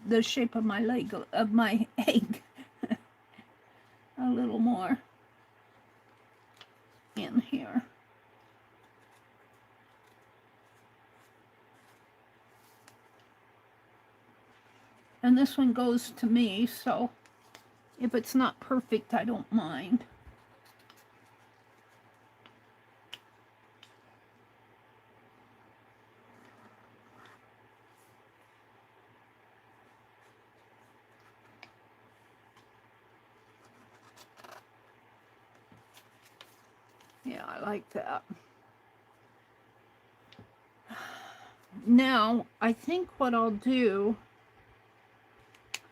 A: the shape of my leg, of my egg a little more in here. And this one goes to me, so if it's not perfect, I don't mind. Yeah, I like that. Now, I think what I'll do,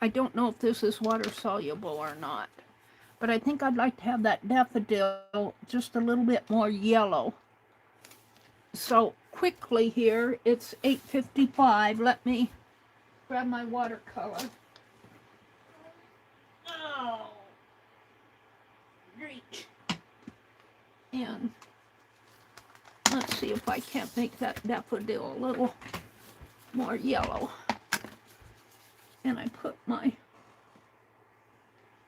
A: I don't know if this is water soluble or not, but I think I'd like to have that daffodil just a little bit more yellow. So quickly here, it's 8:55. Let me grab my watercolor. Oh, reach. And let's see if I can't make that daffodil a little more yellow. And I put my,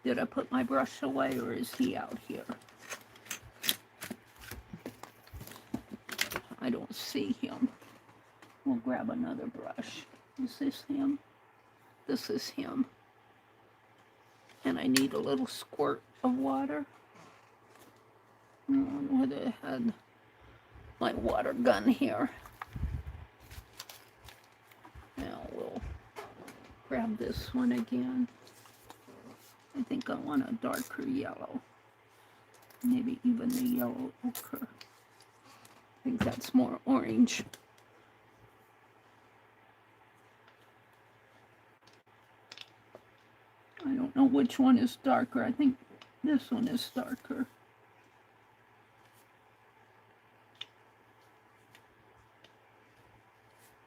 A: did I put my brush away, or is he out here? I don't see him. We'll grab another brush. Is this him? This is him. And I need a little squirt of water. I would have had my water gun here. Now we'll grab this one again. I think I want a darker yellow. Maybe even the yellow ochre. I think that's more orange. I don't know which one is darker. I think this one is darker.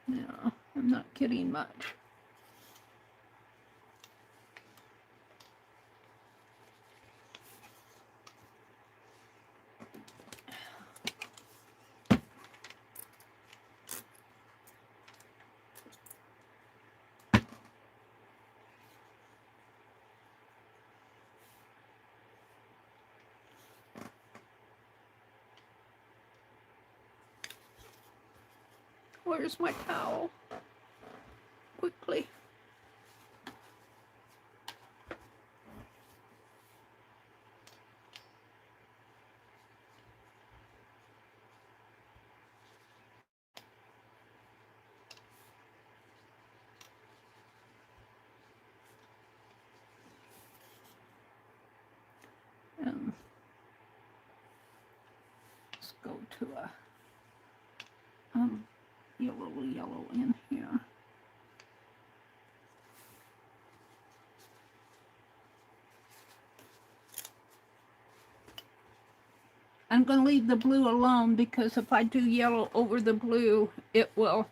A: Yeah, I'm not getting much. Where's my towel? Quickly. Let's go to a yellow in here. I'm going to leave the blue alone because if I do yellow over the blue, it will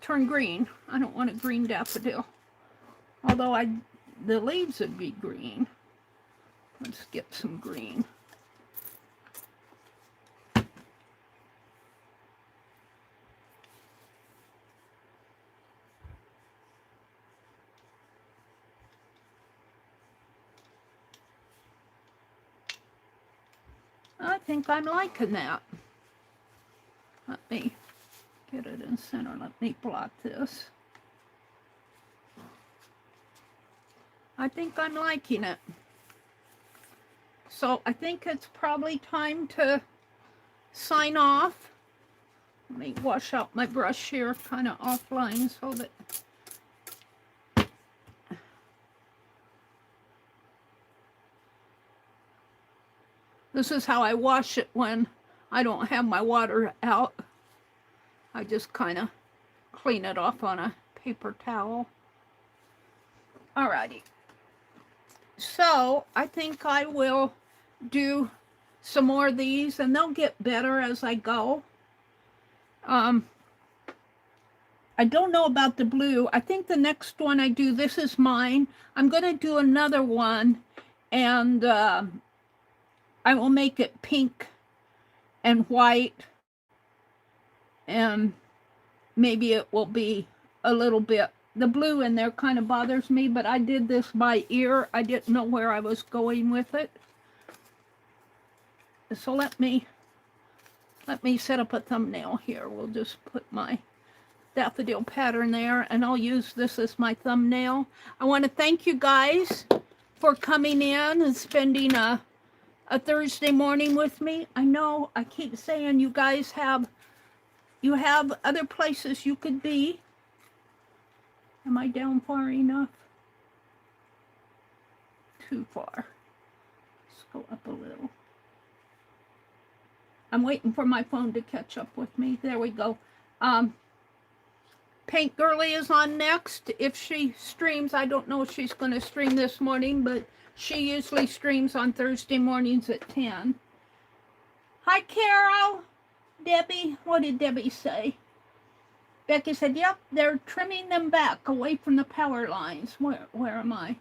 A: turn green. I don't want a green daffodil. Although the leaves would be green. Let's get some green. I think I'm liking that. Let me get it in center. Let me blot this. I think I'm liking it. So I think it's probably time to sign off. Let me wash out my brush here kind of offline so that this is how I wash it when I don't have my water out. I just kind of clean it off on a paper towel. Alrighty. So I think I will do some more of these and they'll get better as I go. I don't know about the blue. I think the next one I do, this is mine. I'm going to do another one and I will make it pink and white, and maybe it will be a little bit, the blue in there kind of bothers me, but I did this by ear. I didn't know where I was going with it. So let me set up a thumbnail here. We'll just put my daffodil pattern there and I'll use this as my thumbnail. I want to thank you guys for coming in and spending a Thursday morning with me. I know I keep saying you guys have other places you could be. Am I down far enough? Too far. Let's go up a little. I'm waiting for my phone to catch up with me. There we go. Paint Girly is on next. If she streams, I don't know if she's going to stream this morning, but she usually streams on Thursday mornings at 10. Hi, Carol. Debbie, what did Debbie say? Becky said, yep, they're trimming them back away from the power lines. Where am I?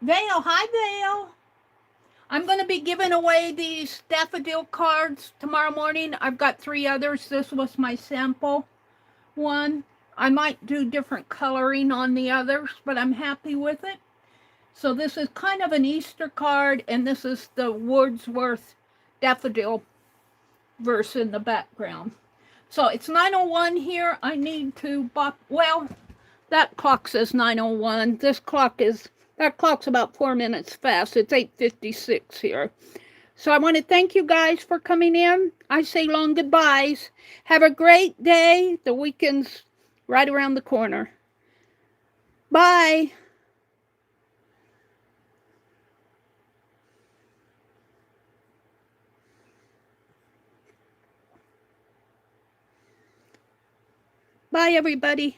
A: Vale, hi, Vale. I'm going to be giving away these daffodil cards tomorrow morning. I've got 3 others. This was my sample one. I might do different coloring on the others, but I'm happy with it. So this is kind of an Easter card, and this is the Wordsworth daffodil verse in the background. So it's 9:01 here. I need to, well, that clock says 9:01. That clock's about 4 minutes fast. It's 8:56 here. So I want to thank you guys for coming in. I say long goodbyes. Have a great day. The weekend's right around the corner. Bye. Bye, everybody.